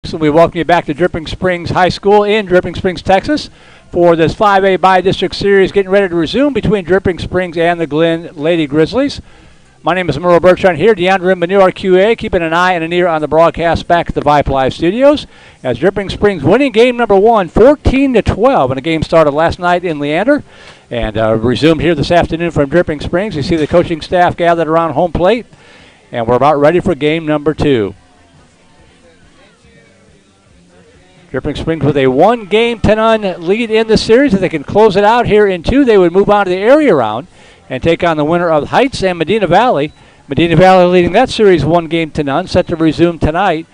So we welcome you back to Dripping Springs High School in Dripping Springs, Texas for this 5A Bi-District Series getting ready to resume between Dripping Springs and the Glen Lady Grizzlies. My name is Merle Bertrand here, DeAndre Manu, our QA, keeping an eye and an ear on the broadcast back at the Vype Live studios as Dripping Springs winning game number 1, 14-12, and the game started last night in Leander and resumed here this afternoon from Dripping Springs. You see the coaching staff gathered around home plate, and we're about ready for game number 2. Dripping Springs with a 1-0 lead in the series. If they can close it out here in 2, they would move on to the area round and take on the winner of Heights and Medina Valley. Medina Valley leading that series 1-0, set to resume tonight.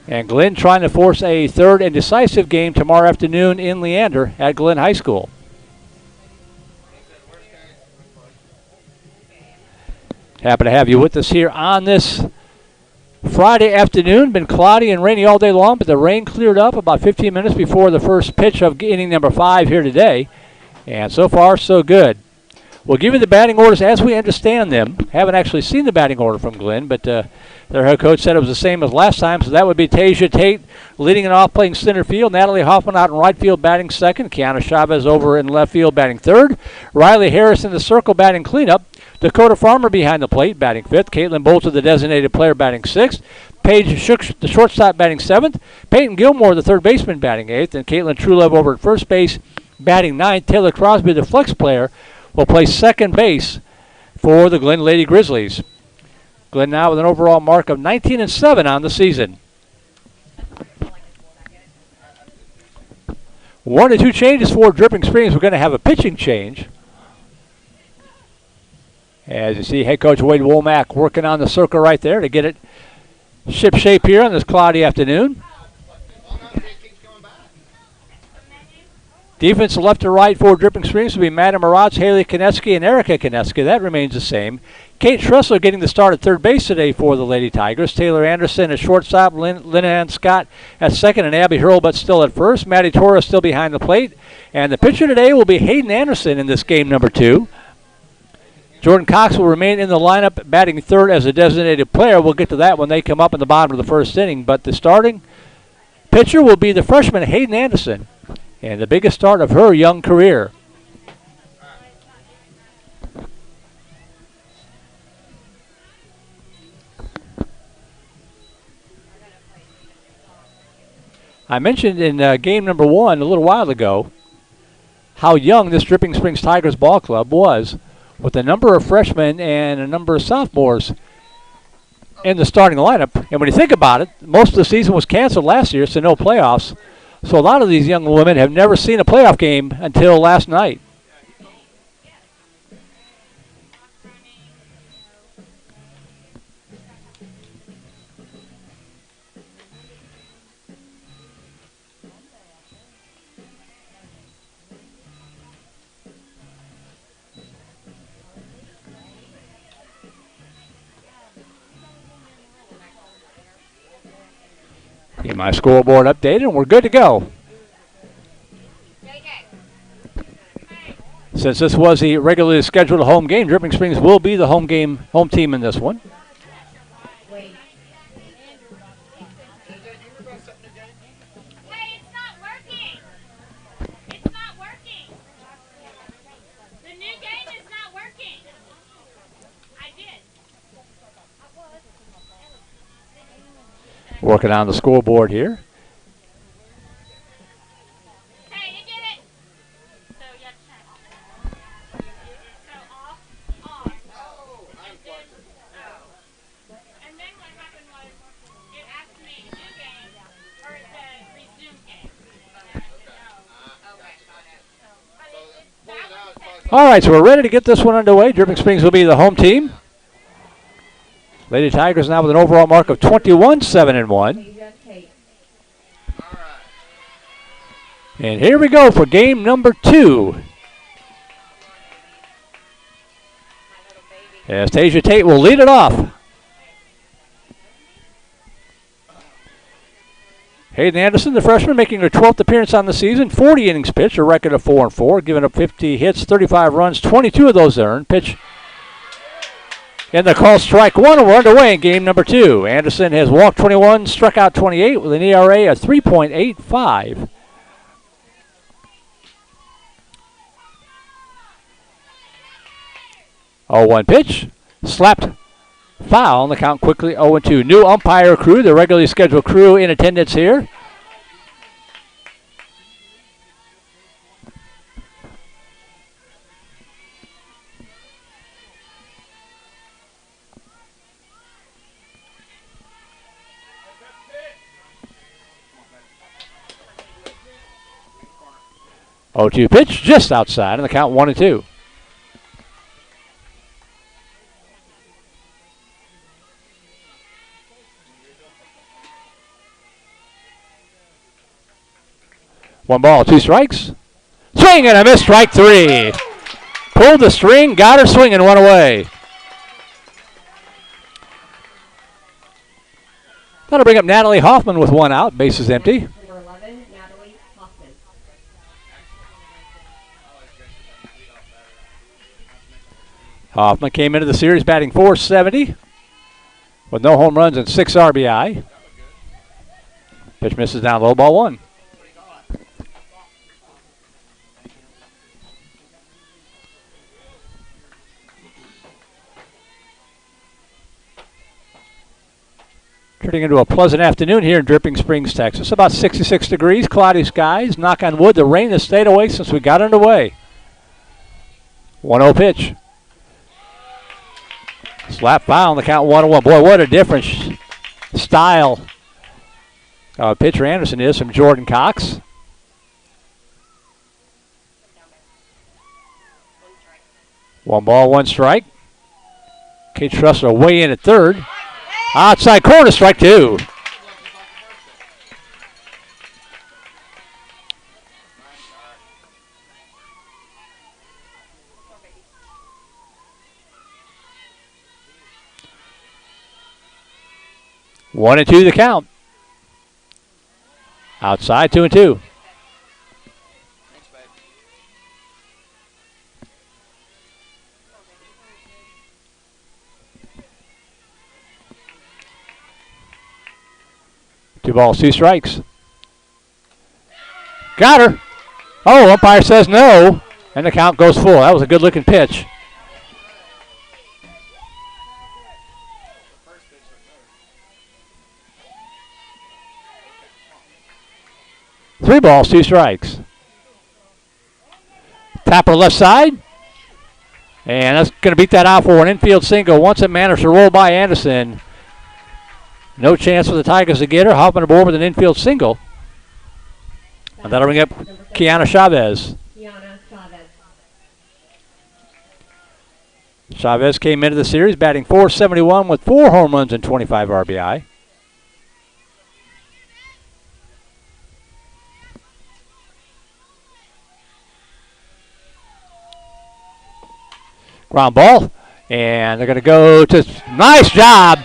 And Glen trying to force a third and decisive game tomorrow afternoon in Leander at Glen High School. Happy to have you with us here on this Friday afternoon. Been cloudy and rainy all day long, but the rain cleared up about 15 minutes before the first pitch of inning number 5 here today. And so far, so good. We'll give you the batting orders as we understand them. Haven't actually seen the batting order from Glen, but their head coach said it was the same as last time. So that would be Tasia Tate leading it off, playing center field. Natalie Hoffman out in right field, batting second. Kiana Chavez over in left field, batting third. Riley Harris in the circle, batting cleanup. Dakota Farmer behind the plate, batting fifth. Caitlin Bolter, the designated player, batting sixth. Paige Shook, the shortstop, batting seventh. Peyton Gilmore, the third baseman, batting eighth. And Caitlin Truelove over at first base, batting ninth. Taylor Crosby, the flex player, will play second base for the Glen Lady Grizzlies. Glen now with an overall mark of 19-7 on the season. 1 and 2 changes for Dripping Springs. We're going to have a pitching change. As you see, head coach Wade Womack working on the circle right there to get it ship shape here on this cloudy afternoon. Defense left to right for Dripping Springs will be Madam Maratz, Haley Kineski, and Erica Kineski. That remains the same. Kate Tressler getting the start at third base today for the Lady Tigers. Taylor Anderson at shortstop, Lynn Scott at second, and Abby Hurlbut still at first. Maddie Torres still behind the plate. And the pitcher today will be Hayden Anderson in this game number 2. Jordan Cox will remain in the lineup, batting third as a designated player. We'll get to that when they come up in the bottom of the first inning. But the starting pitcher will be the freshman Hayden Anderson, and the biggest start of her young career. I mentioned in game number 1 a little while ago how young this Dripping Springs Tigers ball club was, with a number of freshmen and a number of sophomores in the starting lineup. And when you think about it, most of the season was canceled last year, so no playoffs. So a lot of these young women have never seen a playoff game until last night. Get my scoreboard updated, and we're good to go. Since this was the regularly scheduled home game, Dripping Springs will be the home team in this one. Working on the scoreboard here. Hey, you get it. So you have to check. So off. And then what happened was it asked me new game or it said resume game. All right, so we're ready to get this one underway. Dripping Springs will be the home team. Lady Tigers now with an overall mark of 21-7-1. And here we go for game number 2. As Tasia Tate will lead it off. Hayden Anderson, the freshman, making her 12th appearance on the season. 40 innings pitched, a record of 4-4, giving up 50 hits, 35 runs, 22 of those earned. Pitch And the call strike one, and we're underway in game number 2. Anderson has walked 21, struck out 28 with an ERA of 3.85. Oh, 1 pitch. Slapped foul, and the count quickly 0-2. New umpire crew, the regularly scheduled crew in attendance here. Oh, 2 pitch, just outside, and the count 1-2. One ball, 2 strikes. Swing and a miss, strike 3. Pulled the string, got her swinging, 1 away. That'll bring up Natalie Hoffman with 1 out, bases empty. Number 11, Natalie Hoffman. Hoffman came into the series batting .470 with no home runs and 6 RBI. Pitch misses down low, ball 1. Turning into a pleasant afternoon here in Dripping Springs, Texas. About 66 degrees, cloudy skies. Knock on wood, the rain has stayed away since we got underway. 1-0 pitch. Slap foul on the count 1-1. Boy, what a different style pitcher Anderson is from Jordan Cox. One ball, 1 strike. Kate Trussler way in at third. Outside corner, strike 2. One and 2 the count. Outside, 2-2. Two balls, 2 strikes. Got her. Oh, umpire says no, and the count goes full. That was a good-looking pitch. Three balls, 2 strikes. Tapper left side. And that's going to beat that out for an infield single. Once it managed to roll by Anderson. No chance for the Tigers to get her. Hopping aboard with an infield single. And that'll bring up Kiana Chavez. Chavez came into the series batting .471 with 4 home runs and 25 RBI. Ground ball. And they're going to go to, nice job.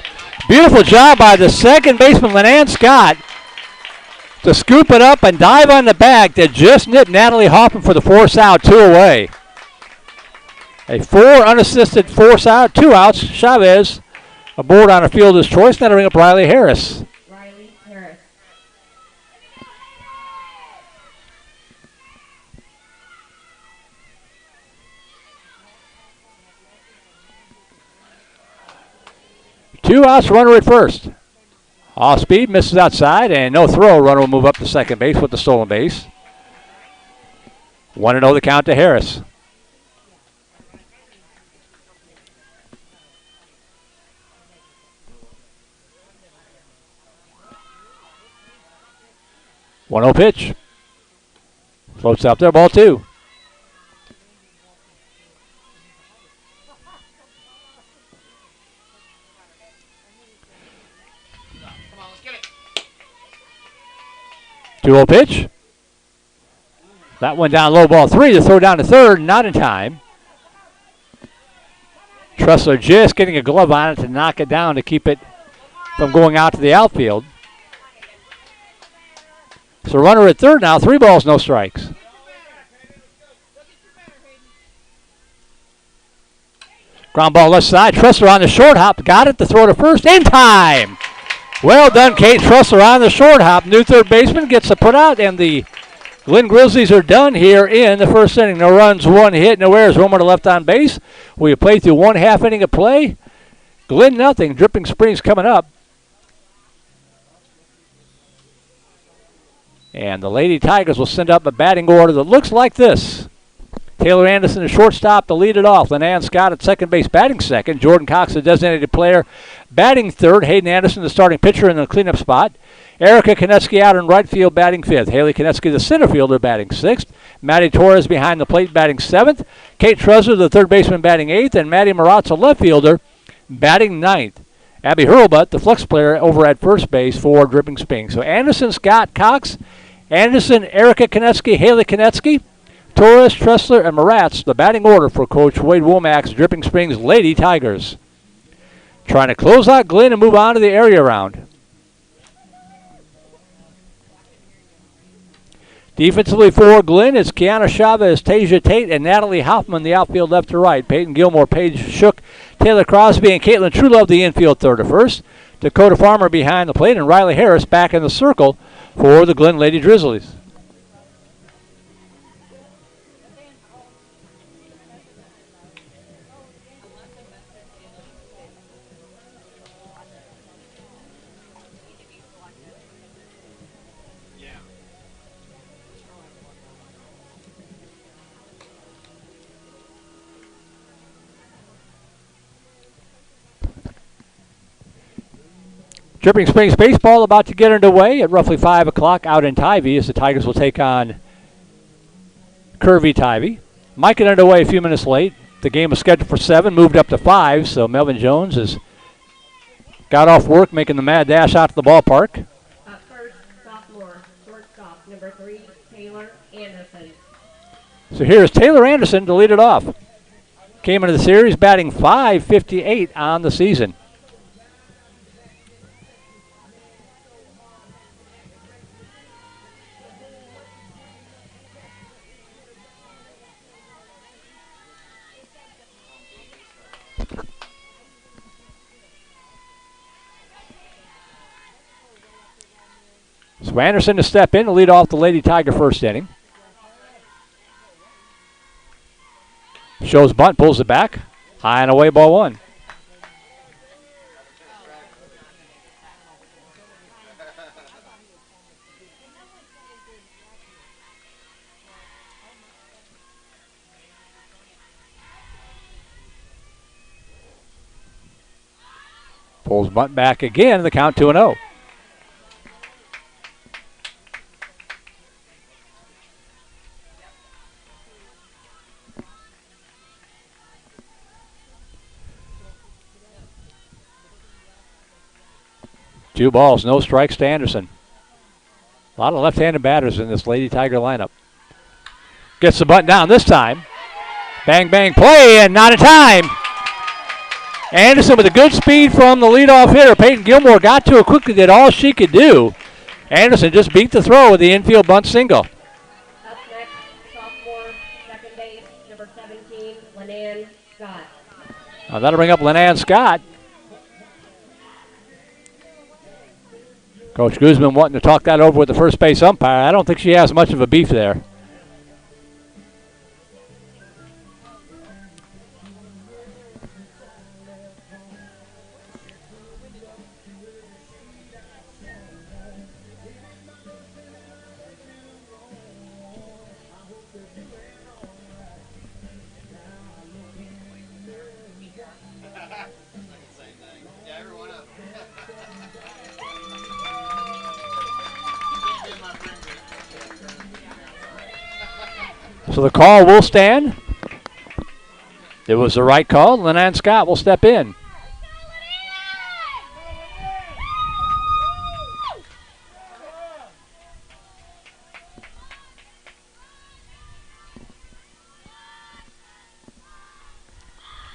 Beautiful job by the second baseman, Lenan Scott, to scoop it up and dive on the bag to just nip Natalie Hoffman for the force out, 2 away. A 4 unassisted force out, 2 outs. Chavez aboard on a fielder's choice. That'll bring up Riley Harris. Riley Harris. Two outs, runner at first. Off speed, misses outside, and no throw. Runner will move up to second base with the stolen base. 1-0 the count to Harris. One 0 pitch. Floats out there, ball 2. Two 0 pitch. That one down low, ball 3. The throw down to third, not in time. Trussler just getting a glove on it to knock it down to keep it from going out to the outfield. So runner at third now, 3 balls, no strikes. Ground ball left side. Tressler on the short hop. Got it to throw to first in time. Well done, Kate Tressler on the short hop. New third baseman gets the put out, and the Glen Grizzlies are done here in the first inning. No runs, one hit, no errors. Homer to left on base. We played through one half inning of play. Glen nothing. Dripping Springs coming up. And the Lady Tigers will send up a batting order that looks like this. Taylor Anderson, the shortstop, to lead it off. Lenan Scott at second base, batting second. Jordan Cox, the designated player, batting third. Hayden Anderson, the starting pitcher, in the cleanup spot. Erica Konetsky out in right field, batting fifth. Haley Konetsky, the center fielder, batting sixth. Maddie Torres behind the plate, batting seventh. Kate Trezor, the third baseman, batting eighth. And Maddie Maratz, a left fielder, batting ninth. Abby Hurlbutt, the flex player, over at first base for Dripping Springs. So Anderson, Scott, Cox, Anderson, Erica Konetsky, Haley Konetsky, Torres, Tressler, and Maratz, the batting order for Coach Wade Womack's Dripping Springs Lady Tigers. Trying to close out Glen and move on to the area round. Defensively for Glen, it's Kiana Chavez, Tasia Tate, and Natalie Hoffman, the outfield left to right. Peyton Gilmore, Paige Shook, Taylor Crosby, and Caitlin Truelove, the infield third to first. Dakota Farmer behind the plate, and Riley Harris back in the circle for the Glen Lady Drizzlies. Dripping Springs baseball about to get underway at roughly 5 o'clock out in Tybee as the Tigers will take on Curvy Tybee. Might get underway a few minutes late. The game was scheduled for 7, moved up to 5, so Melvin Jones has got off work making the mad dash out to the ballpark. Up first, sophomore, shortstop, number 3, Taylor Anderson. So here's Taylor Anderson to lead it off. Came into the series batting .558 on the season. So Anderson to step in to lead off the Lady Tiger first inning. Shows bunt, pulls it back. High and away, ball one. Pulls bunt back again, the count 2-0. Two balls, no strikes to Anderson. A lot of left-handed batters in this Lady Tiger lineup. Gets the bunt down this time. Bang, bang, play, and not in time. Anderson with a good speed from the leadoff hitter. Peyton Gilmore got to it quickly, did all she could do. Anderson just beat the throw with the infield bunt single. Up next, sophomore, second base, number 17, Lenan Scott. Now that'll bring up Lenan Scott. Coach Guzman wanting to talk that over with the first base umpire. I don't think she has much of a beef there. So the call will stand. It was the right call. Lenan Scott will step in.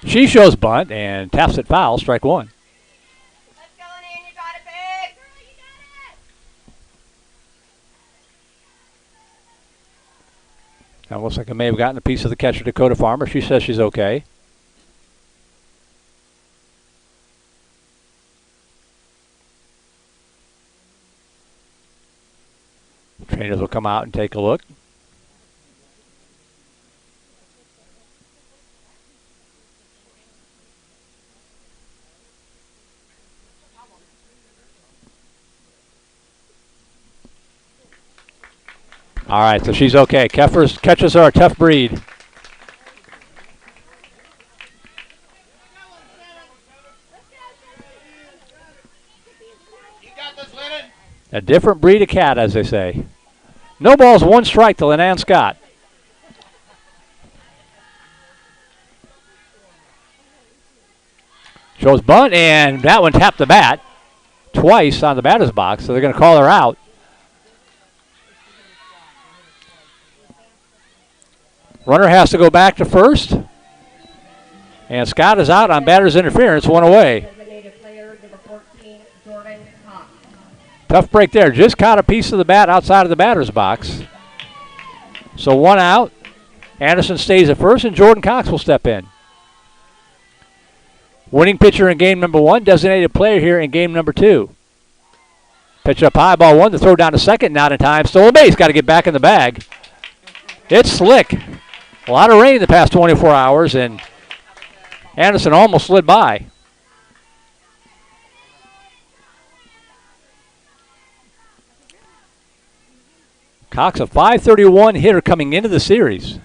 She shows bunt and taps it foul, strike one. Let's go, Lenan. You got it, babe. Girl, you got it. Now looks like I may have gotten a piece of the catcher, Dakota Farmer. She says she's okay. Trainers will come out and take a look. All right, so she's okay. Catchers are a tough breed. A different breed of cat, as they say. No balls, 1 strike to Lenan Scott. Shows bunt, and that one tapped the bat twice on the batter's box, so they're going to call her out. Runner has to go back to first. And Scott is out on batter's interference, 1 away. Tough break there. Just caught a piece of the bat outside of the batter's box. So 1 out. Anderson stays at first, and Jordan Cox will step in. Winning pitcher in game number 1, designated player here in game number 2. Pitch up high, ball 1, the throw down to second, not in time. Stolen base, got to get back in the bag. It's slick. A lot of rain the past 24 hours, and Anderson almost slid by. Cox, a .531 hitter coming into the series.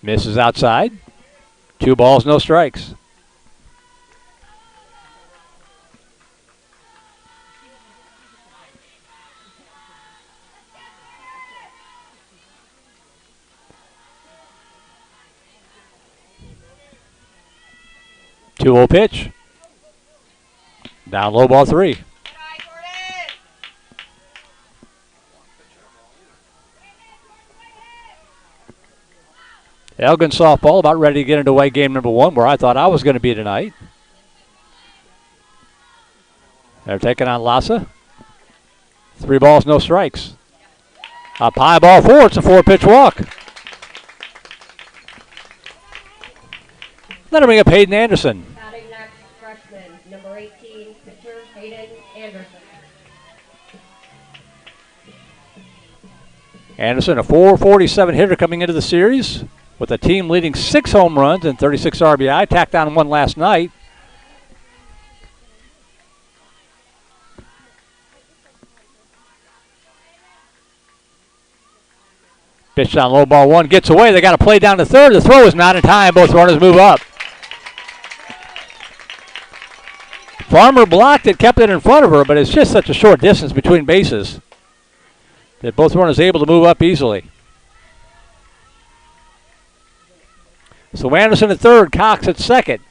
Misses outside. 2 balls, no strikes. Two-0 pitch. Down low, ball 3. Elgin softball about ready to get into away game number 1, where I thought I was going to be tonight. They're taking on Lassa. 3 balls, no strikes. Up high, ball 4. It's a 4-pitch walk. That'll bring up Hayden Anderson. Batting next, freshman, number 18, pitcher Hayden Anderson. Anderson, a .447 hitter coming into the series, with the team leading 6 home runs and 36 RBI. Tacked on 1 last night. Pitch down low, ball 1, gets away. They got to play down to third. The throw is not in time. Both runners move up. Farmer blocked it, kept it in front of her, but it's just such a short distance between bases that both runners able to move up easily. So Anderson at third, Cox at second.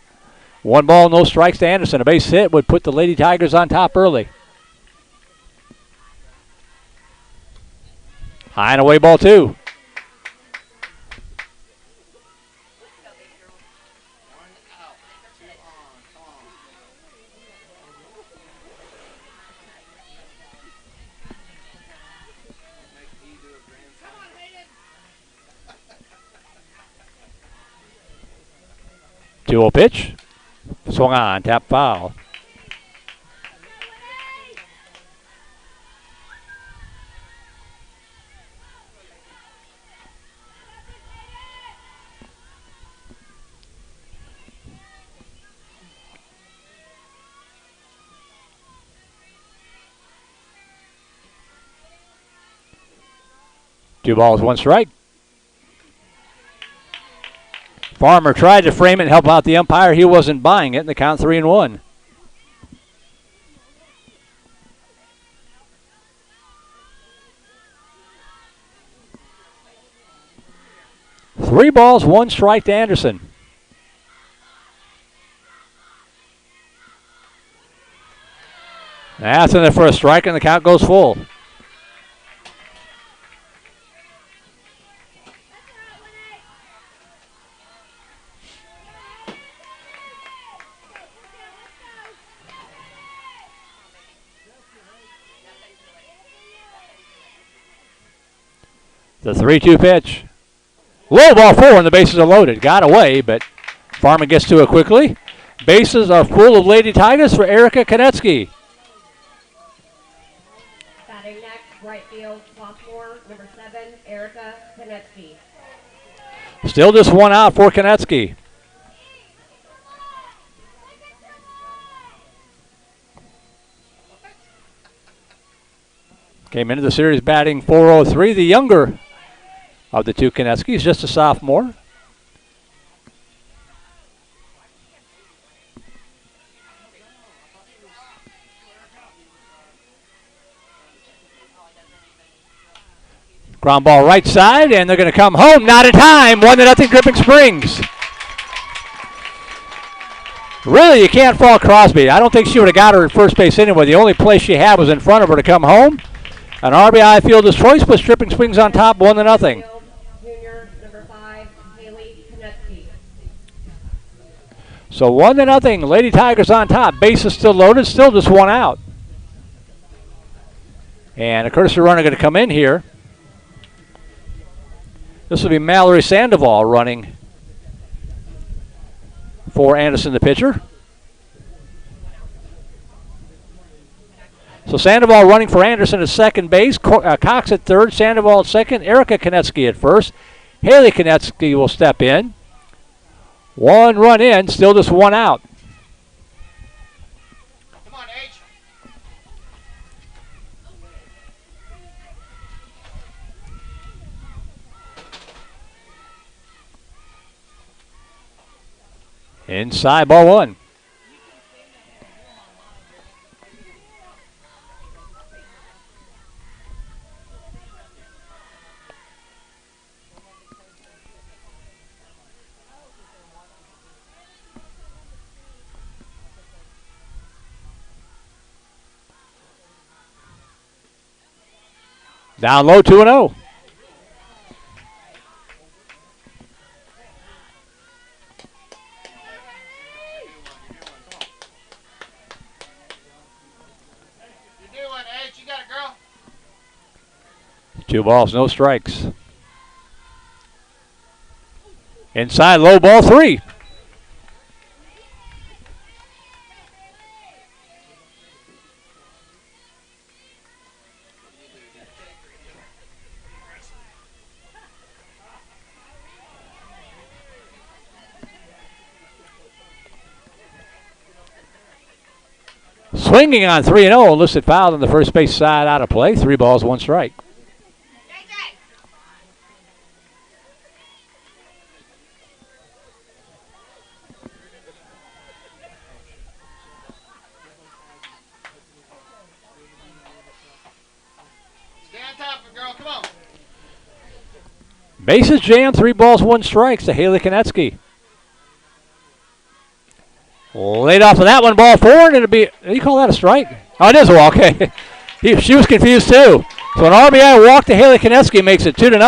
1 ball, no strikes to Anderson. A base hit would put the Lady Tigers on top early. High and away, ball 2. Two-0 pitch. Swung on, tap foul. Two balls, 1 strike. Farmer tried to frame it and help out the umpire. He wasn't buying it, and the count 3-1. Three balls, 1 strike to Anderson. That's in there for a strike, and the count goes full. The 3-2 pitch. Low, ball 4, and the bases are loaded. Got away, but Farmer gets to it quickly. Bases are full of Lady Tigers for Erica Konetsky. Batting next, right field, sophomore, number 7, Erica Konetsky. Still just one out for Konetsky. Came into the series batting .403, the younger of the two Konetskys, just a sophomore. Ground ball right side, and they're going to come home. Not in time. 1-0 Dripping Springs. Really, you can't fault Crosby. I don't think she would have got her at first base anyway. The only place she had was in front of her to come home. An RBI fielder's choice puts Dripping Springs on top, 1-0. Junior, number 5, Haley Konetsky. So 1-0. Lady Tigers on top. Base is still loaded. Still just one out. And a courtesy runner going to come in here. This will be Mallory Sandoval running for Anderson, the pitcher. So Sandoval running for Anderson at second base. Cox at third. Sandoval at second. Erica Konetsky at first. Haley Konetsky will step in. One run in. Still just one out. Come on, H. Inside, ball one. Down low, 2-0. You got it, girl. 2 balls, no strikes. Inside, low, ball 3. Swinging on 3-0, listed foul on the first base side, out of play. 3 balls, 1 strike. Stay on top of it, girl. Come on. Bases jammed, 3 balls, 1 strike to Haley Konetsky. Laid off of that one, ball 4, and it'll be, do you call that a strike? Oh, it is a walk, okay. She was confused too. So an RBI walk to Haley Konetsky makes it 2-0.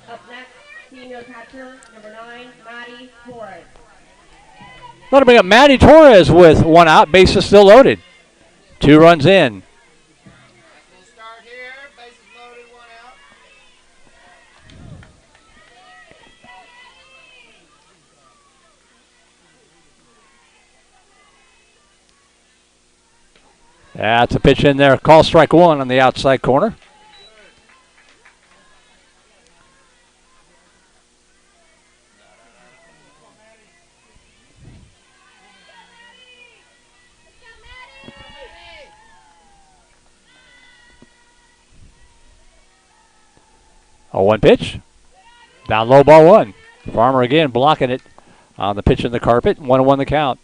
Up next, senior catcher, number 9, Maddie Torres. Let to bring up Maddie Torres with 1 out. Base is still loaded. 2 runs in. We'll start here. Bases loaded, 1 out. That's a pitch in there. Call strike 1 on the outside corner. A 1 pitch. Down low, ball 1. Farmer again blocking it on the pitch in the carpet. 1-1 the count.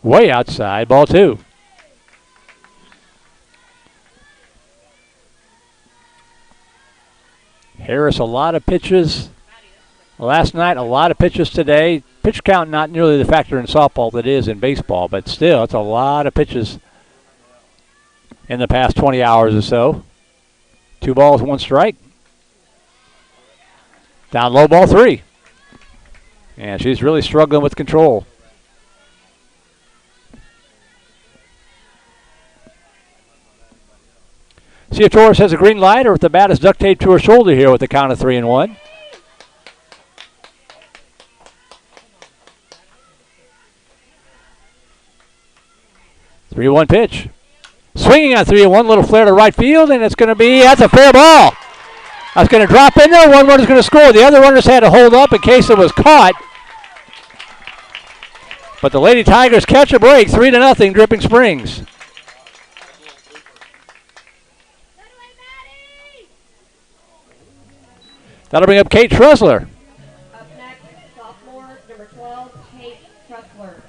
Way outside, ball 2. Harris, a lot of pitches last night, a lot of pitches today. Pitch count not nearly the factor in softball that is in baseball, but still, it's a lot of pitches in the past 20 hours or so. 2 balls, 1 strike. Down low, ball 3. And she's really struggling with control. See if Torres has a green light or if the bat is duct taped to her shoulder here with the count of 3-1. Three-one pitch. Swinging on 3-1, little flare to right field, and it's going to be, that's a fair ball. That's going to drop in there. One runner's going to score. The other runners had to hold up in case it was caught. But the Lady Tigers catch a break, 3-0, Dripping Springs. That'll bring up Kate Tressler. Up next, sophomore, number 12, Kate Tressler.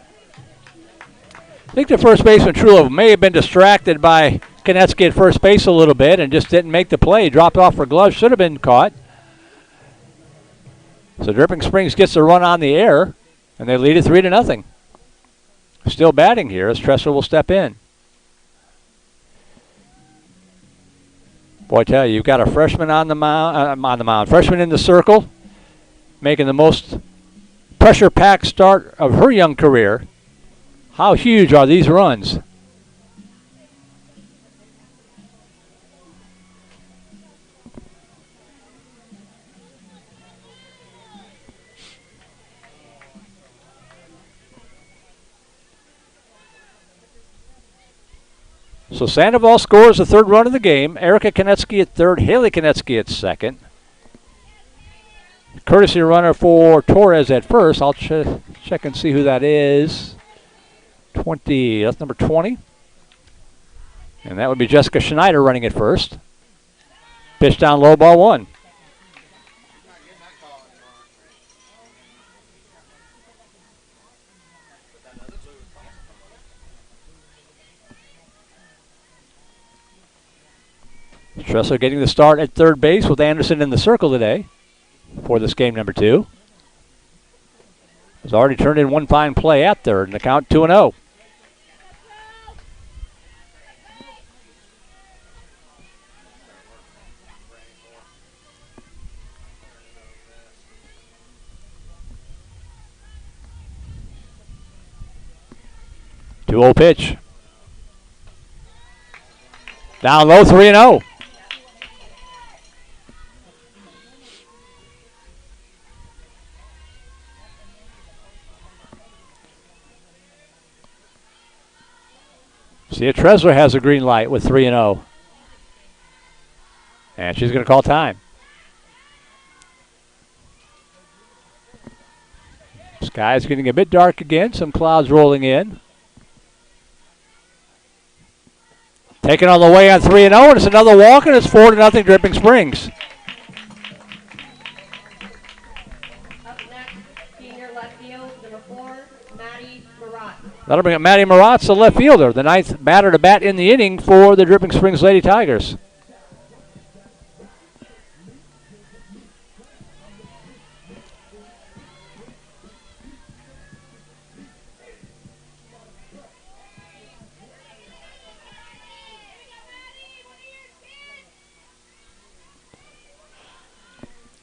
I think the first baseman, Trullo, may have been distracted by Konetsky at first base a little bit and just didn't make the play. Dropped off her glove, should have been caught. So Dripping Springs gets the run on the air, and they lead it 3-0. Still batting here as Tressler will step in. Boy, I tell you, you've got a freshman on the mound, freshman in the circle, making the most pressure-packed start of her young career. How huge are these runs? So Sandoval scores the third run of the game. Erica Konetsky at third, Haley Konetsky at second. Courtesy runner for Torres at first. I'll check and see who that is. 20, that's number 20. And that would be Jessica Schneider running at first. Pitch down low, ball 1. Tressler getting the start at third base with Anderson in the circle today for this game number 2. Has already turned in one fine play at third, and the count 2-0. Two-0 pitch. Down low, 3-0. See if Tressler has a green light with 3-0. And she's going to call time. Sky's getting a bit dark again. Some clouds rolling in. Taken all the way on 3-0, and it's another walk, and it's 4-0 Dripping Springs. Up next, senior left field, number 4, Maddie Marat. That'll bring up Maddie Maratz, the left fielder, the 9th batter to bat in the inning for the Dripping Springs Lady Tigers.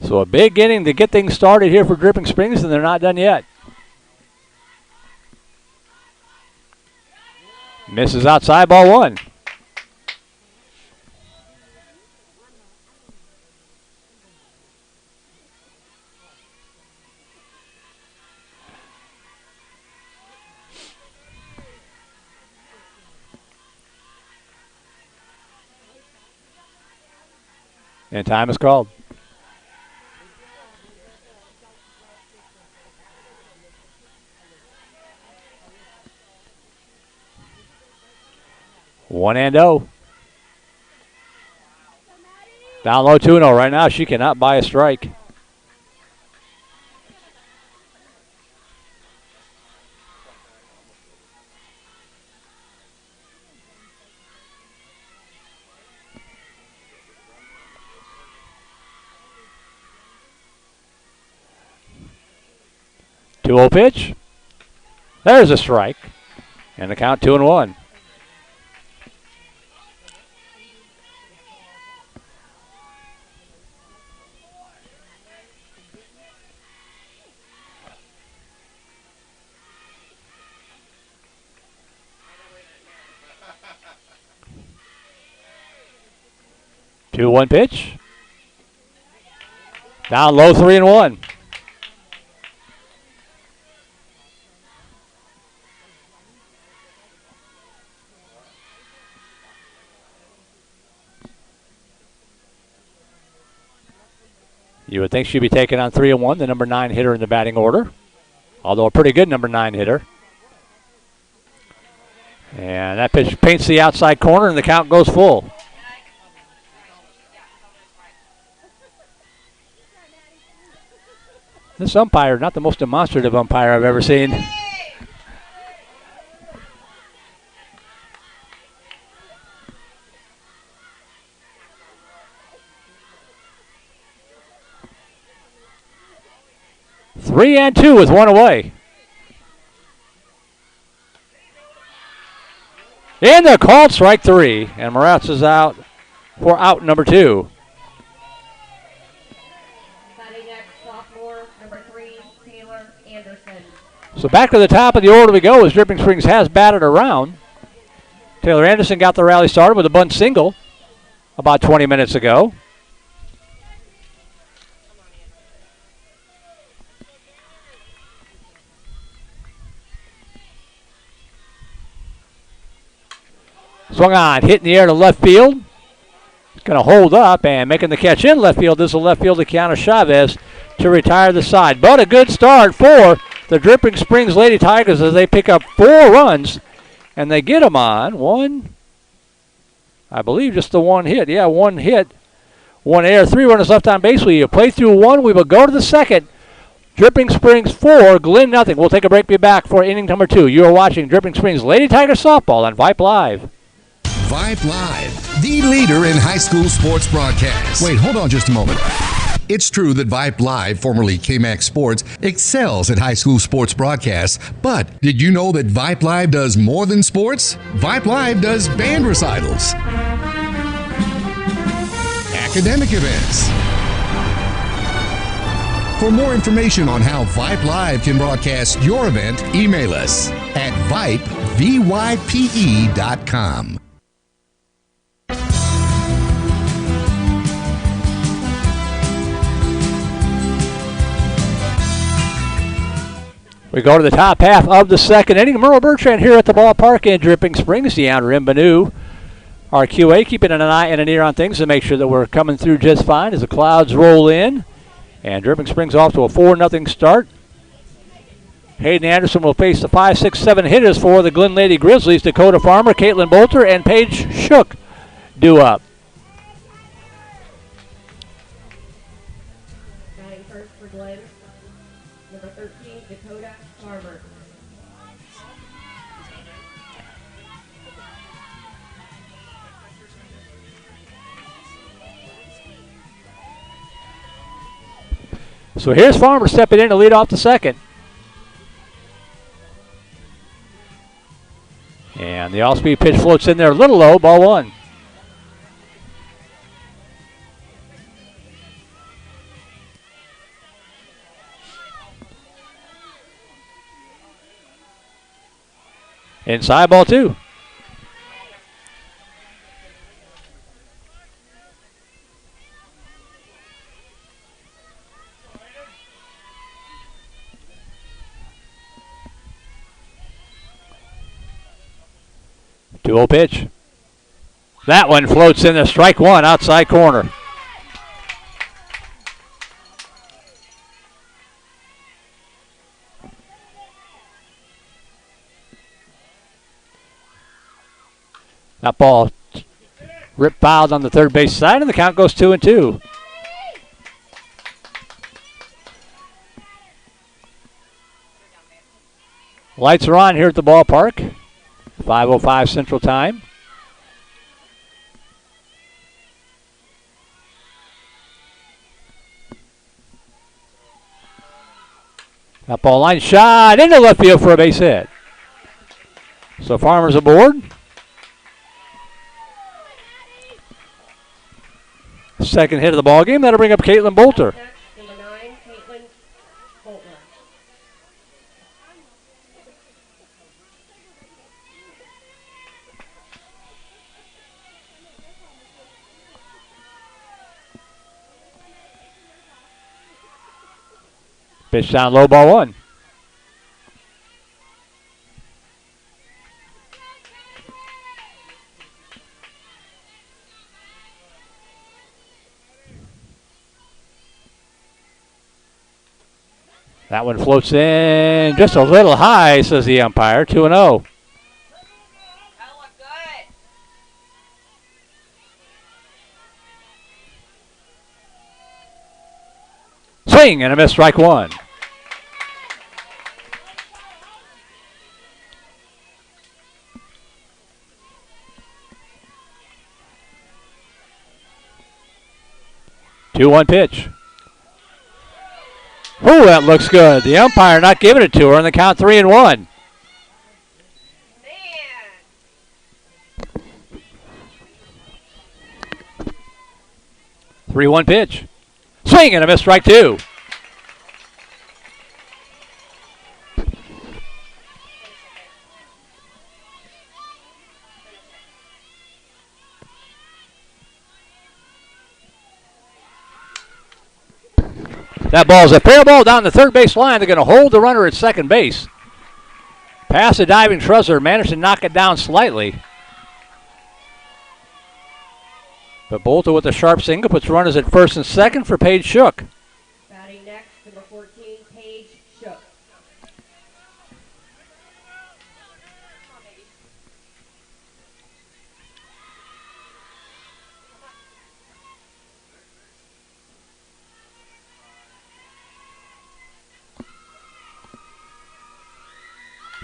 So a big inning to get things started here for Dripping Springs, and they're not done yet. Misses outside, ball 1. And time is called. One and 0. Down low 2-0. Right now, she cannot buy a strike. Two-0 pitch. There's a strike. And the count 2-1. 2-1 pitch. Down low, 3-1. You would think she'd be taking on 3-1, the number 9 hitter in the batting order. Although a pretty good number 9 hitter. And that pitch paints the outside corner, and the count goes full. This umpire, not the most demonstrative umpire I've ever seen. Three and two with one away. And they're called strike three, and Moretz is out for out number 2. Batting next, sophomore, number 3, Taylor Anderson. So back to the top of the order we go as Dripping Springs has batted around. Taylor Anderson got the rally started with a bunt single about 20 minutes ago. Swung on, hit in the air to left field. It's going to hold up, and making the catch in left field. This is a left fielder, Kiana Chavez, to retire the side. But a good start for the Dripping Springs Lady Tigers as they pick up 4 runs, and they get them on one, I believe just the one hit. Yeah, one hit, one error, 3 runners left on base. We play through 1. We will go to the second. Dripping Springs 4, Glen nothing. We'll take a break. Be back for inning number 2. You are watching Dripping Springs Lady Tigers softball on Vype Live. Vype Live, the leader in high school sports broadcasts. Wait, hold on just a moment. It's true that Vype Live, formerly KMAX Sports, excels at high school sports broadcasts, but did you know that Vype Live does more than sports? Vype Live does band recitals, academic events. For more information on how Vype Live can broadcast your event, email us at Vype, VYPE.com. We go to the top half of the second inning. Merle Bertrand here at the ballpark in Dripping Springs. Deandra Mbanu, our QA, keeping an eye and an ear on things to make sure that we're coming through just fine as the clouds roll in. And Dripping Springs off to a 4-0 start. Hayden Anderson will face the 5, 6, 7 hitters for the Glen Lady Grizzlies. Dakota Farmer, Caitlin Bolter, and Paige Shook due up. Batting first for Glen, number 13, Dakota Farmer. So here's Farmer stepping in to lead off the second. And the off-speed pitch floats in there a little low, ball 1. Inside, ball 2. Two-0 pitch. That one floats in the strike 1 outside corner. That ball ripped fouled on the third base side, and the count goes 2-2. Lights are on here at the ballpark. 5:05 Central Time. That ball line shot into left field for a base hit. So Farmer's aboard. Second hit of the ball game. That'll bring up Caitlin Bolter. Next, number 9, Caitlin Bolter. Pitch down low, ball one. That one floats in just a little high, says the umpire. 2-0. Swing and a miss, strike one. Two-one pitch. Ooh, that looks good. The umpire not giving it to her, and the count 3-1. 3-1 pitch. Swing and a miss, strike two. That ball's a fair ball down the third base line. They're going to hold the runner at second base. Past the diving Trusser, managed to knock it down slightly. But Bolter with a sharp single puts runners at first and second for Paige Shook. Batting next, number 14, Paige Shook.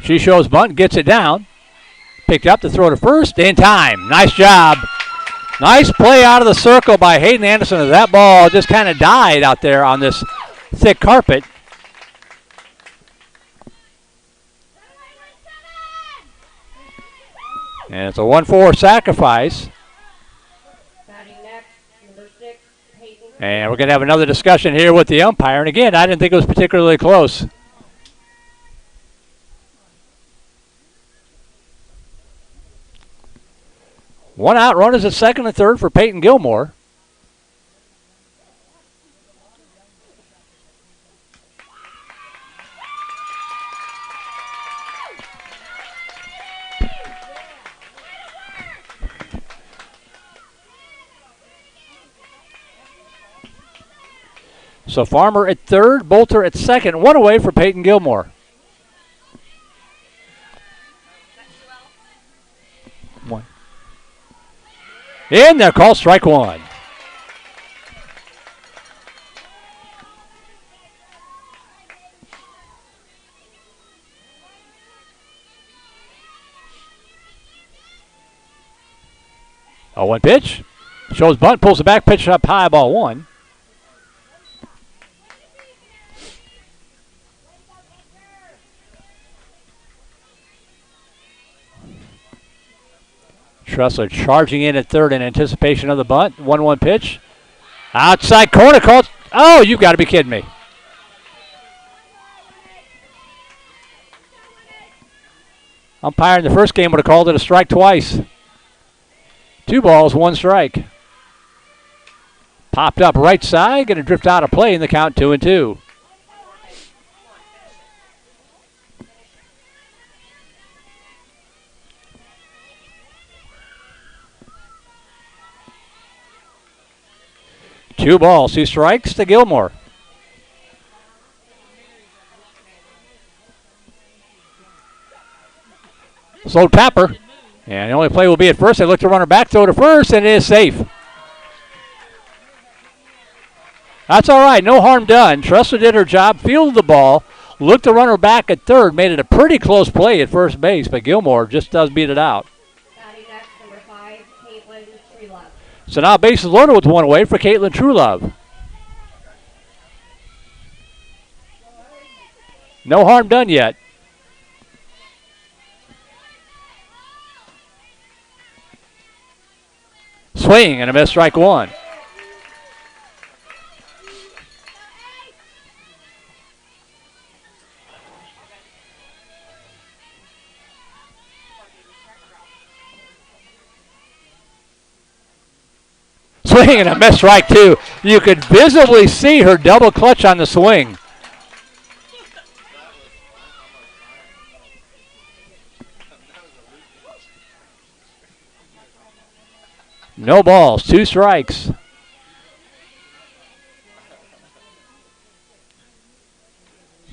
She shows bunt, gets it down. Picked up to throw to first in time. Nice job. Nice play out of the circle by Hayden Anderson. That ball just kind of died out there on this thick carpet. And it's a 1-4 sacrifice. Batting next, number 6, Peyton. And we're going to have another discussion here with the umpire. And again, I didn't think it was particularly close. One out, runners at second and third for Peyton Gilmore. So Farmer at third, Bolter at second, one away for Peyton Gilmore. One. In there, call strike one. Oh, one pitch. Shows bunt, pulls it back, pitch up high, ball one. Trussler charging in at third in anticipation of the bunt. 1-1 pitch. Outside corner called. Oh, you've got to be kidding me. Umpire in the first game would have called it a strike twice. 2 balls, 1 strike. Popped up right side, going to drift out of play in the count 2-2. Two balls, 2 strikes to Gilmore. Slow tapper. And the only play will be at first. They look to runner back, throw to first, and it is safe. That's all right, no harm done. Trusser did her job, fielded the ball, looked the runner back at third, made it a pretty close play at first base, but Gilmore just does beat it out. Batting next, number 5, Caitlin Treelove. So now bases loaded with 1 away for Caitlin Truelove. No harm done yet. Swing and a miss, strike one. Swing and a miss, strike two. You could visibly see her double clutch on the swing. No balls, 2 strikes.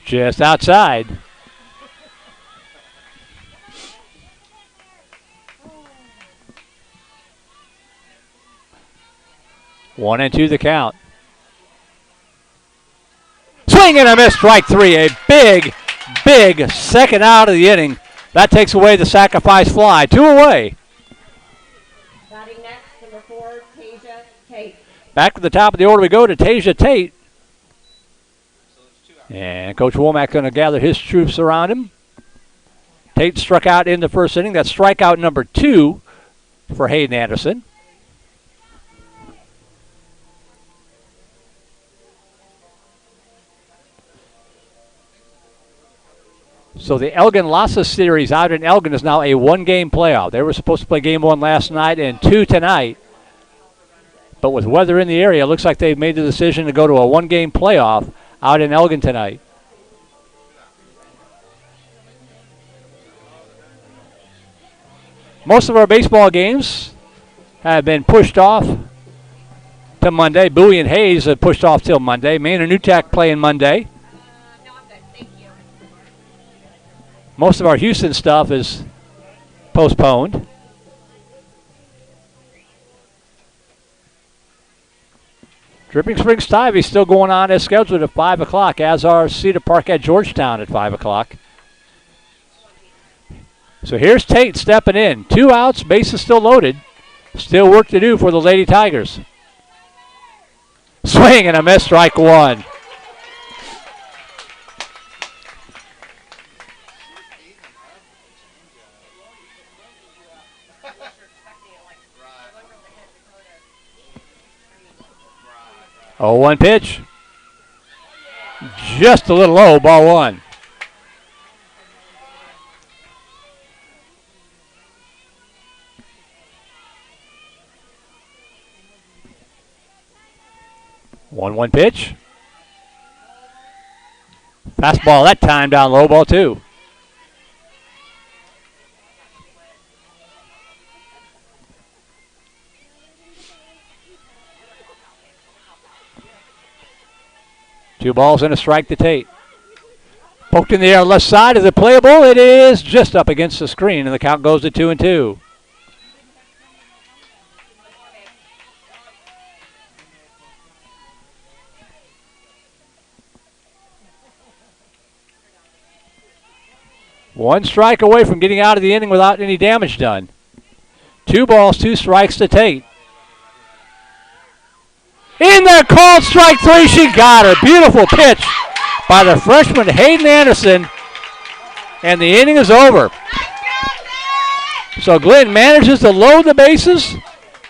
Just outside. One and 2 the count. Swing and a miss, strike 3. A big, big second out of the inning. That takes away the sacrifice fly. 2 away. Batting next, number 4, Tasia Tate. Back to the top of the order we go to Tasia Tate. And Coach Womack going to gather his troops around him. Tate struck out in the first inning. That's strikeout number 2 for Hayden Anderson. So the Elgin-Lassa series out in Elgin is now a 1-game playoff. They were supposed to play game 1 last night and 2 tonight. But with weather in the area, it looks like they've made the decision to go to a 1-game playoff out in Elgin tonight. Most of our baseball games have been pushed off to Monday. Bowie and Hayes have pushed off till Monday. Maine and Newtek playing Monday. No, I'm good. Thank you. Most of our Houston stuff is postponed. Dripping Springs Tivy still going on as scheduled at 5 o'clock, as are Cedar Park at Georgetown at 5 o'clock. So here's Tate stepping in. 2 outs, bases still loaded. Still work to do for the Lady Tigers. Swing and a miss, strike 1. Oh, 1 pitch. Just a little low, ball 1. One pitch. Fastball that time down low, ball 2. Two balls and a strike to Tate. Poked in the air left side. Is it playable? It is just up against the screen, and the count goes to 2-2. One strike away from getting out of the inning without any damage done. 2 balls, 2 strikes to Tate. In there, called strike 3. She got her. Beautiful pitch by the freshman Hayden Anderson. And the inning is over. So Glenn manages to load the bases,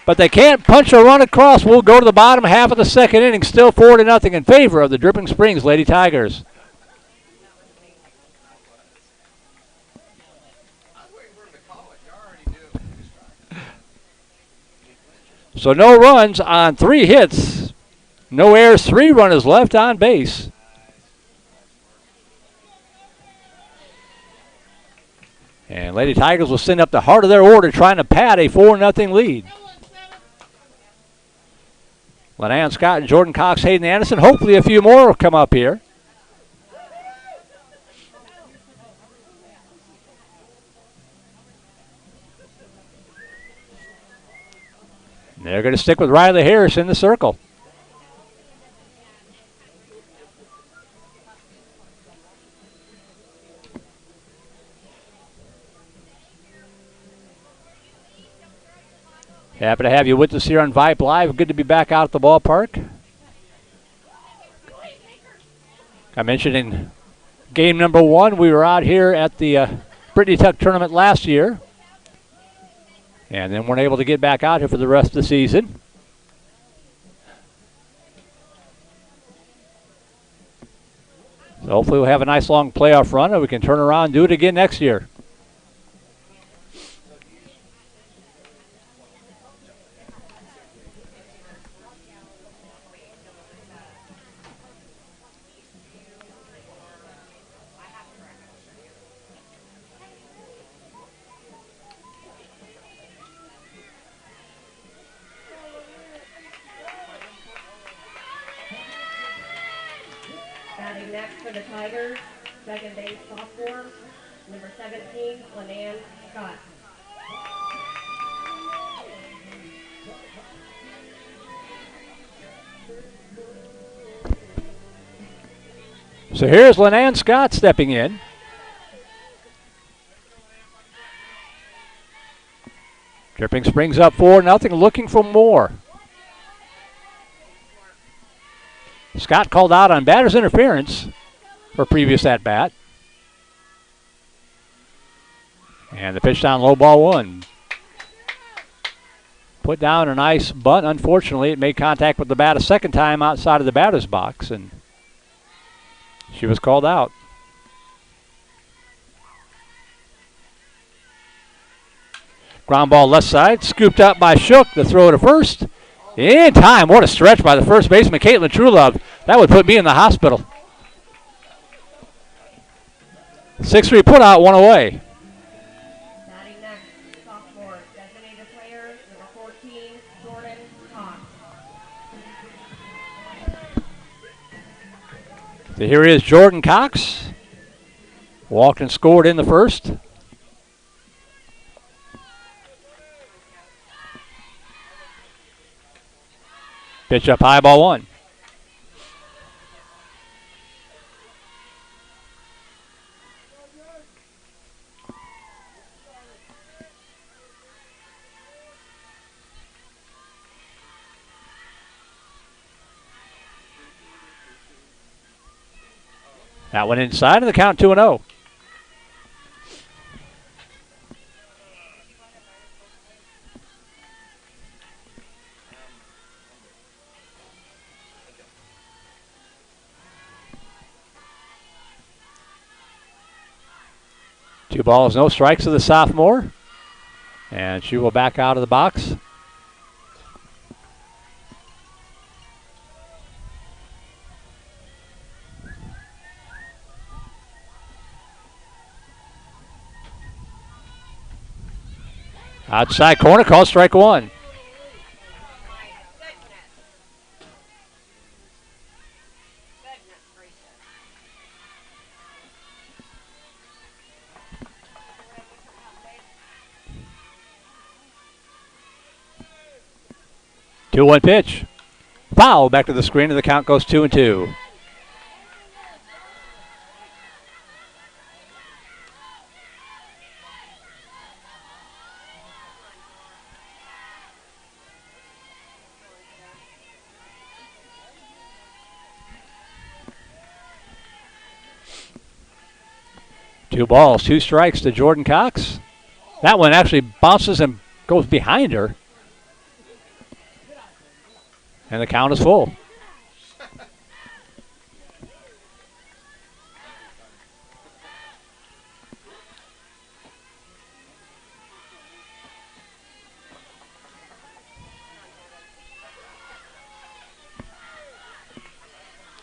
but they can't punch a run across. We'll go to the bottom half of the second inning. Still 4-0 in favor of the Dripping Springs Lady Tigers. So no runs on 3 hits. No errors, 3 runners left on base. And Lady Tigers will send up the heart of their order trying to pad a 4-0 lead. Lenan Scott and Jordan Cox, Hayden Anderson. Hopefully a few more will come up here. They're going to stick with Riley Harris in the circle. Happy to have you with us here on Vype Live. Good to be back out at the ballpark. I mentioned in game number 1, we were out here at the Brittany Tuck tournament last year. And then weren't able to get back out here for the rest of the season. So hopefully we'll have a nice long playoff run and we can turn around and do it again next year. for the Tigers, second base sophomore, number 17, Lenan Scott. So here's Lenan Scott stepping in. Dripping Springs up 4-0, looking for more. Scott called out on batter's interference for previous at-bat. And the pitch down low, ball 1. Put down a nice bunt. Unfortunately, it made contact with the bat a second time outside of the batter's box, and she was called out. Ground ball left side, scooped up by Shook. The throw to first. In time. What a stretch by the first baseman, Caitlin Trulove. That would put me in the hospital. 6-3 put out, 1 away. Batting next, sophomore, designated player, number 14, Jordan Cox. So here is Jordan Cox. Walked and scored in the first. Pitch up high, ball 1. That one inside, and the count 2-0. Two balls, no strikes to the sophomore. And she will back out of the box. Outside corner, call strike 1. Two 2-1 pitch. Foul back to the screen, and the count goes 2-2. Two balls, 2 strikes to Jordan Cox. That one actually bounces and goes behind her. And the count is full.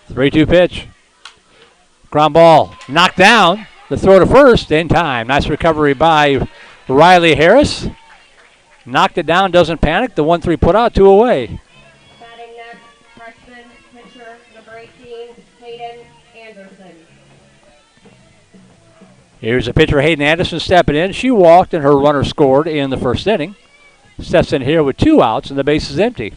Three-two pitch. Ground ball knocked down. The throw to first in time. Nice recovery by Riley Harris. Knocked it down, doesn't panic. The 1-3 put out, 2 away. Batting next, freshman pitcher, number 18, Hayden Anderson. Here's the pitcher, Hayden Anderson, stepping in. She walked, and her runner scored in the first inning. Steps in here with 2 outs, and the base is empty.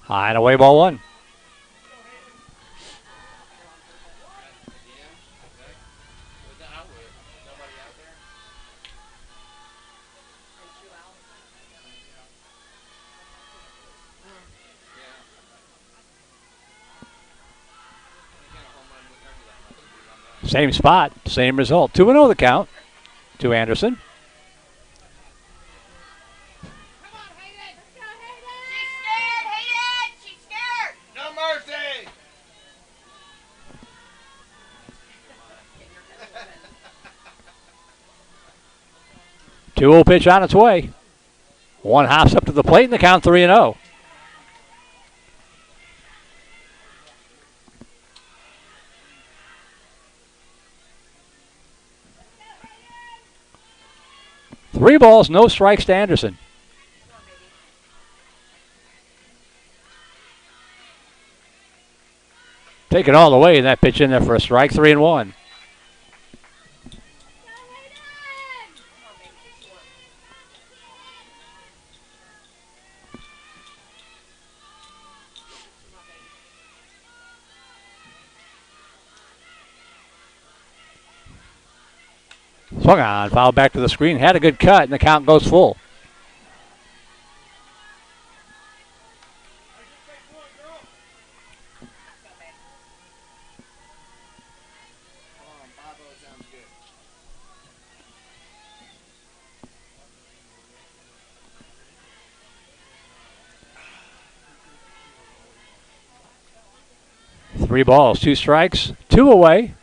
High and away, ball 1. Same spot, same result. 2-0 the count to Anderson. 2-0 pitch on its way. One hops up to the plate and the count 3-0. Three balls, no strikes to Anderson. Taken all the way, and that pitch in there for a strike, 3-1. Swung on, foul back to the screen, had a good cut, and the count goes full. Three balls, two strikes, two away.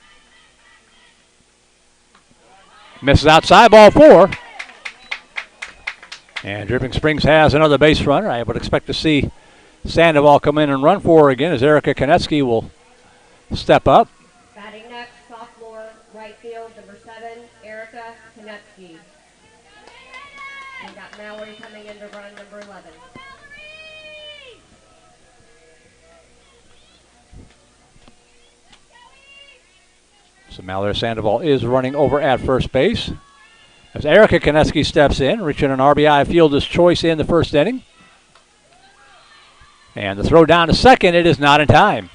Misses outside, ball 4. And Dripping Springs has another base runner. I would expect to see Sandoval come in and run for her again as Erica Konetsky will step up. Batting next, sophomore, right field, number 7, Erica Konetsky. And got Mallory coming in to run number 11. So Mallory Sandoval is running over at first base as Erica Konetsky steps in, reaching an RBI fielder's choice in the first inning. And the throw down to second, it is not in time.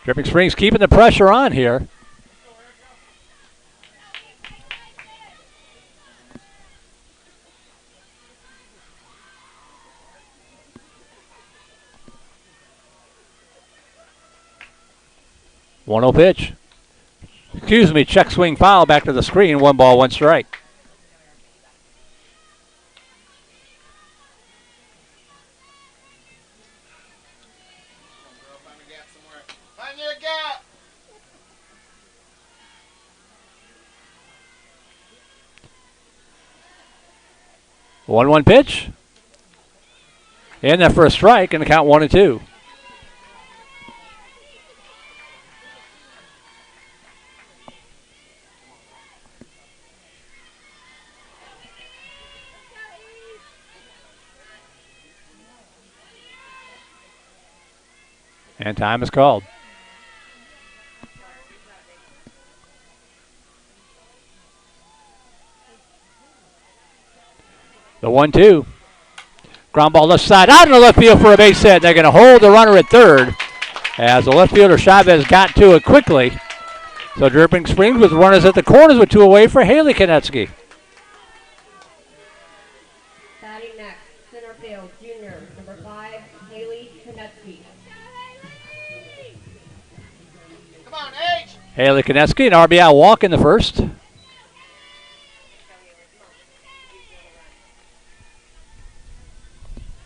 Dripping Springs keeping the pressure on here. One 0 pitch. Excuse me, check swing foul back to the screen. 1 ball, 1 strike. Find your gap. One pitch. And that for a strike, and the count 1-2. And time is called. The 1-2. Ground ball left side out in the left field for a base hit. They're going to hold the runner at third as the left fielder Chavez got to it quickly. So Dripping Springs with runners at the corners with 2 away for Haley Konetsky. Batting next, center field, junior, number 5, Haley Konetsky. Come on, H. Haley Konetsky, an RBI walk in the first. Come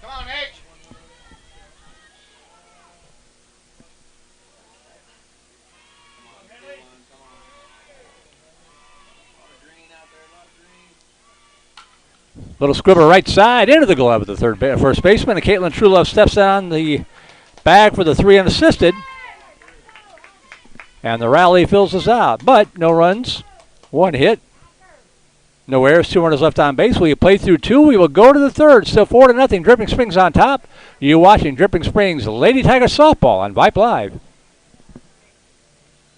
on, H. Little scribble right side into the glove of the first baseman. And Caitlin Trulove steps on the bag for the 3 unassisted. And the rally fills us out. But no runs, 1 hit, no errors, 2 runners left on base. We play through 2. We will go to the third. Still 4-0. Dripping Springs on top. You're watching Dripping Springs Lady Tigers softball on Vype Live.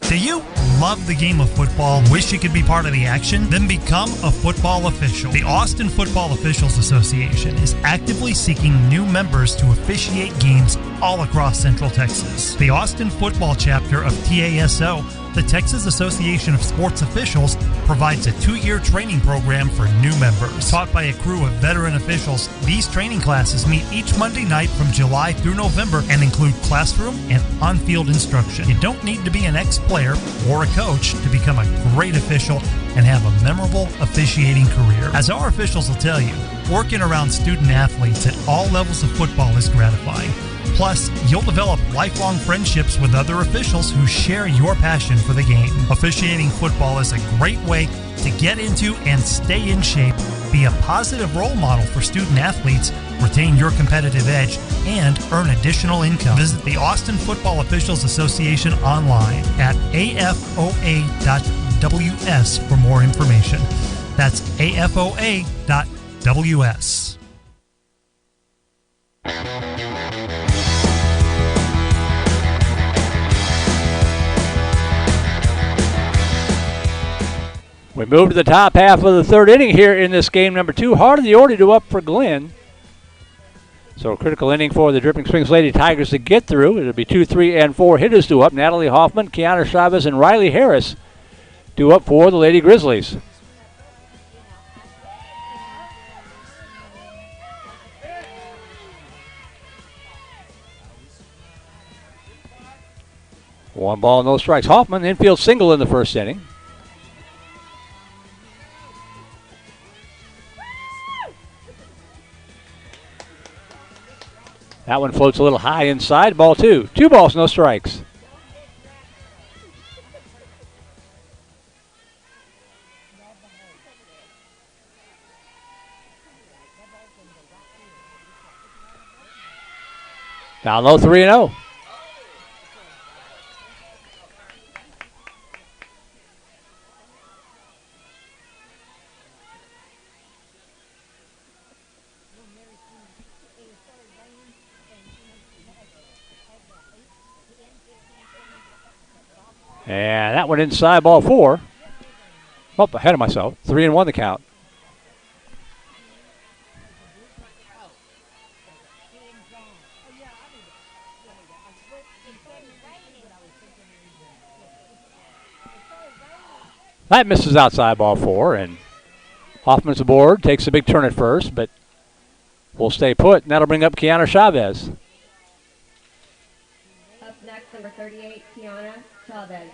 Do you love the game of football? Wish you could be part of the action? Then become a football official. The Austin Football Officials Association is actively seeking new members to officiate games all across Central Texas. The Austin Football Chapter of TASO, the Texas Association of Sports Officials, provides a 2-year training program for new members. Taught by a crew of veteran officials, these training classes meet each Monday night from July through November and include classroom and on-field instruction. You don't need to be an ex-player or a coach to become a great official and have a memorable officiating career. As our officials will tell you, working around student athletes at all levels of football is gratifying. Plus, you'll develop lifelong friendships with other officials who share your passion for the game. Officiating football is a great way to get into and stay in shape, be a positive role model for student athletes, retain your competitive edge, and earn additional income. Visit the Austin Football Officials Association online at afoa.ws for more information. That's afoa.ws. We move to the top half of the third inning here in this game number 2. Heart of the Order due up for Glenn. So a critical inning for the Dripping Springs Lady Tigers to get through. It'll be 2, 3, and 4 hitters due up. Natalie Hoffman, Kiana Chavez, and Riley Harris due up for the Lady Grizzlies. One ball, no strikes. Hoffman, infield single in the first inning. That one floats a little high inside. Ball 2. 2 balls, no strikes. Down low, 3-0. And that one inside, ball 4. Oh, ahead of myself. 3-1 the count. That misses outside, ball 4, and Hoffman's aboard, takes a big turn at first, but will stay put, and that'll bring up Kiana Chavez. Up next, number 38, Kiana Chavez.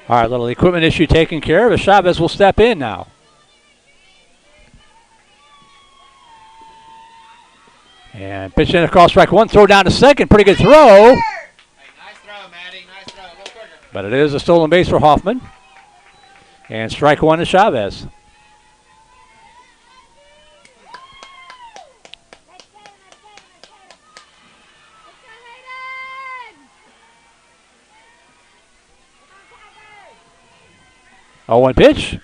All right, little equipment issue taken care of, as Chavez will step in now. And pitch in across strike 1, throw down to second, pretty good throw. Hey, nice throw, Maddie. Nice throw. A little quicker. But it is a stolen base for Hoffman. And strike 1 to Chavez. Oh, 1 pitch.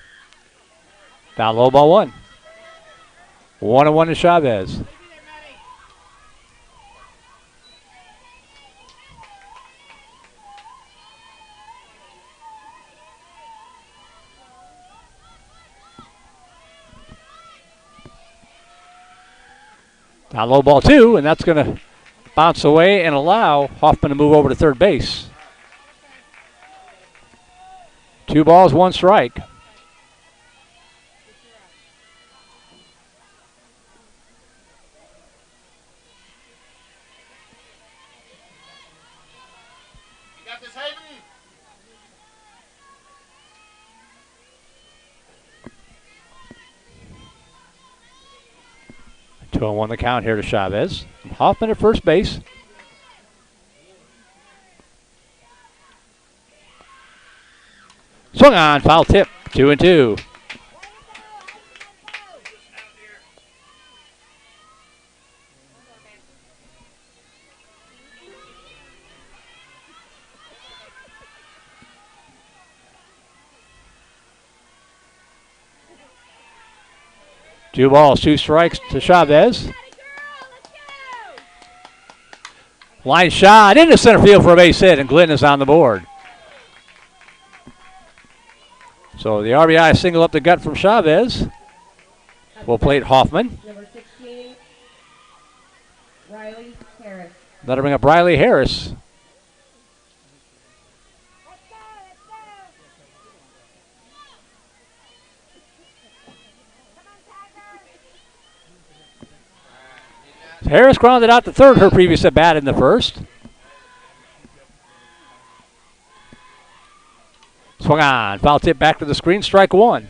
Down low, ball 1. 1-1 to Chavez. Down low, ball 2, and that's going to bounce away and allow Hoffman to move over to third base. 2 balls, 1 strike. You got this, Hayden? 2-1 the count here to Chavez. Hoffman at first base. Swung on, foul tip, 2-2. Two balls, 2 strikes to Chavez. Line shot into center field for a base hit, and Glenn is on the board. So the RBI single up the gut from Chavez. Will plate Hoffman. Number 16, Riley Harris. That'll bring up Riley Harris. Harris grounded out the third, her previous at bat in the first. Swung on, foul tip back to the screen, strike one.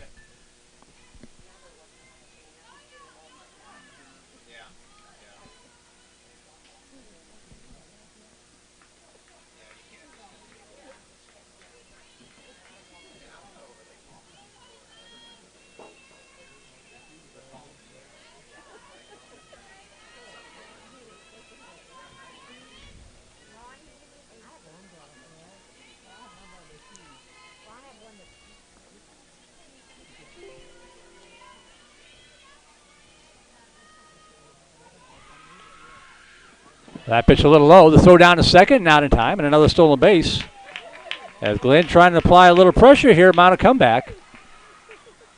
That pitch a little low. The throw down to second, not in time, and another stolen base. As Glenn trying to apply a little pressure here, mount a comeback.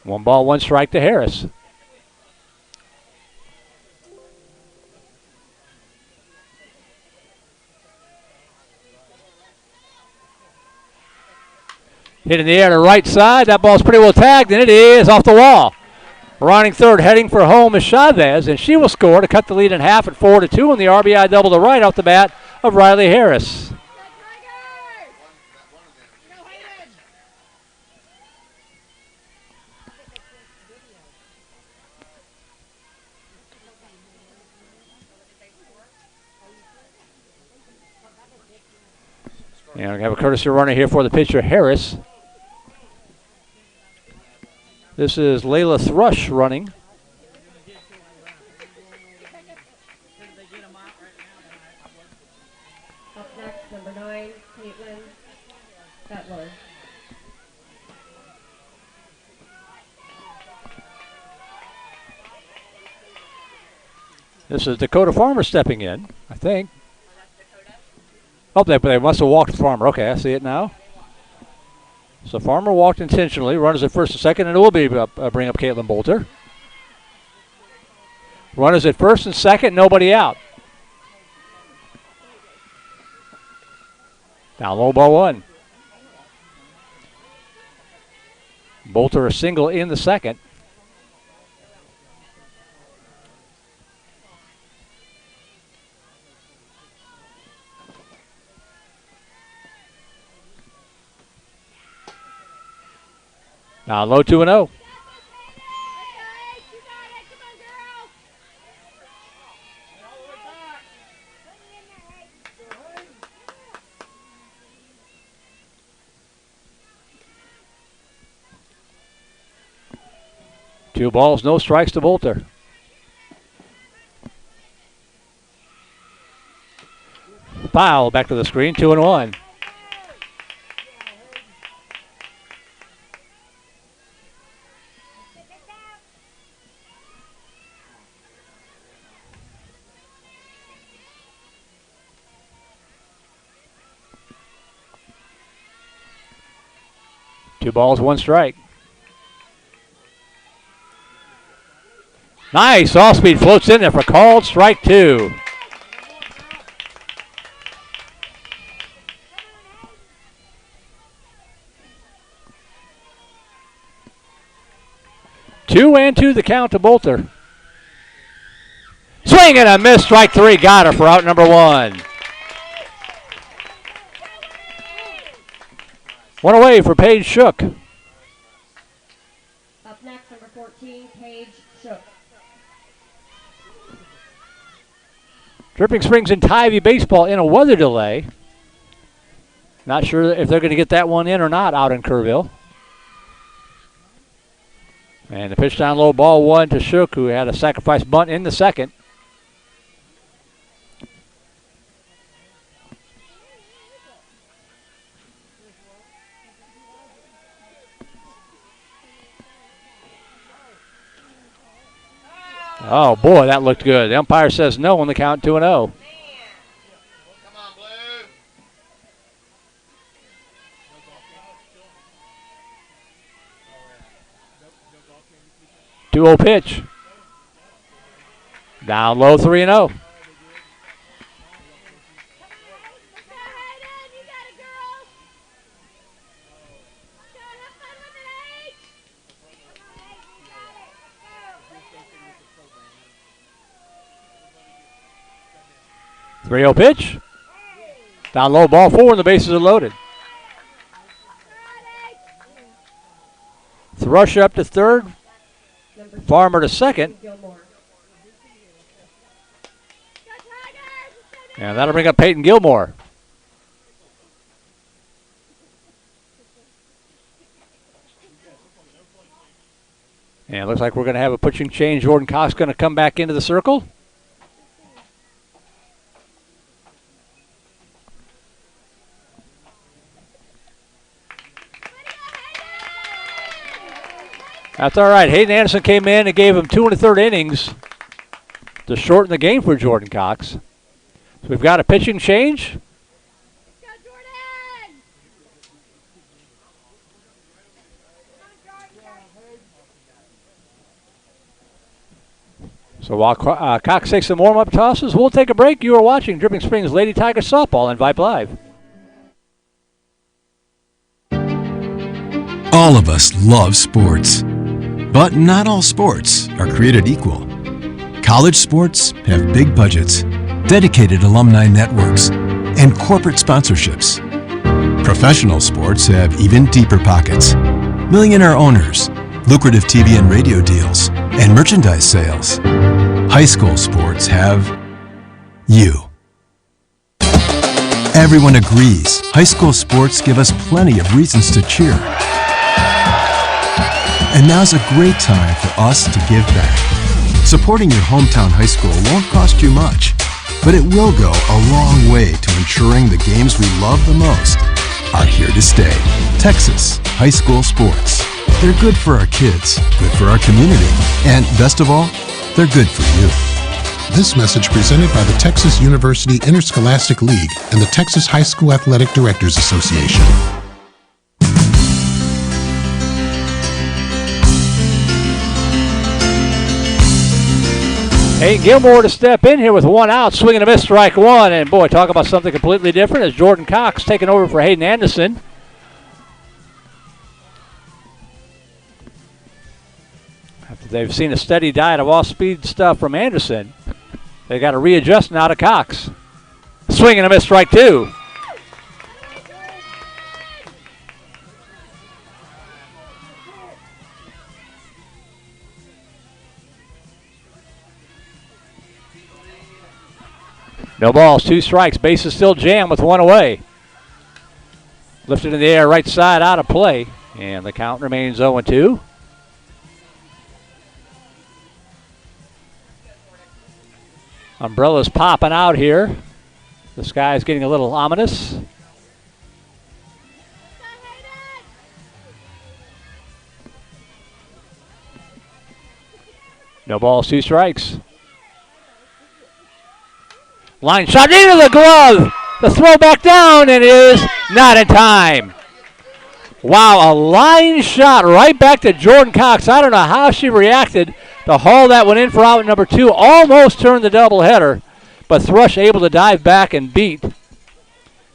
1-1 strike to Harris. Hit in the air to right side. That ball's pretty well tagged, and it is off the wall. Running third, heading for home is Chavez, and she will score to cut the lead in half at 4-2, and the RBI double to right off the bat of Riley Harris. And we have a courtesy runner here for the pitcher, Harris. This is Layla Thrush running. Up next, number 9, Caitlin Butler. This is Dakota Farmer stepping in, I think. Oh, they must have walked Farmer. Okay, I see it now. So Farmer walked intentionally, runners at first and second, and it will be bring up Caitlin Bolter. Runners at first and second, nobody out. Down low, ball one. Bolter a single in the second. Now low 2-0. Two balls, no strikes to Bolter. Foul back to the screen, 2-1. Two balls, one strike. Nice, off-speed floats in there for called strike two. Two and two the count to Bolter. Swing and a miss, strike three, got her for out number one. One away for Paige Shook. Up next, number 14, Paige Shook. Dripping Springs and Tivy baseball in a weather delay. Not sure if they're going to get that one in or not out in Kerrville. And the pitch down low, ball one to Shook, who had a sacrifice bunt in the second. Oh, boy, that looked good. The umpire says no on the count, 2-0. Come on, Blue. 2-0 pitch. Down low, 3-0. 3-0 pitch. Down low, ball 4, and the bases are loaded. Thrush up to third. Farmer to second. And that'll bring up Peyton Gilmore. And it looks like we're going to have a pitching change. Jordan Cox going to come back into the circle. That's all right. Hayden Anderson came in and gave him 2 1/3 innings to shorten the game for Jordan Cox. So we've got a pitching change. So while Cox takes some warm-up tosses, we'll take a break. You are watching Dripping Springs Lady Tigers softball on Vype Live. All of us love sports, but not all sports are created equal. College sports have big budgets, dedicated alumni networks, and corporate sponsorships. Professional sports have even deeper pockets, millionaire owners, lucrative TV and radio deals, and merchandise sales. High school sports have you. Everyone agrees high school sports give us plenty of reasons to cheer. And now's a great time for us to give back. Supporting your hometown high school won't cost you much, but it will go a long way to ensuring the games we love the most are here to stay. Texas high school sports. They're good for our kids, good for our community, and best of all, they're good for you. This message presented by the Texas University Interscholastic League and the Texas High School Athletic Directors Association. Hey, Gilmore to step in here with 1 out, swing and a miss, strike 1. And boy, talk about something completely different as Jordan Cox taking over for Hayden Anderson. After they've seen a steady diet of off-speed stuff from Anderson, they got to readjust now to Cox. Swing and a miss, strike 2. No balls, 2 strikes. Base is still jammed with 1 away. Lifted in the air, right side, out of play. And the count remains 0-2. Umbrellas popping out here. The sky is getting a little ominous. No balls, 2 strikes. Line shot into the glove. The throw back down, and it is not in time. Wow, a line shot right back to Jordan Cox. I don't know how she reacted to haul that one in for out number 2. Almost turned the doubleheader, but Thrush able to dive back and beat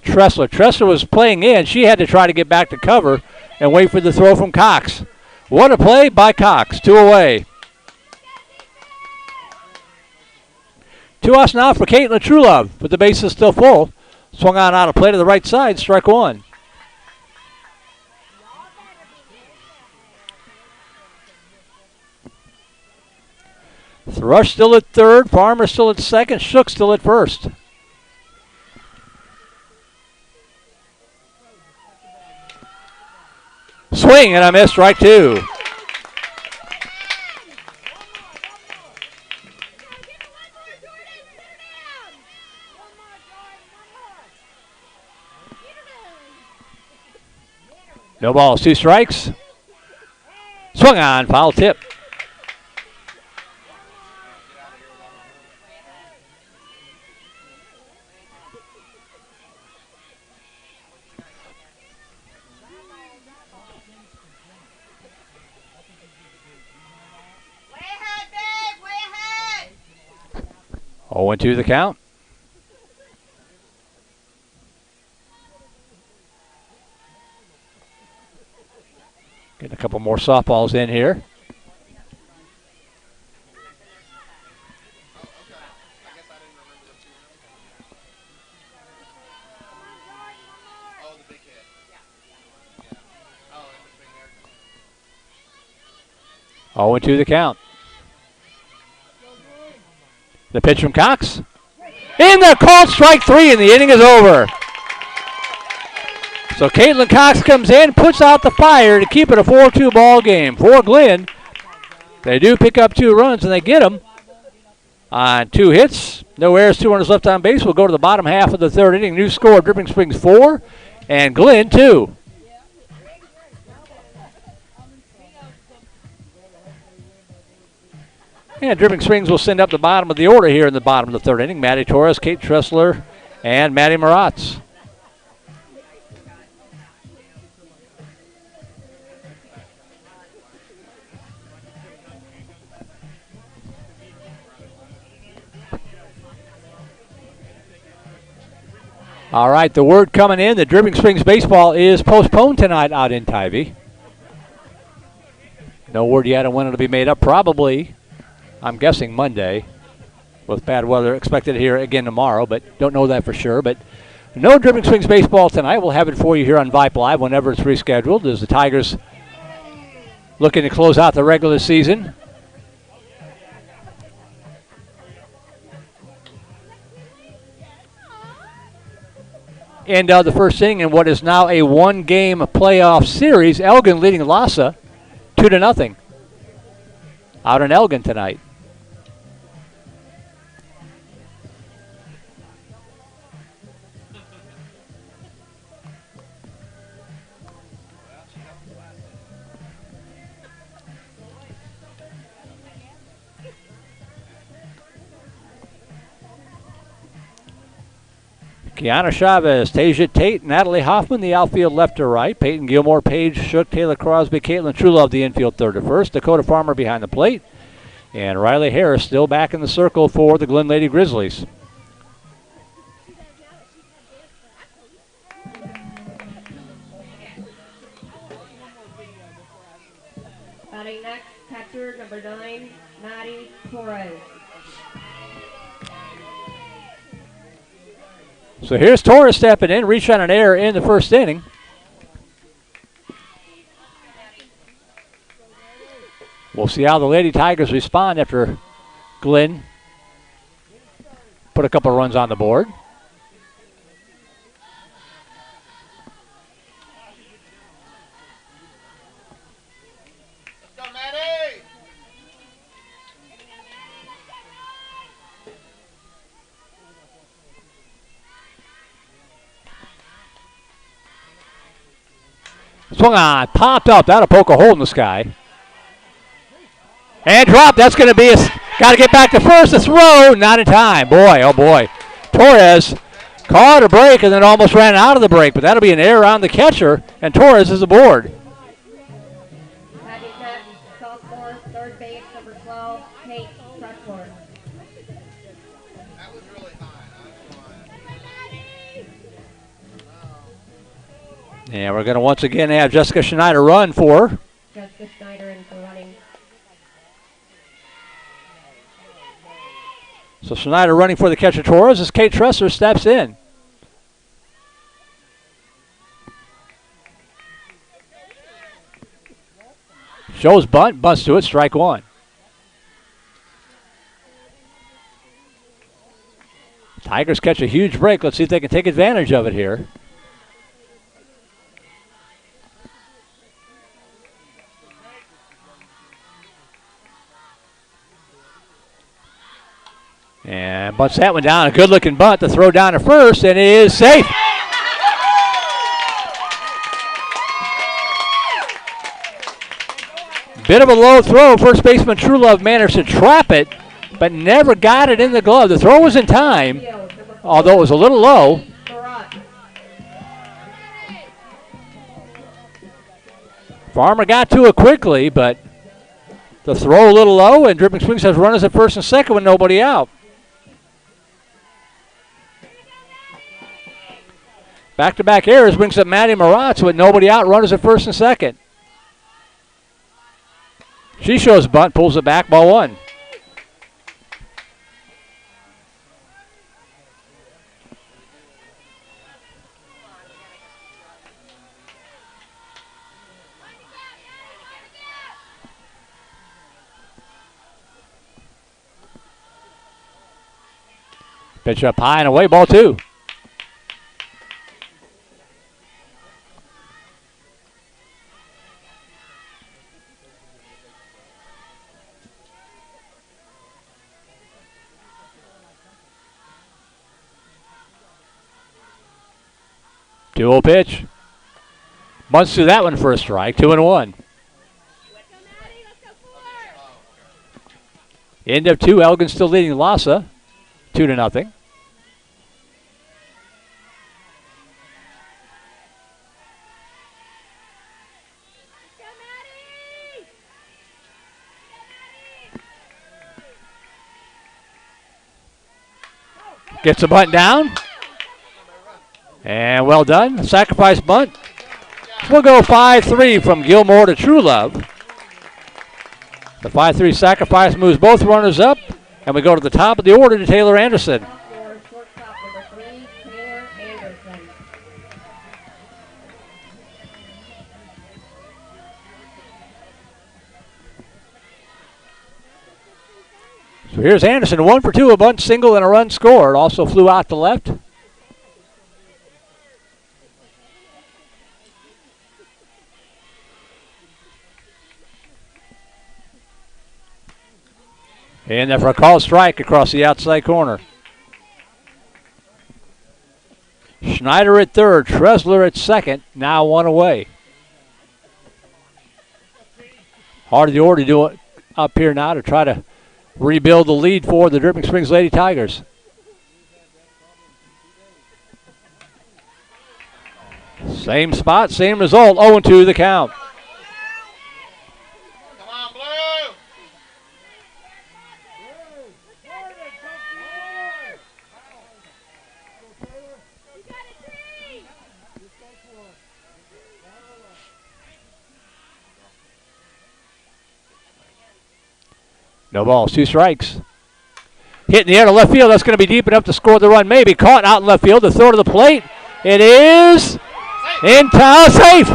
Tressler. Tressler was playing in. She had to try to get back to cover and wait for the throw from Cox. What a play by Cox. 2 away. 2 outs now for Caitlin Trulove, but the base is still full. Swung on out of play to the right side, strike 1. Thrush still at third, Farmer still at second, Shook still at first. Swing and a miss, strike 2. No balls, 2 strikes. Swung on, foul tip. Way ahead, Big. Way ahead. 0-2 the count. Getting a couple more softballs in here. 0-2 the count. The pitch from Cox. In there, called strike 3, and the inning is over. So Caitlin Cox comes in, puts out the fire to keep it a 4-2 ball game. For Glenn, they do pick up 2 runs, and they get them on 2 hits. No errors, 2 runners left on base. We'll go to the bottom half of the 3rd inning. New score, Dripping Springs 4 and Glenn 2. And Dripping Springs will send up the bottom of the order here in the bottom of the 3rd inning. Maddie Torres, Kate Tressler, and Maddie Maratz. All right, the word coming in, the Dripping Springs baseball is postponed tonight out in Tybee. No word yet on when it'll be made up. Probably, I'm guessing Monday, with bad weather expected here again tomorrow, but don't know that for sure. But no Dripping Springs baseball tonight. We'll have it for you here on Vype Live whenever it's rescheduled, as the Tigers looking to close out the regular season. End of the 1st inning in what is now a 1-game playoff series. Elgin leading Lhasa 2-0 out in Elgin tonight. Kiana Chavez, Tasia Tate, Natalie Hoffman, the outfield left to right. Peyton Gilmore, Paige Shook, Taylor Crosby, Caitlin Truelove, the infield 3rd to 1st. Dakota Farmer behind the plate. And Riley Harris still back in the circle for the Glen Lady Grizzlies. Batting next, catcher number 9, Maddie Torres. So here's Torres stepping in, reached on an error in the 1st inning. We'll see how the Lady Tigers respond after Glenn put a couple runs on the board. Let's go, Maddie! Swung on, popped up. That'll poke a hole in the sky. And drop. That's going to be got to get back to first. The throw, not in time. Boy, oh boy. Torres caught a break and then almost ran out of the break, but that'll be an error on the catcher, and Torres is aboard. Batting next, sophomore, 3rd base, number 12, Kate Tressler. That was really high. And we're going to once again have Jessica Schneider run for her. Jessica Schneider in for running. So Schneider running for the catcher Torres as Kate Tressler steps in. Shows bunt, bunts to it, strike 1. Tigers catch a huge break. Let's see if they can take advantage of it here. And bunts that one down. A good-looking bunt to throw down to first, and it is safe. Bit of a low throw. First baseman Truelove managed to trap it, but never got it in the glove. The throw was in time, although it was a little low. Farmer got to it quickly, but the throw a little low, and Dripping Springs has runners at first and second with nobody out. Back-to-back errors brings up Maddie Maratz with nobody out, runners at first and second. She shows bunt, pulls it back, ball 1. Pitch up high and away, ball 2. Two-0 pitch. Bunts through that one for a strike. 2-1. End of 2. Elgin still leading Lhasa 2-0. Gets the bunt down. And well done. Sacrifice bunt. We'll go 5-3 from Gilmore to Truelove. The 5-3 sacrifice moves both runners up. And we go to the top of the order to Taylor Anderson. Shortstop number 3, Taylor Anderson. So here's Anderson, 1 for 2, a bunt single and a run scored. Also flew out to left. And there for a called strike across the outside corner. Schneider at third, Tresler at second, now 1 away. Hard of the order to do it up here now to try to rebuild the lead for the Dripping Springs Lady Tigers. Same spot, same result, 0-2 the count. Come on, Blue! No balls, 2 strikes. Hit in the air to left field. That's going to be deep enough to score the run. Maybe caught out in left field. The throw to the plate. It is in town, safe.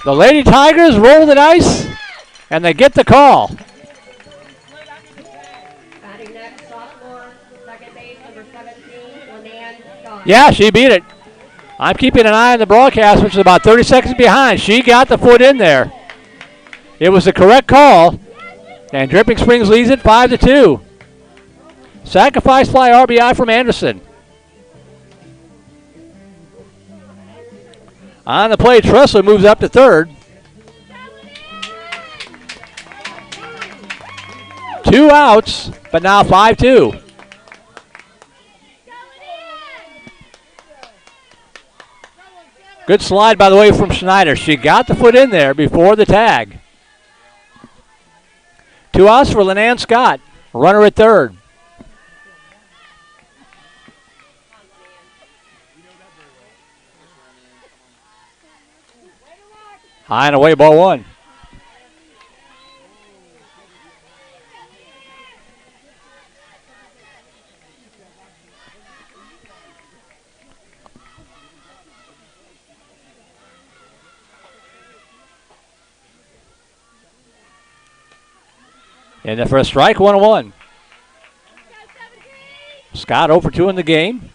The Lady Tigers roll the dice, and they get the call. Batting next, sophomore, second base, number 17, Lenan Scott. Yeah, she beat it. I'm keeping an eye on the broadcast, which is about 30 seconds behind. She got the foot in there. It was the correct call, and Dripping Springs leads it 5-2. Sacrifice fly RBI from Anderson. On the play, Tressler moves up to third. 2 outs, but now 5-2. Good slide, by the way, from Schneider. She got the foot in there before the tag. 2 outs for Lenan Scott. Runner at third. High and away, ball 1. And the first strike, 1-1. Scott 0 for 2 in the game.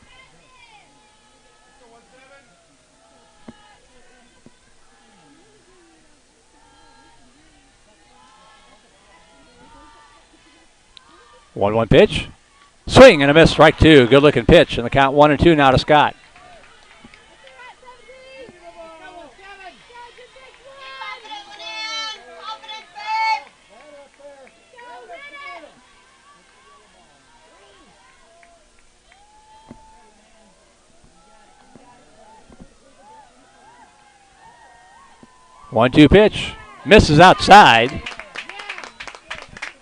One pitch. Swing and a miss, strike 2. Good looking pitch. And the count 1-2 now to Scott. One-two pitch. Misses outside.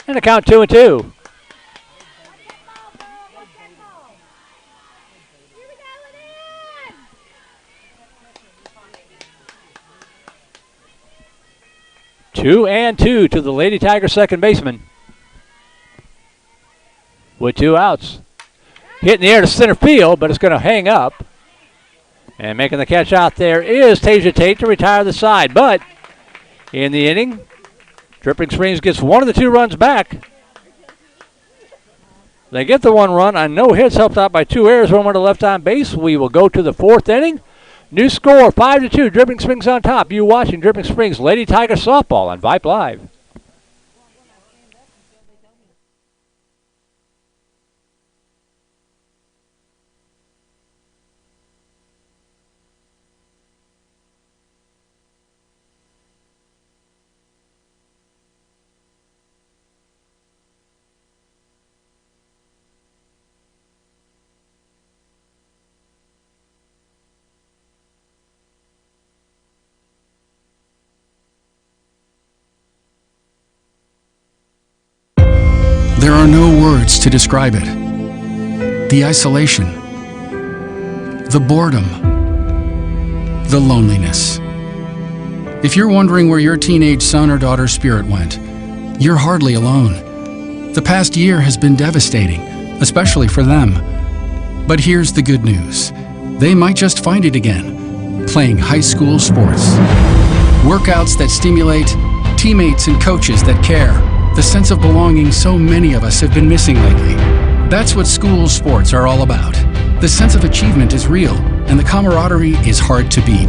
And the count 2-2. Two and 2 to the Lady Tiger second baseman. With 2 outs. Hit in the air to center field, but it's going to hang up. And making the catch out there is Tasia Tate to retire the side. But in the inning, Dripping Springs gets one of the 2 runs back. They get the 1 run on no hits, helped out by 2 errors, 1 to left on base. We will go to the 4th inning. New score, 5-2. Dripping Springs on top. You watching Dripping Springs Lady Tigers softball on Vype Live. There are no words to describe it. The isolation, the boredom, the loneliness. If you're wondering where your teenage son or daughter's spirit went, you're hardly alone. The past year has been devastating, especially for them. But here's the good news. They might just find it again, playing high school sports. Workouts that stimulate, teammates and coaches that care. The sense of belonging so many of us have been missing lately. That's what school sports are all about. The sense of achievement is real, and the camaraderie is hard to beat.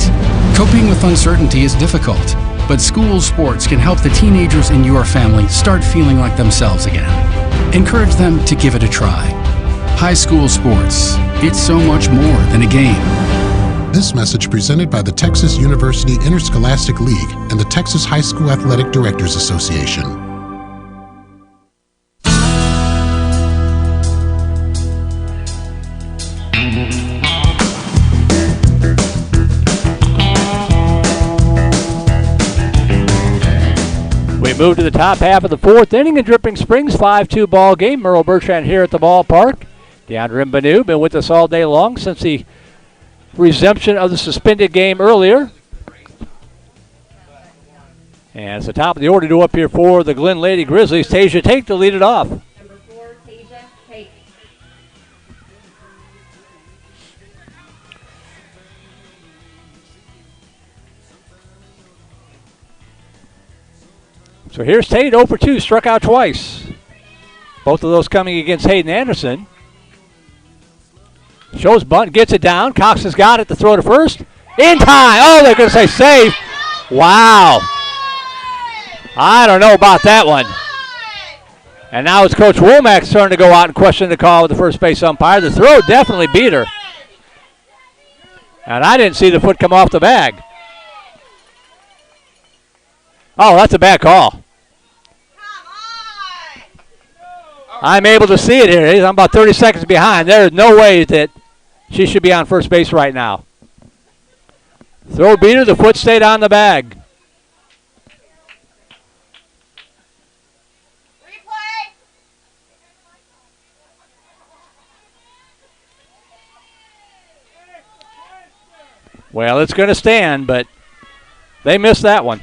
Coping with uncertainty is difficult, but school sports can help the teenagers in your family start feeling like themselves again. Encourage them to give it a try. High school sports, it's so much more than a game. This message presented by the Texas University Interscholastic League and the Texas High School Athletic Directors Association. Move to the top half of the 4th inning in Dripping Springs, 5-2 ball game. Merle Bertrand here at the ballpark. DeAndre Banu been with us all day long since the resumption of the suspended game earlier. And it's the top of the order to up here for the Glen Lady Grizzlies. Tasia Tate to lead it off. Number 4, Tasia Tate. So here's Tate, 0 for 2, struck out twice. Both of those coming against Hayden Anderson. Shows bunt, gets it down. Cox has got it to throw to first. In time. Oh, they're going to say save. Wow. I don't know about that one. And now it's Coach Womack's turn to go out and question the call with the first base umpire. The throw definitely beat her. And I didn't see the foot come off the bag. Oh, that's a bad call. I'm able to see it here. I'm about 30 seconds behind. There is no way that she should be on first base right now. Throw beat her. The foot stayed on the bag. Replay. Well, it's going to stand, but they missed that one.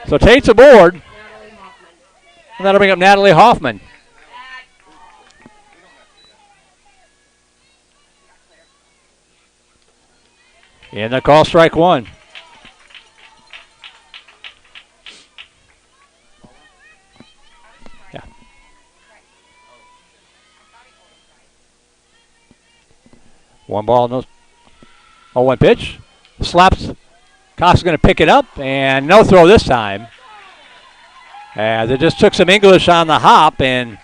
So Tate's aboard. And that'll bring up Natalie Hoffman. And the call, strike 1. Yeah. One ball, no. 0-1 pitch. Slaps. Cox is going to pick it up, and no throw this time. As it just took some English on the hop, and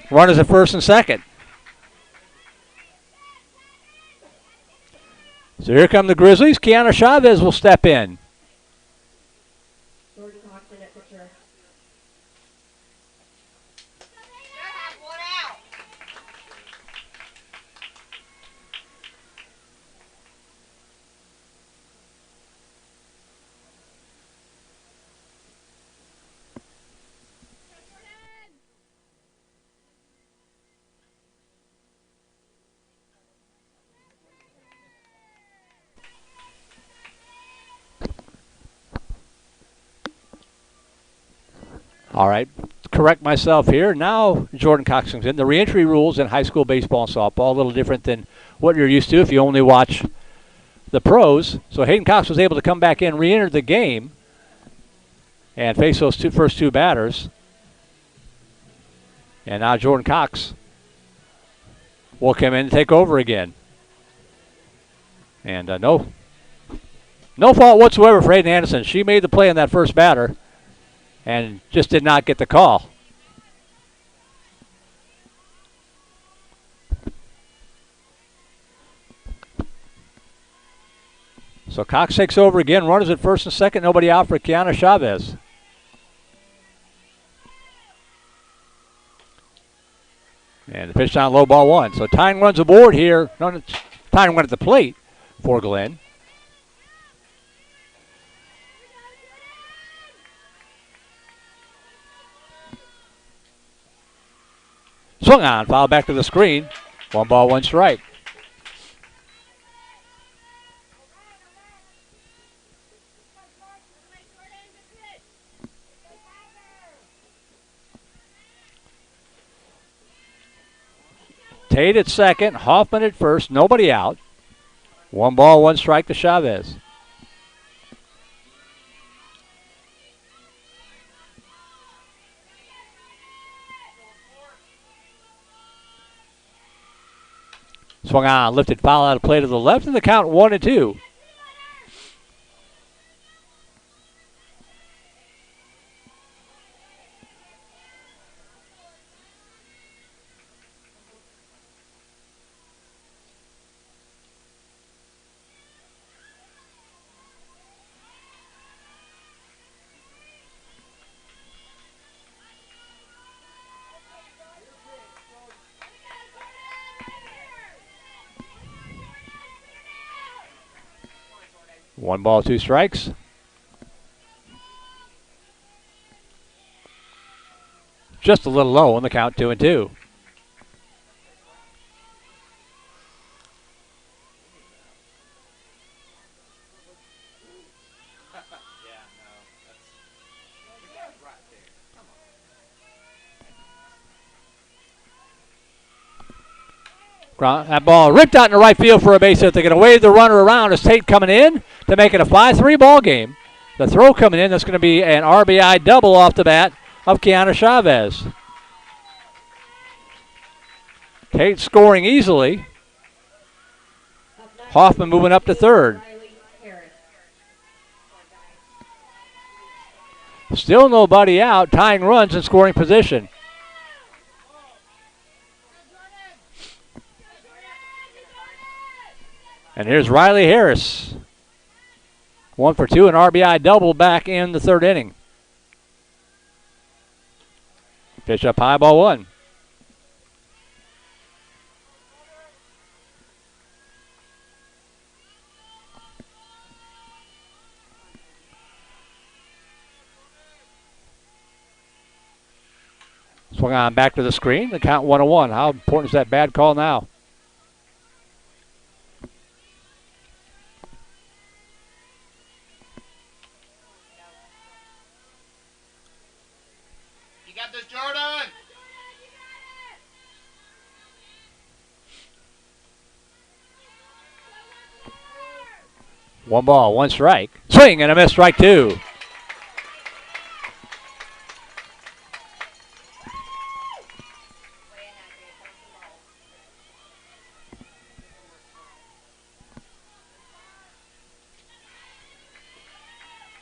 runners at first and second. So here come the Grizzlies. Kiana Chavez will step in. Jordan Coxon at pitcher. All right, correct myself here. Now Jordan Cox comes in. The reentry rules in high school baseball and softball a little different than what you're used to if you only watch the pros. So Hayden Cox was able to come back in, re-enter the game. and face those first two batters. And now Jordan Cox will come in and take over again. And no fault whatsoever for Hayden Anderson. She made the play on that first batter and just did not get the call. So Cox takes over again. Runners at first and second. Nobody out for Kiana Chavez. And the pitch down low, ball one. So tying runs aboard here. Tying run at the plate for Glenn. Swung on, foul back to the screen. 1 ball, 1 strike. Tate at second, Hoffman at first, nobody out. 1 ball, 1 strike to Chavez. Swung on, lifted foul out of play to the left, and the count 1-2. One ball, 2 strikes. Just a little low on the count, 2-2. That ball ripped out in the right field for a base hit. They're going to wave the runner around as Tate coming in to make it a 5-3 ball game. The throw coming in, that's going to be an RBI double off the bat of Kiana Chavez. Tate scoring easily. Hoffman moving up to third. Still nobody out, tying runs in scoring position. And here's Riley Harris. 1 for 2, an RBI double back in the third inning. Pitch up high, ball 1. Swung on back to the screen. The count 1-1. How important is that bad call now? Jordan! 1 ball, 1 strike. Swing and a miss, strike 2.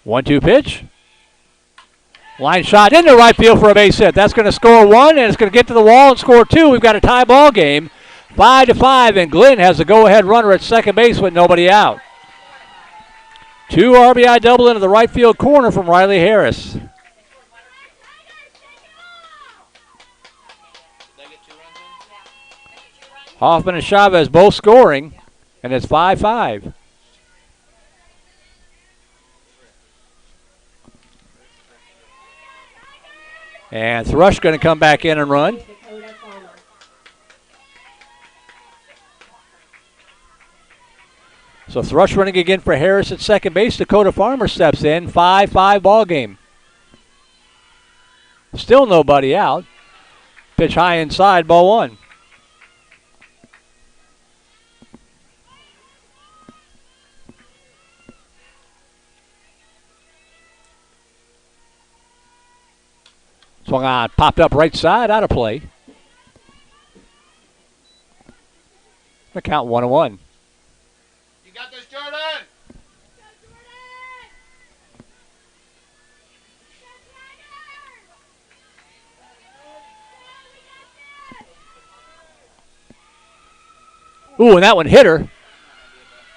One-two pitch. Line shot into right field for a base hit. That's going to score 1, and it's going to get to the wall and score 2. We've got a tie ball game, 5-5, and Glenn has the go-ahead runner at second base with nobody out. 2 RBI double into the right field corner from Riley Harris. Hoffman and Chavez both scoring, and it's 5-5. And Thrush going to come back in and run. So Thrush running again for Harris at second base. Dakota Farmer steps in. 5-5 ball game. Still nobody out. Pitch high inside, ball 1. Swung on, popped up right side, out of play. The count 1-1. You got this, Jordan. Ooh, and that one hit her.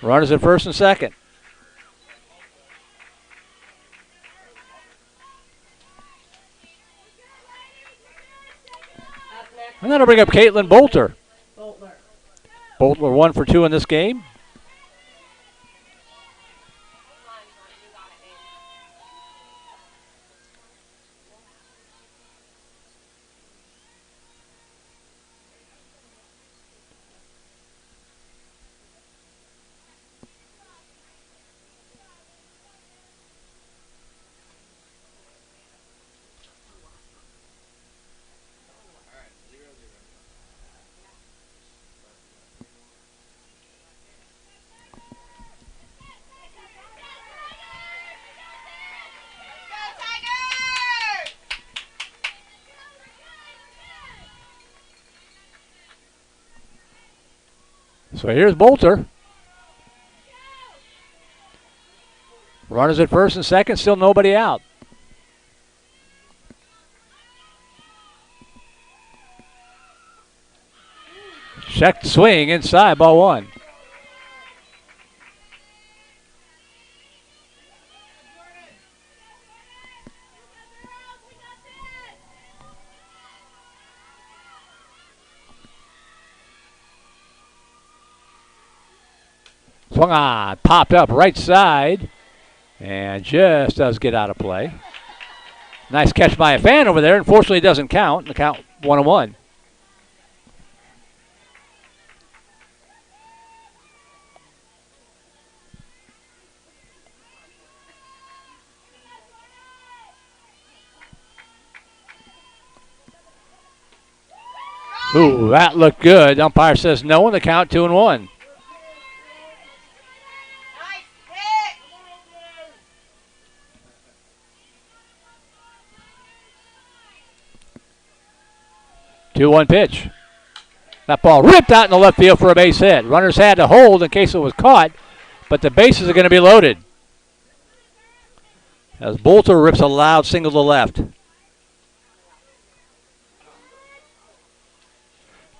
Runners at first and second. And that'll bring up Caitlin Bolter. Bolter 1 for 2 in this game. So here's Bolter. Runners at first and second, still nobody out. Checked swing inside, ball one. Swung on, popped up right side, and just does get out of play. Nice catch by a fan over there. Unfortunately, it doesn't count. The count 1-1. Ooh, that looked good. Umpire says no, and the count 2-1. Two-one pitch. That ball ripped out in the left field for a base hit. Runners had to hold in case it was caught, but the bases are going to be loaded. As Bolter rips a loud single to left.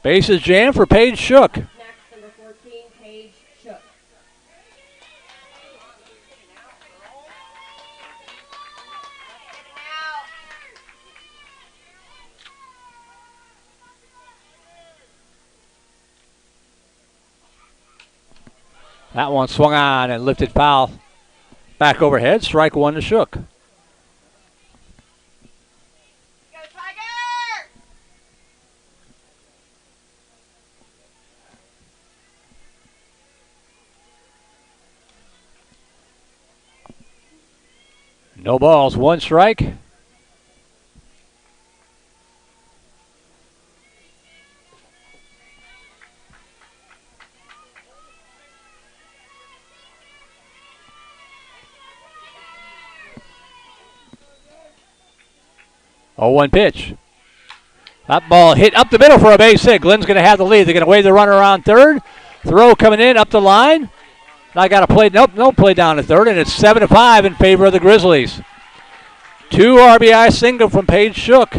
Bases jammed for Paige Shook. Next, number 14, Paige Shook. That one swung on and lifted foul. Back overhead, strike one to Shook. No balls, one strike. Oh, one pitch. That ball hit up the middle for a base hit. Glenn's going to have the lead. They're going to wave the runner on third. Throw coming in up the line. I got to play. Nope, no play down to third, and it's 7-5 in favor of the Grizzlies. 2 RBI single from Paige Shook.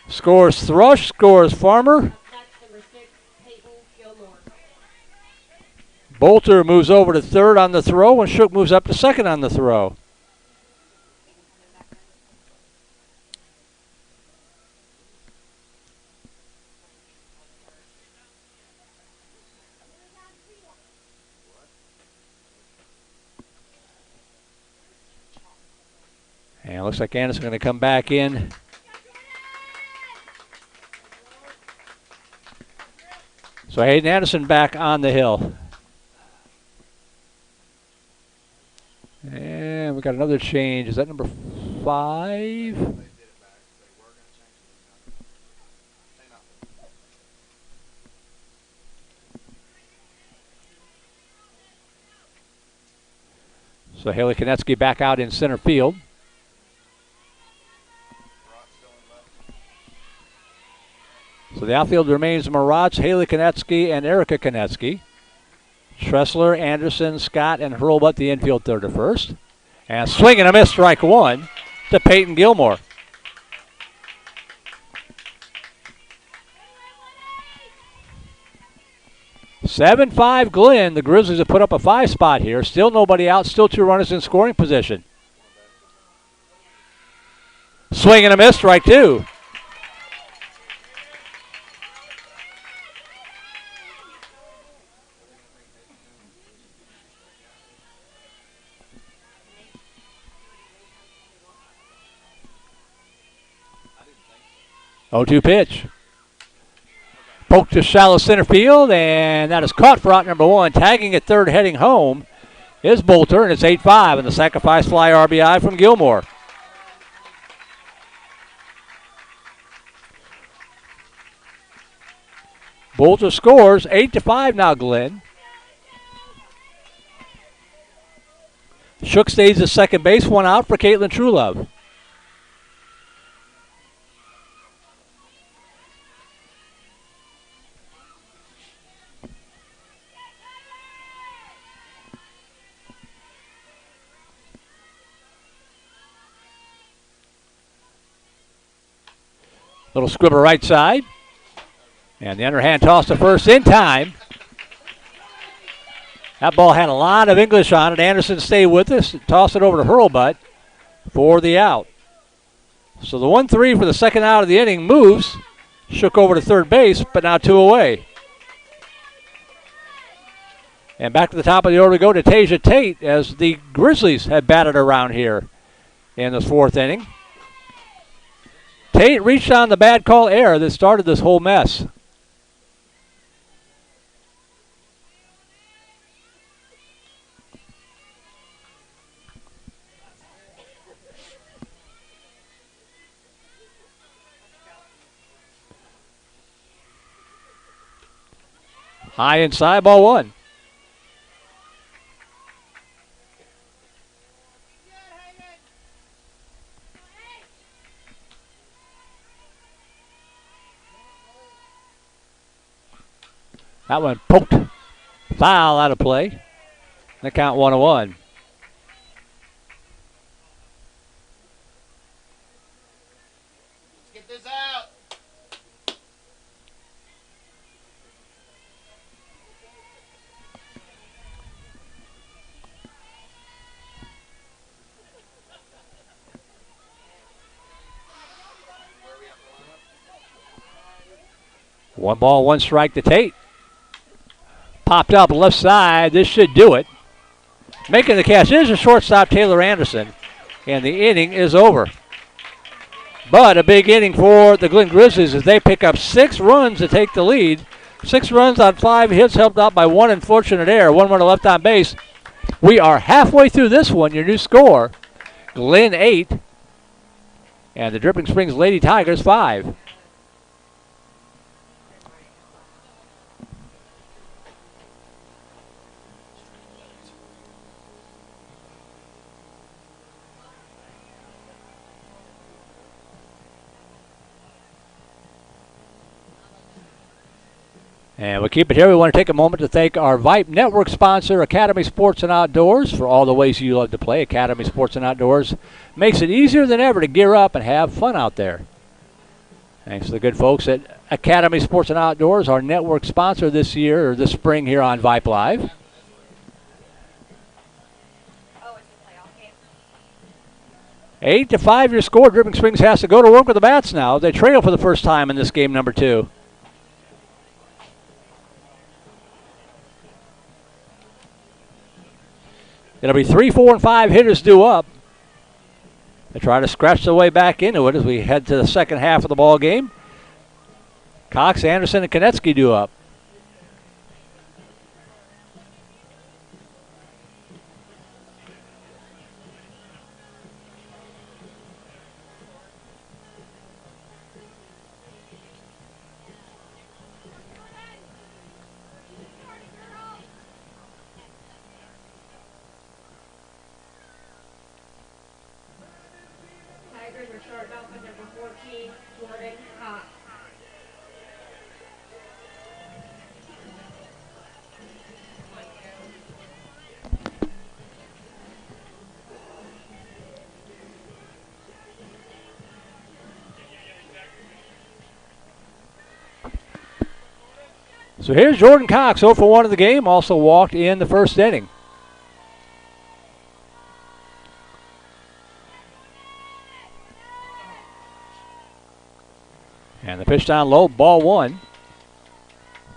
Scores Thrush, scores Farmer. Next, number 6, Peyton Gilmore. Bolter moves over to third on the throw, and Shook moves up to second on the throw. And it looks like Anderson going to come back in. So Hayden Anderson back on the hill. And we got another change. Is that number 5? So Haley Konetsky back out in center field. So the outfield remains Maratz, Haley Konetsky, and Erica Konetsky. Tressler, Anderson, Scott, and Hurlbutt the infield third to first. And swing and a miss, strike one to Peyton Gilmore. (7-5) Glenn. The Grizzlies have put up a 5 spot here. Still nobody out. Still 2 runners in scoring position. Swing and a miss, strike 2. (0-2) pitch. Poke to shallow center field, and that is caught for out number 1. Tagging at third, heading home is Bolter, and it's 8-5, and the sacrifice fly RBI from Gilmore. Bolter scores 8-5 now, Glenn. Shook stays at second base, 1 out for Caitlin Truelove. Little scribble right side. And the underhand toss to first in time. That ball had a lot of English on it. Anderson stayed with us. Toss it over to Hurlbutt for the out. So the 1-3 for the second out of the inning moves. Shook over to third base, but now 2 away. And back to the top of the order we go to Tasia Tate as the Grizzlies have batted around here in this 4th inning. Tate reached on the bad call error that started this whole mess. High inside, ball 1. That one poked foul out of play. The count 1-1. Let's get this out. One ball, 1 strike to Tate. Popped up left side. This should do it. Making the catch is a shortstop, Taylor Anderson. And the inning is over. But a big inning for the Glen Grizzlies as they pick up 6 runs to take the lead. 6 runs on 5 hits, helped out by 1 unfortunate error. 1 runner left on base. We are halfway through this one. Your new score, Glen 8. And the Dripping Springs Lady Tigers 5. And we'll keep it here. We want to take a moment to thank our Vype Network sponsor, Academy Sports and Outdoors, for all the ways you love to play. Academy Sports and Outdoors makes it easier than ever to gear up and have fun out there. Thanks to the good folks at Academy Sports and Outdoors, our network sponsor this year, or this spring here on Vype Live. Oh, it's a playoff game. 8-5 your score. Dripping Springs has to go to work with the bats now. They trail for the first time in this game number 2. It'll be 3, 4, and 5 hitters due up. They try to scratch their way back into it as we head to the second half of the ball game. Cox, Anderson, and Konetsky due up. 14, Jordan Cox. So here's Jordan Cox, 0 for 1 in the game, also walked in the first inning. And the pitch down low, ball 1.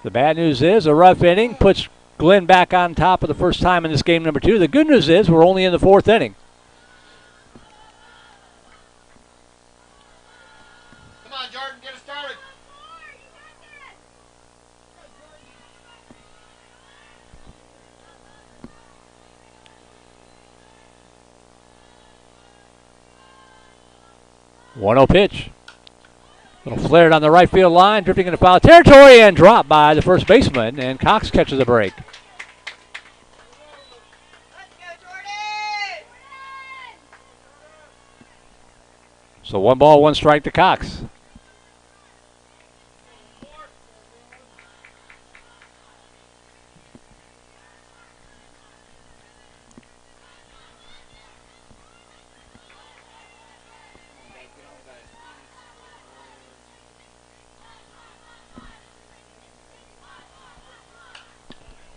The bad news is a rough inning puts Glenn back on top of the first time in this game number 2. The good news is we're only in the 4th inning. Come on, Jordan, get us started. One-zero pitch. Little flared on the right field line, drifting into foul territory and dropped by the first baseman, and Cox catches the break. So 1 ball, 1 strike to Cox.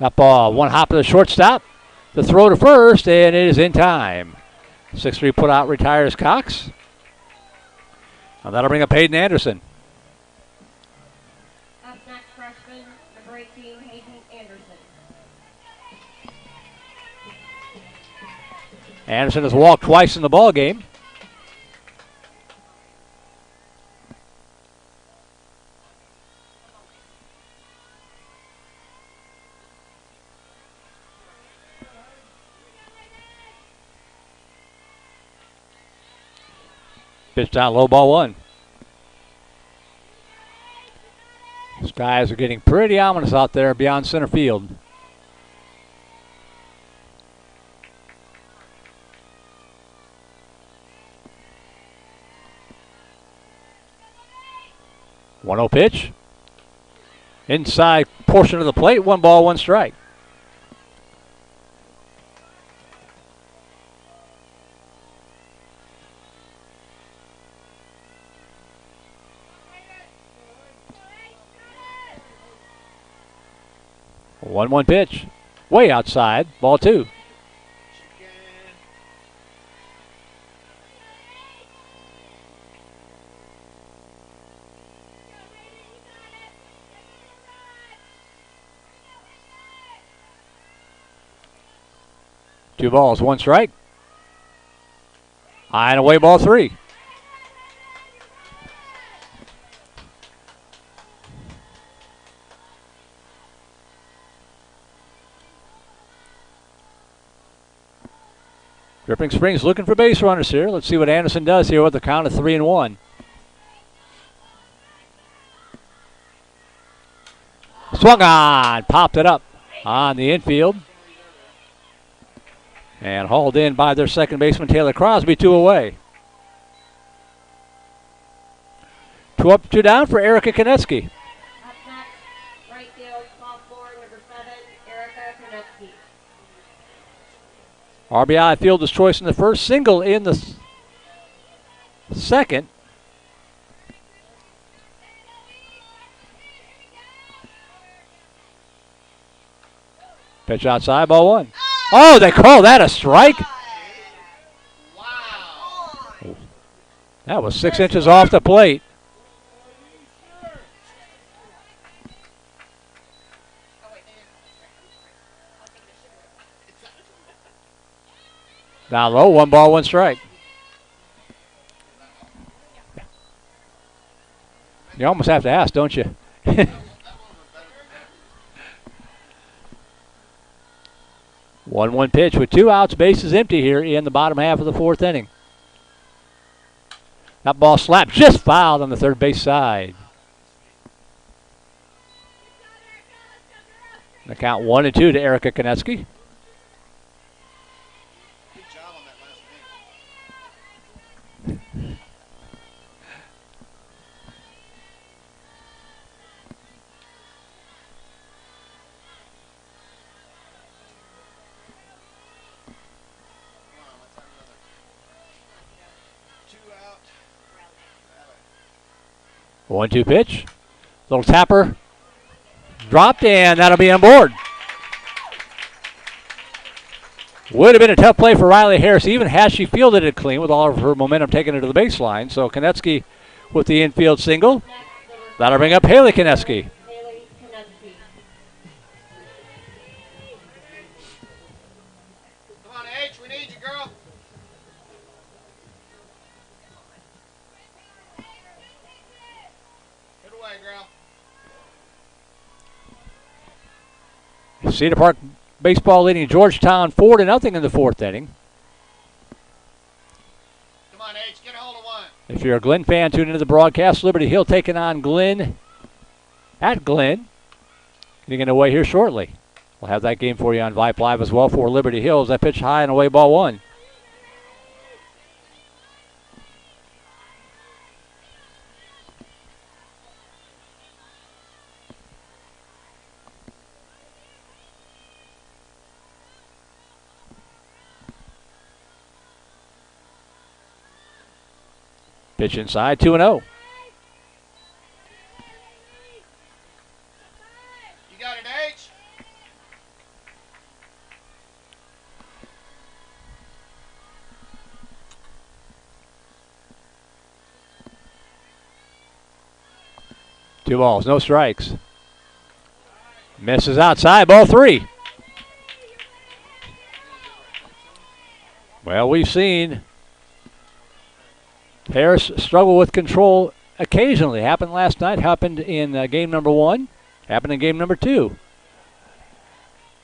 That ball, 1 hop to the shortstop. The throw to first, and it is in time. 6-3 put out, retires Cox. And that'll bring up Hayden Anderson. Up next, freshman, number 18, Hayden Anderson. Anderson has walked twice in the ball game. Pitch down, low, ball 1. Skies are getting pretty ominous out there beyond center field. One-zero pitch. Inside portion of the plate, 1 ball, 1 strike. One pitch, way outside, ball 2. Two balls, 1 strike. High and away, ball 3. Dripping Springs looking for base runners here. Let's see what Anderson does here with the count of 3-1. Swung on, popped it up on the infield. And hauled in by their second baseman, Taylor Crosby, 2 away. 2 up, 2 down for Erica Konetsky. Up next, right field, sophomore, number 7, Erica Konetsky. RBI fielder's choice in the first, single in the second. Pitch outside, ball 1. Oh, they call that a strike? Wow. That was 6 inches off the plate. Down low, 1 ball, 1 strike. You almost have to ask, don't you? 1-1 pitch with 2 outs, bases empty here in the bottom half of the 4th inning. That ball slapped just fouled on the third base side. The count 1-2 to Erica Konetsky. Good job on that last 1-2 pitch. Little tapper. Dropped, and that'll be on board. Would have been a tough play for Riley Harris, even had she fielded it clean with all of her momentum taking it to the baseline. So Konetsky with the infield single. That'll bring up Haley Konetsky. Come on, H, we need you, girl. Get away, girl. Cedar Park baseball leading Georgetown 4-0 in the fourth inning. Come on, H, get a hold of one. If you're a Glen fan, tune into the broadcast. Liberty Hill taking on Glen at Glen. Getting away here shortly. We'll have that game for you on Vype Live as well for Liberty Hills. That pitch high and away, ball one. Pitch inside, 2-0. You got it, H? Two balls, no strikes. Misses outside, ball three. Well, we've seen Harris struggle with control occasionally. Happened last night, happened in game number one, happened in game number two.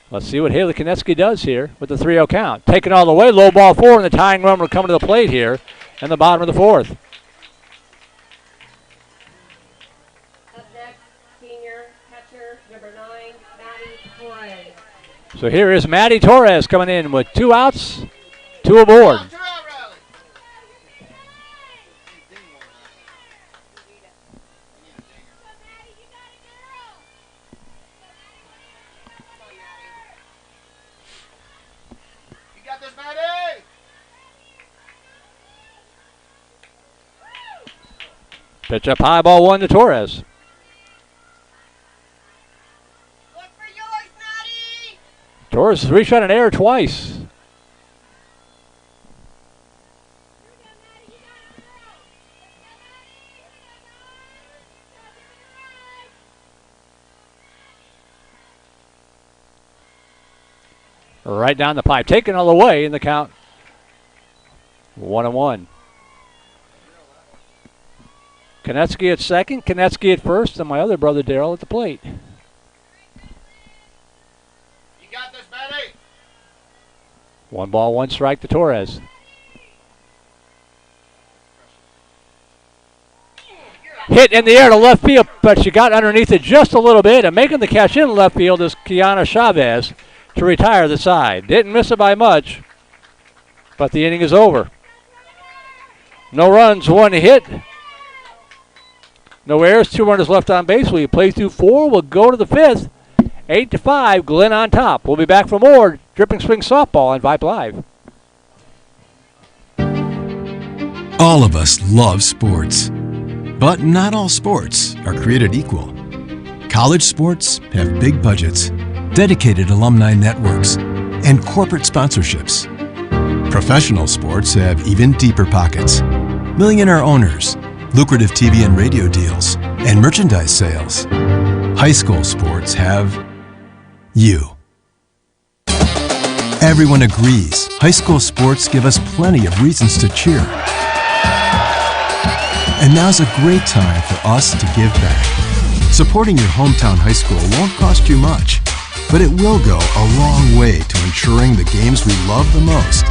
Let's see what Haley Konetsky does here with the 3-0 count. Taken all the way, low ball four, and the tying run will come to the plate here in the bottom of the fourth. Up next, senior catcher, number 9, Maddie Torres. So here is Maddie Torres coming in with 2 outs, 2 aboard. Pitch up high, ball one to Torres. Look for yours, Maddie! Torres has reached on an error twice. Right down the pipe, taken all the way in the count. 1-1. Konetsky at second, Konetsky at first, and my other brother Daryl at the plate. You got this, Maddie! 1 ball, 1 strike to Torres. Hit in the air to left field, but she got underneath it just a little bit, and making the catch in left field is Kiana Chavez to retire the side. Didn't miss it by much, but the inning is over. No runs, 1 hit. No errors, 2 runners left on base. We play through 4. We'll go to the 5th. 8-5, Glen on top. We'll be back for more Dripping Spring Softball on Vype Live. All of us love sports, but not all sports are created equal. College sports have big budgets, dedicated alumni networks, and corporate sponsorships. Professional sports have even deeper pockets, millionaire owners, lucrative TV and radio deals, and merchandise sales. High school sports have you. Everyone agrees high school sports give us plenty of reasons to cheer. And now's a great time for us to give back. Supporting your hometown high school won't cost you much, but it will go a long way to ensuring the games we love the most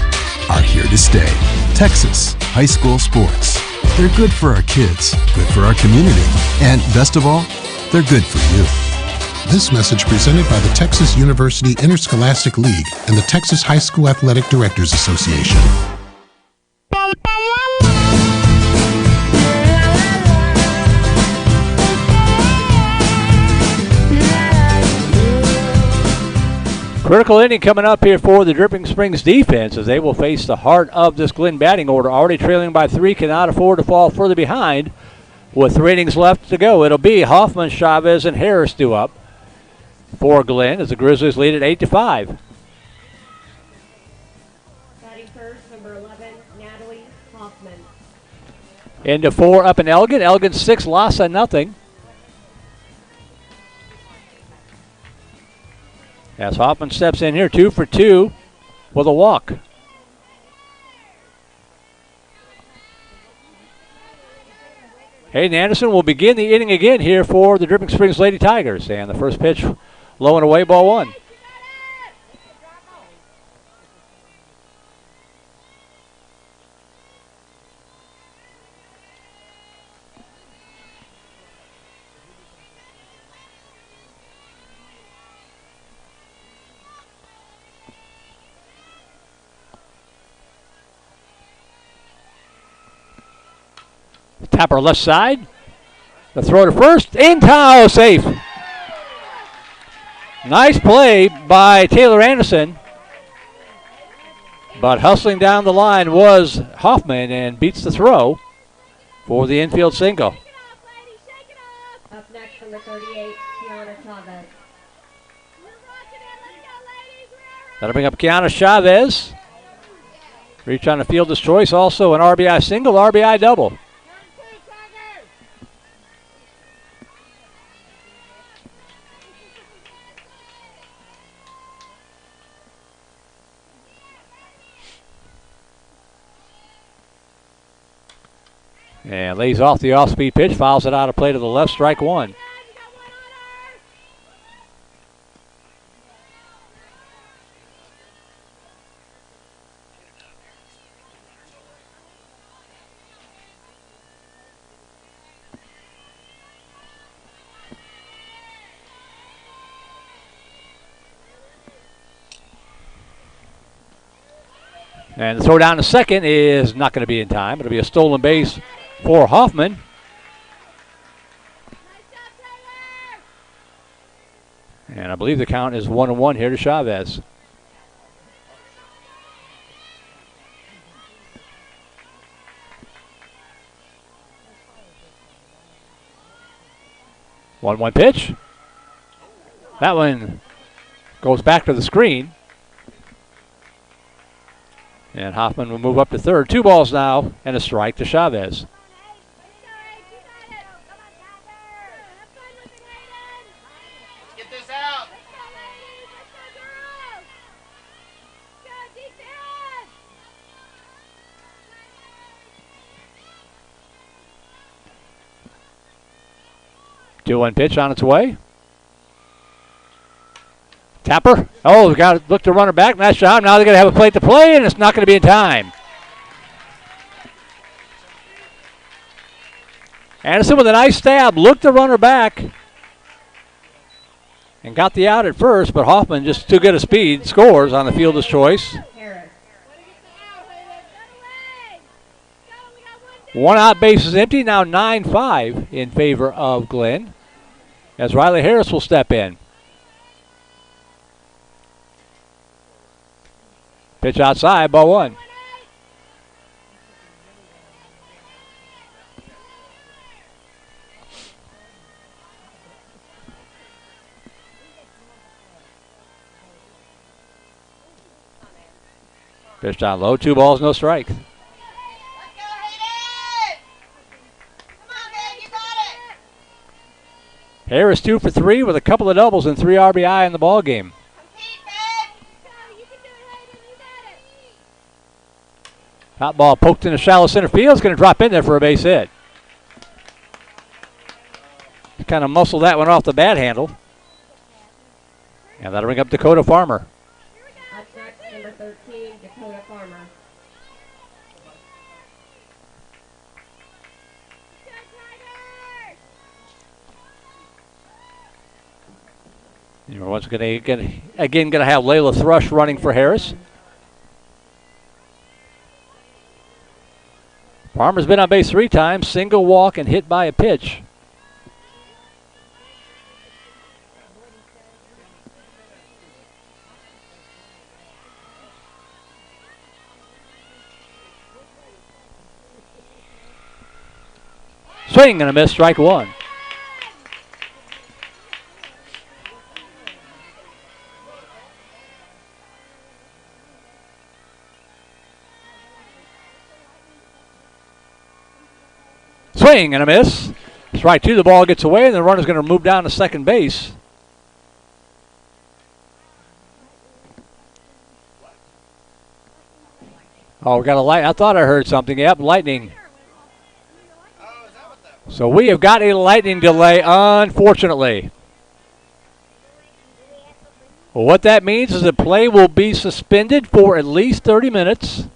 are here to stay. Texas high school sports. They're good for our kids, good for our community, and best of all, they're good for you. This message presented by the Texas University Interscholastic League and the Texas High School Athletic Directors Association. Critical inning coming up here for the Dripping Springs defense as they will face the heart of this Glen batting order. Already trailing by 3, cannot afford to fall further behind. with 3 innings left to go. It'll be Hoffman, Chavez, and Harris due up for Glenn as the Grizzlies lead at 8-5. Batting first, number 11, Natalie Hoffman. Into 4 up in Elgin. Elgin 6, Lhasa nothing. As Hoffman steps in here, 2 for 2 with a walk. Hayden Anderson will begin the inning again here for the Dripping Springs Lady Tigers. And the first pitch low and away, ball 1. Tapper left side. The throw to first. In town, safe. Nice play by Taylor Anderson. But hustling down the line was Hoffman and beats the throw for the infield single. Up next, number 38, Kiana Chavez. That'll bring up Kiana Chavez. Reach on the fielder's choice. Also an RBI single, RBI double. And lays off the off-speed pitch, fouls it out of play to the left, strike 1. And the throw down to second is not going to be in time. It'll be a stolen base for Hoffman. And I believe the count is 1-1 here to Chavez. One pitch. That one goes back to the screen. And Hoffman will move up to third. 2 balls now and a strike to Chavez. Get this out. Two one pitch on its way. Tapper. Oh, we got to look to runner back. Nice job. Now they're going to have a plate to play, and it's not going to be in time. Anderson with a nice stab. Looked the runner back and got the out at first, but Hoffman just too good a speed. Scores on the fielder's choice. Harris. 1 out, base is empty. Now 9-5 in favor of Glenn as Riley Harris will step in. Pitch outside, ball 1. Pitch down low, 2 balls, no strike. Let's go, Hayden! Come on, man, you got it! Harris 2 for 3 with a couple of doubles and 3 RBI in the ball game. Hot ball poked in the shallow center field. It's going to drop in there for a base hit. Kind of muscled that one off the bat handle. And that'll bring up Dakota Farmer. Up next, number 13, Dakota Farmer. You're once going to have Layla Thrush running for Harris. Farmer's been on base 3 times, single walk and hit by a pitch. Swing and a miss, strike one. Swing and a miss. Strike two, the ball gets away, and the runner's going to move down to second base. Oh, we got a light. I thought I heard something. Yep, lightning. So we have got a lightning delay, unfortunately. Well, what that means is the play will be suspended for at least 30 minutes.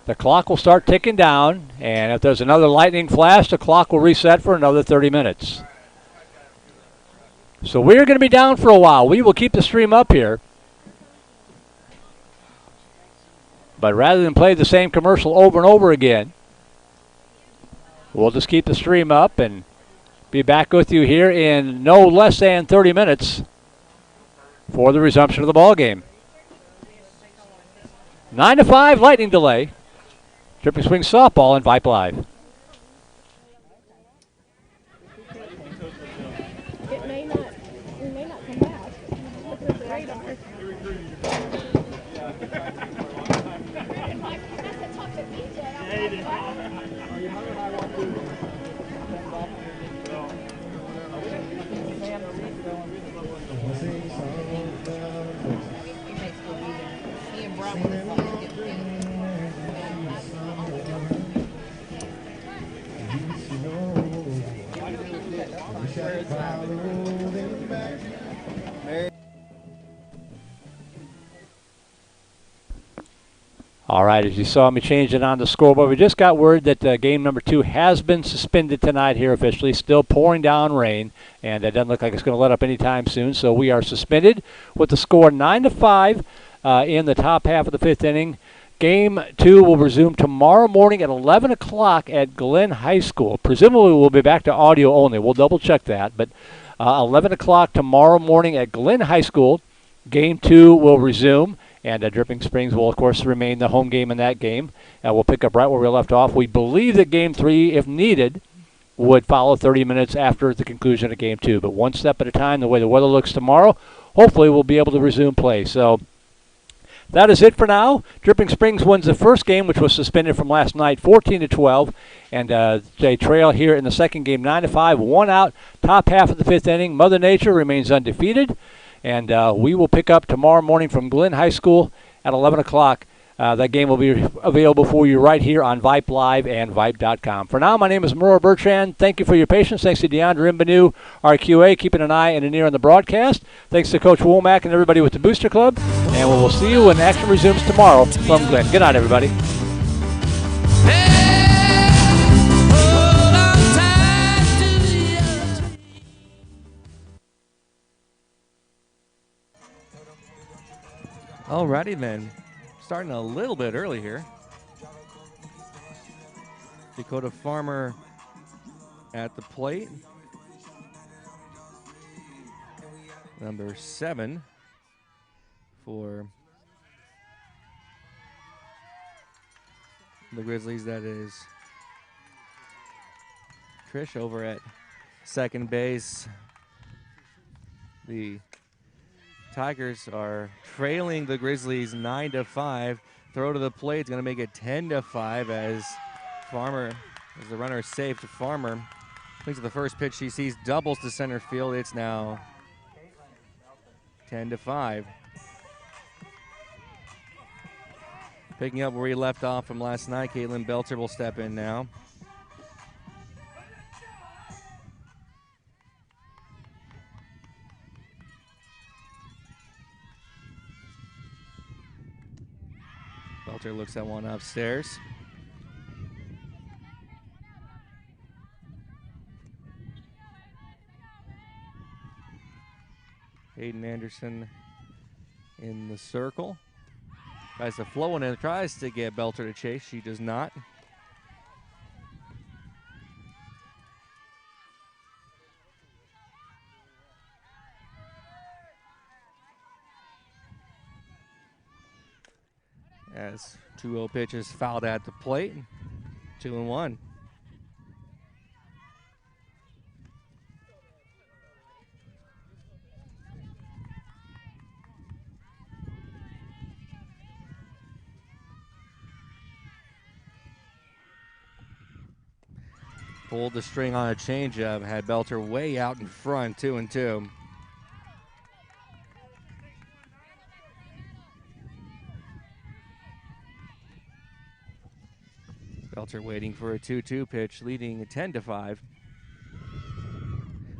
The clock will start ticking down, and if there's another lightning flash, the clock will reset for another 30 minutes. So we're going to be down for a while. We will keep the stream up here. But rather than play the same commercial over and over again, we'll just keep the stream up and be back with you here in no less than 30 minutes for the resumption of the ball game. 9-5 lightning delay. Dripping Springs softball and Vype Live. It may not come back. All right, as you saw me change it on the scoreboard, we just got word that game number 2 has been suspended tonight here officially. Still pouring down rain, and it doesn't look like it's going to let up anytime soon. So we are suspended with the score 9-5 in the top half of the 5th inning. Game 2 will resume tomorrow morning at 11 o'clock at Glenn High School. Presumably we'll be back to audio only. We'll double check that. But 11 o'clock tomorrow morning at Glenn High School. Game 2 will resume. And Dripping Springs will, of course, remain the home game in that game. We'll pick up right where we left off. We believe that Game 3, if needed, would follow 30 minutes after the conclusion of Game 2. But one step at a time, the way the weather looks tomorrow, hopefully we'll be able to resume play. So that is it for now. Dripping Springs wins the first game, which was suspended from last night, 14-12. And they trail here in the second game, 9-5, 1 out, top half of the 5th inning. Mother Nature remains undefeated. And we will pick up tomorrow morning from Glenn High School at 11 o'clock. That game will be available for you right here on Vype Live and Vype.com. For now, my name is Merle Bertrand. Thank you for your patience. Thanks to DeAndre Imbanu, our QA, keeping an eye and an ear on the broadcast. Thanks to Coach Womack and everybody with the Booster Club. And we will see you when action resumes tomorrow from Glenn. Good night, everybody. Alrighty then, starting a little bit early here. Dakota Farmer at the plate. Number 7 for the Grizzlies, that is Trish over at second base. The Tigers are trailing the Grizzlies 9-5. Throw to the plate is going to make it 10-5 as Farmer, as the runner is safe. Farmer thinks of the first pitch she sees, doubles to center field. It's now 10-5. Picking up where he left off from last night, Caitlin Belter will step in now. Belter looks at one upstairs. Hayden Anderson in the circle. Tries to flow in and tries to get Belter to chase. She does not. As 2-0 pitch is fouled at the plate. 2-1. Pulled the string on a changeup, had Belter way out in front, 2-2. Belter waiting for a 2-2 pitch, leading 10-5.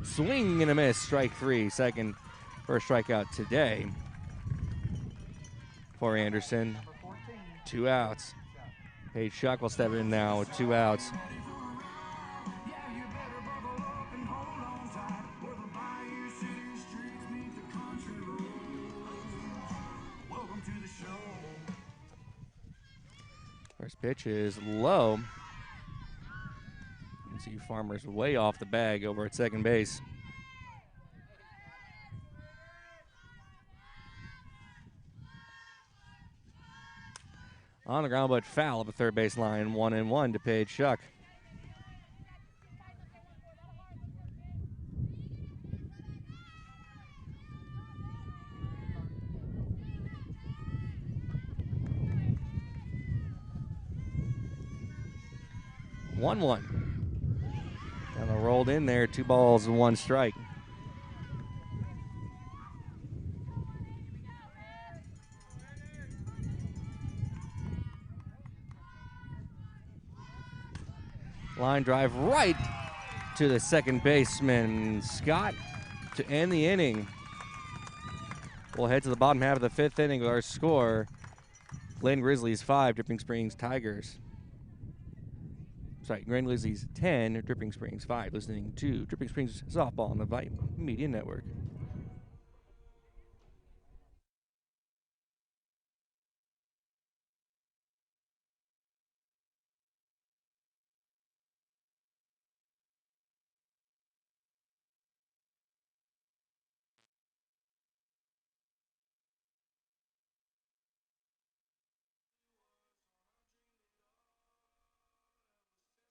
Swing and a miss, strike three. Second first strikeout today for Anderson. 2 outs. Paige Shuck will step in now with 2 outs. First pitch is low. You can see Farmer's way off the bag over at second base. On the ground, but foul at the third base line. 1-1 to Paige Shuck. One. And they rolled in there, 2 balls and 1 strike. Line drive right to the second baseman, Scott, to end the inning. We'll head to the bottom half of the 5th inning with our score. Glen Grizzlies 5, Dripping Springs Tigers. Glen Grizzlies 10, Dripping Springs 5. Listening to Dripping Springs Softball on the Vype Media Network.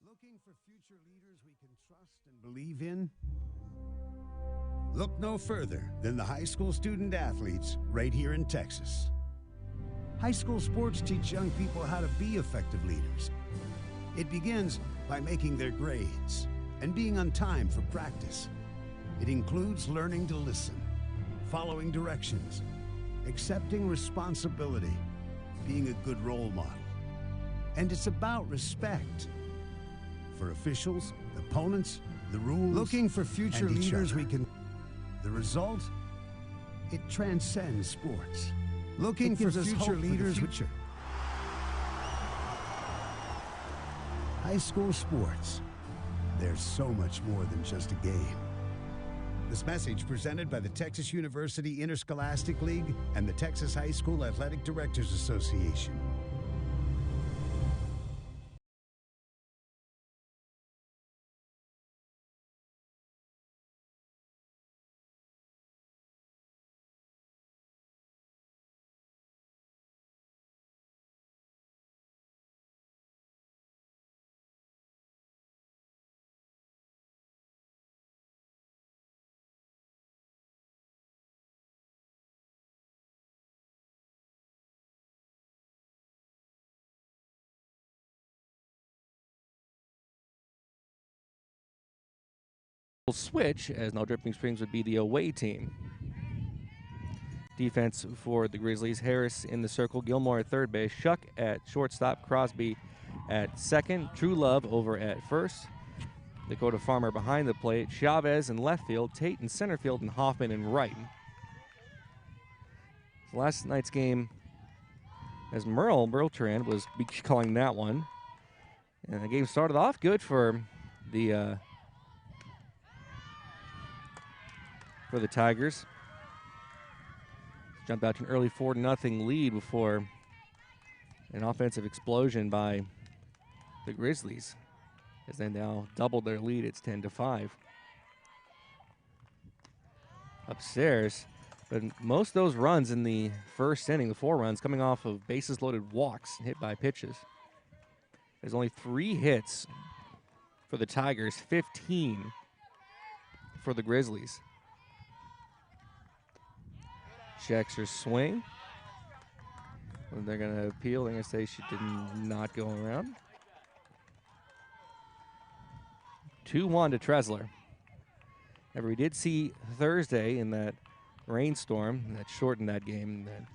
Looking for future leaders we can trust and believe in? Look no further than the high school student athletes right here in Texas. High school sports teach young people how to be effective leaders. It begins by making their grades and being on time for practice. It includes learning to listen, following directions, accepting responsibility, being a good role model. And it's about respect. For officials, opponents, the rules. Looking for future leaders we can. The result? It transcends sports. Looking for future leaders which are. High school sports. There's so much more than just a game. This message presented by the Texas University Interscholastic League and the Texas High School Athletic Directors Association. Switch, as now Dripping Springs would be the away team. Defense for the Grizzlies: Harris in the circle, Gilmore at third base, Shuck at shortstop, Crosby at second, True Love over at first, Dakota Farmer behind the plate, Chavez in left field, Tate in center field, and Hoffman in right. So last night's game, as Merle Bertrand was calling that one, and the game started off good for the Tigers. Jumped out to an early 4-0 lead before an offensive explosion by the Grizzlies, as they now doubled their lead. It's 10-5. Upstairs, but most of those runs in the first inning, the 4 runs, coming off of bases loaded walks hit by pitches. There's only 3 hits for the Tigers, 15 for the Grizzlies. Checks her swing. And they're going to appeal. They're going to say she did not go around. 2-1 to Tresler. However, we did see Thursday in that rainstorm that shortened that game that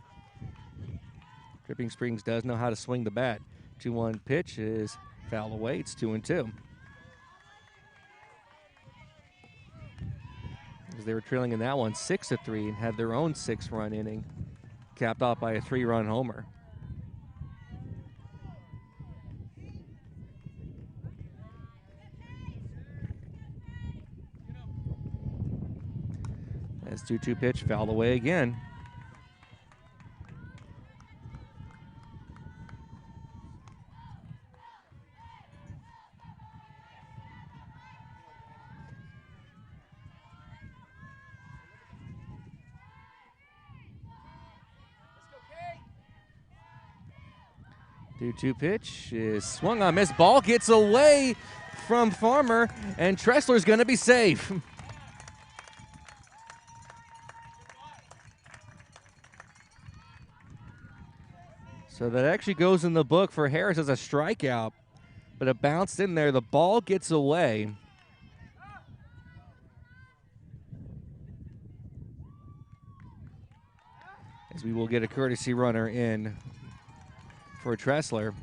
Dripping Springs does know how to swing the bat. 2-1 pitch is foul away. It's 2-2. As they were trailing in that one 6-3 and had their own 6-run inning, capped off by a 3-run homer. As 2-2 pitch fouled away again. Two pitch is swung on, missed. Ball gets away from Farmer, and Tressler's going to be safe. So that actually goes in the book for Harris as a strikeout, but it bounced in there. The ball gets away. As we will get a courtesy runner in for Tressler.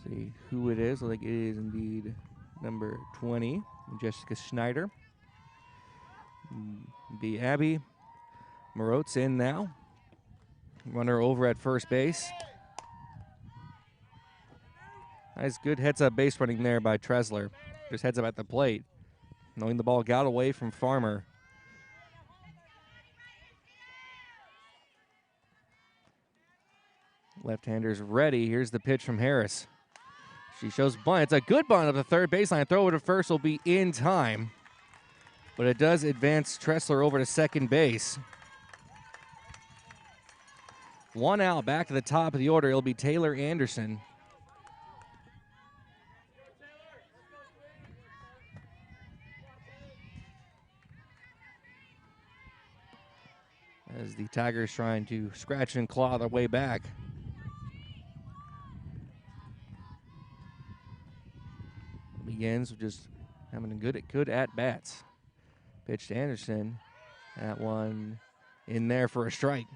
See who it is. I think it is indeed number 20, Jessica Schneider. Be Abby Marot's in now. Runner over at first base. Nice, good heads-up base running there by Tressler. Just heads up at the plate, knowing the ball got away from Farmer. Left-hander's ready. Here's the pitch from Harris. She shows bunt. It's a good bunt up the third baseline. Throw it to first will be in time, but it does advance Tressler over to second base. One out, back to the top of the order. It'll be Taylor Anderson. As the Tigers trying to scratch and claw their way back. Begins with just having a good at-bats. Pitch to Anderson. That one in there for a strike.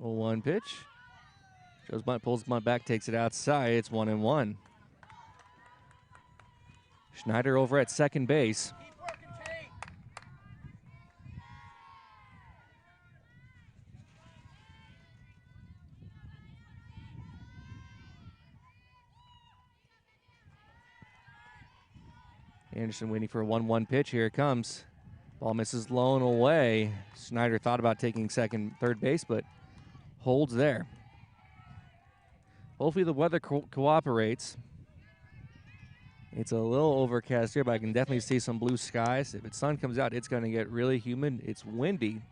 Oh, 1 pitch. Shows bunt, pulls bunt back, takes it outside. It's 1-1. Schneider over at second base. Anderson waiting for a 1-1 pitch. Here it comes. Ball misses low and away. Schneider thought about taking third base, but holds there. Hopefully the weather cooperates. It's a little overcast here, but I can definitely see some blue skies. If the sun comes out, it's going to get really humid. It's windy.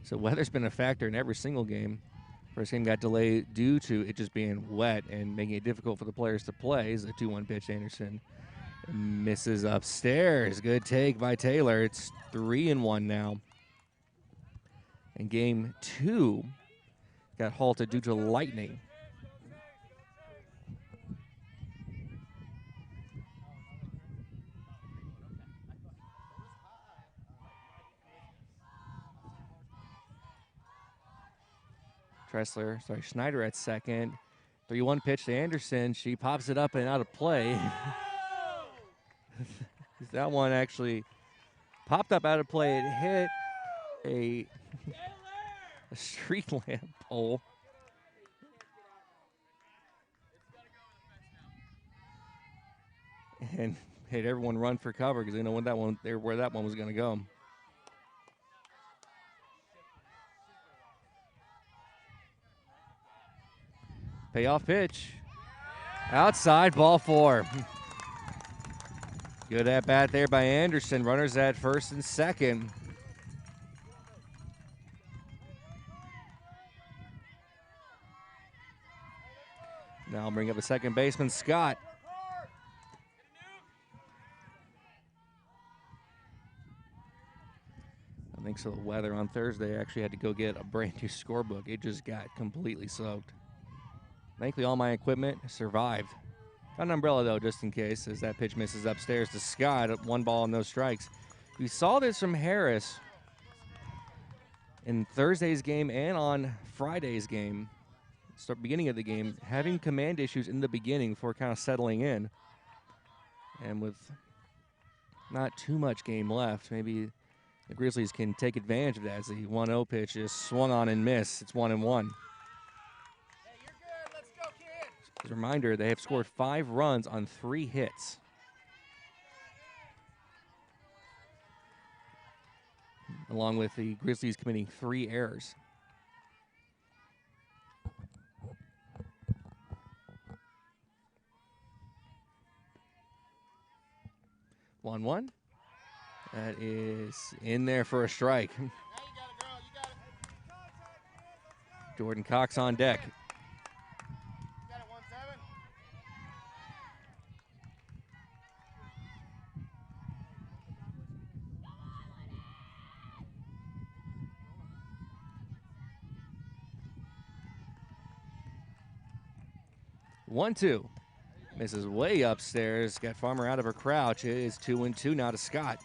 So weather's been a factor in every single game. First game got delayed due to it just being wet and making it difficult for the players to play. Is a 2-1 pitch. Anderson misses upstairs. Good take by Taylor. It's 3-1 now. And game 2 got halted due to lightning. Schneider at second. 3-1 pitch to Anderson. She pops it up and out of play. That one actually popped up out of play. It hit a street lamp pole. And made everyone run for cover because they know where that one was going to go. Payoff pitch. Outside, ball 4. Good at bat there by Anderson. Runners at first and second. I'll bring up a second baseman, Scott. Thanks to the weather on Thursday, I actually had to go get a brand new scorebook. It just got completely soaked. Thankfully, all my equipment survived. Got an umbrella, though, just in case, as that pitch misses upstairs to Scott. 1 ball, no strikes. We saw this from Harris in Thursday's game and on Friday's game. Beginning of the game, having command issues in the beginning before kind of settling in. And with not too much game left, maybe the Grizzlies can take advantage of that as the 1-0 pitch is swung on and missed. It's 1-1. As a reminder, they have scored 5 runs on 3 hits. Along with the Grizzlies committing 3 errors. One. That is in there for a strike. Jordan Cox on deck. 1-2. Misses way upstairs. Got Farmer out of her crouch. It is 2-2 now to Scott.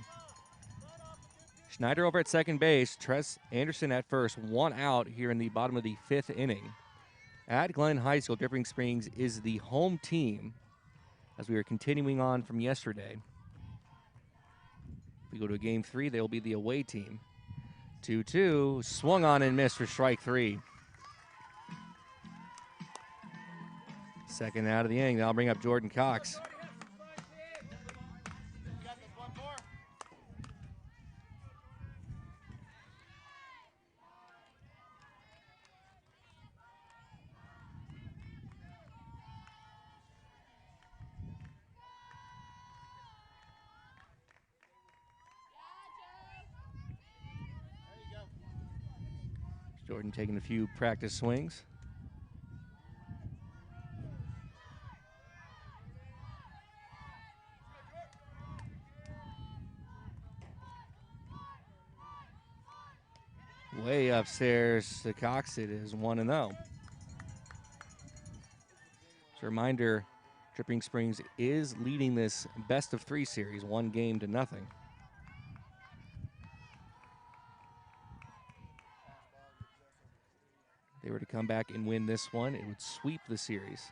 Schneider over at second base. Tress Anderson at first. 1 out here in the bottom of the 5th inning. At Glen High School, Dripping Springs is the home team as we are continuing on from yesterday. If we go to game 3, they will be the away team. 2-2. Swung on and missed for strike 3. Second out of the inning. That'll bring up Jordan Cox. Jordan taking a few practice swings. Way upstairs to Cox. It is 1-0. As a reminder, Dripping Springs is leading this best-of-3 series, 1-0. If they were to come back and win this one, it would sweep the series.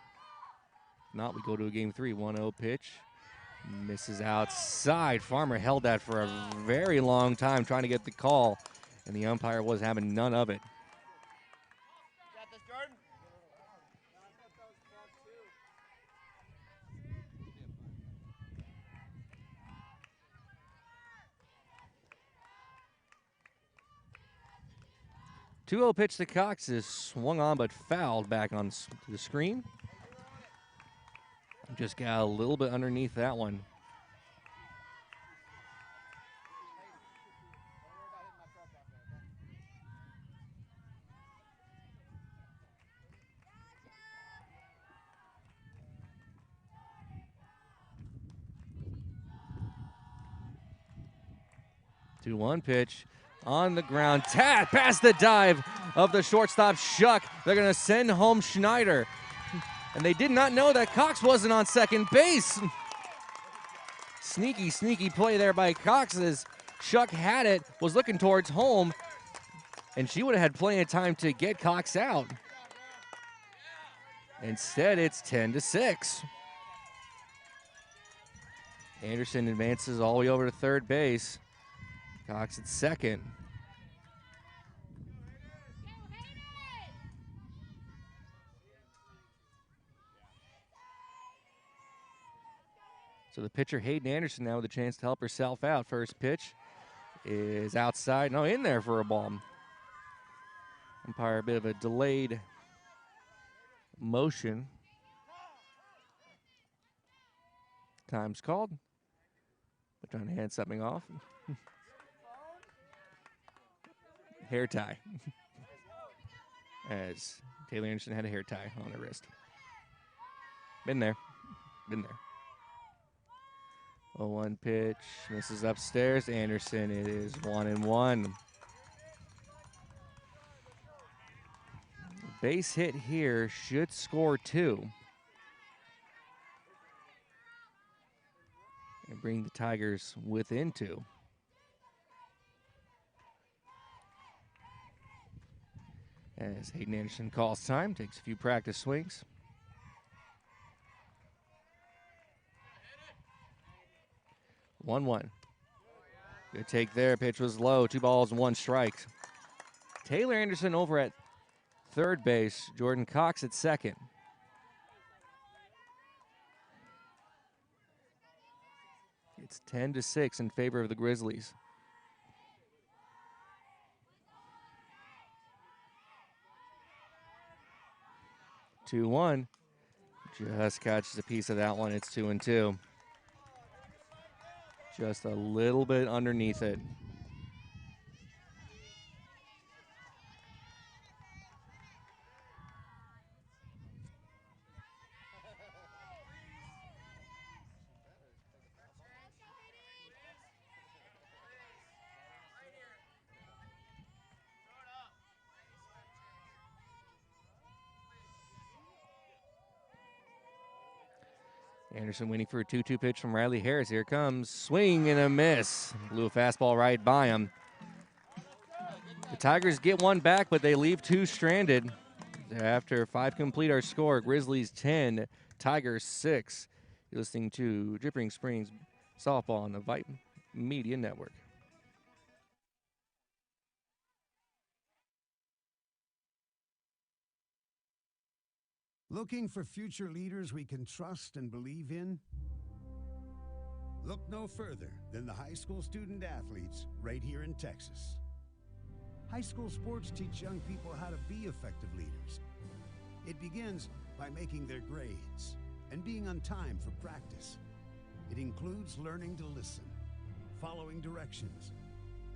If not, we go to a game 3. 1-0 pitch. Misses outside. Farmer held that for a very long time trying to get the call, and the umpire was having none of it. Got this, Jordan? Two-0 pitch to Cox is swung on but fouled back on the screen. Just got a little bit underneath that one. Two one pitch on the ground. Past the dive of the shortstop Shuck. They're going to send home Schneider. And they did not know that Cox wasn't on second base. Sneaky, sneaky play there by Cox as Shuck had it, was looking towards home, and she would have had plenty of time to get Cox out. Instead, it's 10-6. Anderson advances all the way over to third base. Cox at second. So the pitcher, Hayden Anderson, now with a chance to help herself out. First pitch is outside. No, in there for a ball. Umpire, a bit of a delayed motion. Time's called. They're trying to hand something off. Hair tie. As Taylor Anderson had a hair tie on her wrist. Been there. 0-1 pitch. Misses upstairs. Anderson, it is 1-1. Base hit here should score 2. And bring the Tigers within 2. As Hayden Anderson calls time, takes a few practice swings. One. Good take there. Pitch was low. 2 balls, 1 strike. Taylor Anderson over at third base. Jordan Cox at second. It's 10-6 in favor of the Grizzlies. Two one. Just catches a piece of that one. It's 2-2. Just a little bit underneath it. Anderson waiting for a 2-2 pitch from Riley Harris. Here comes. Swing and a miss. Blew a fastball right by him. The Tigers get one back, but they leave 2 stranded. After 5 complete our score, Grizzlies 10, Tigers 6. You're listening to Dripping Springs Softball on the Vype Media Network. Looking for future leaders we can trust and believe in? Look no further than the high school student athletes right here in Texas. High school sports teach young people how to be effective leaders. It begins by making their grades and being on time for practice. It includes learning to listen, following directions,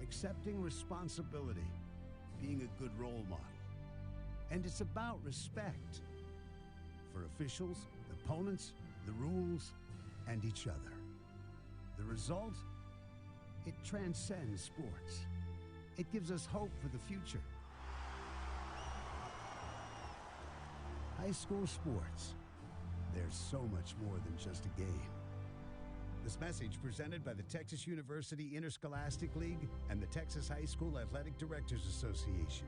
accepting responsibility, being a good role model. And it's about respect for officials, opponents, the rules, and each other. The result? It transcends sports. It gives us hope for the future. High school sports. There's so much more than just a game. This message presented by the Texas University Interscholastic League and the Texas High School Athletic Directors Association.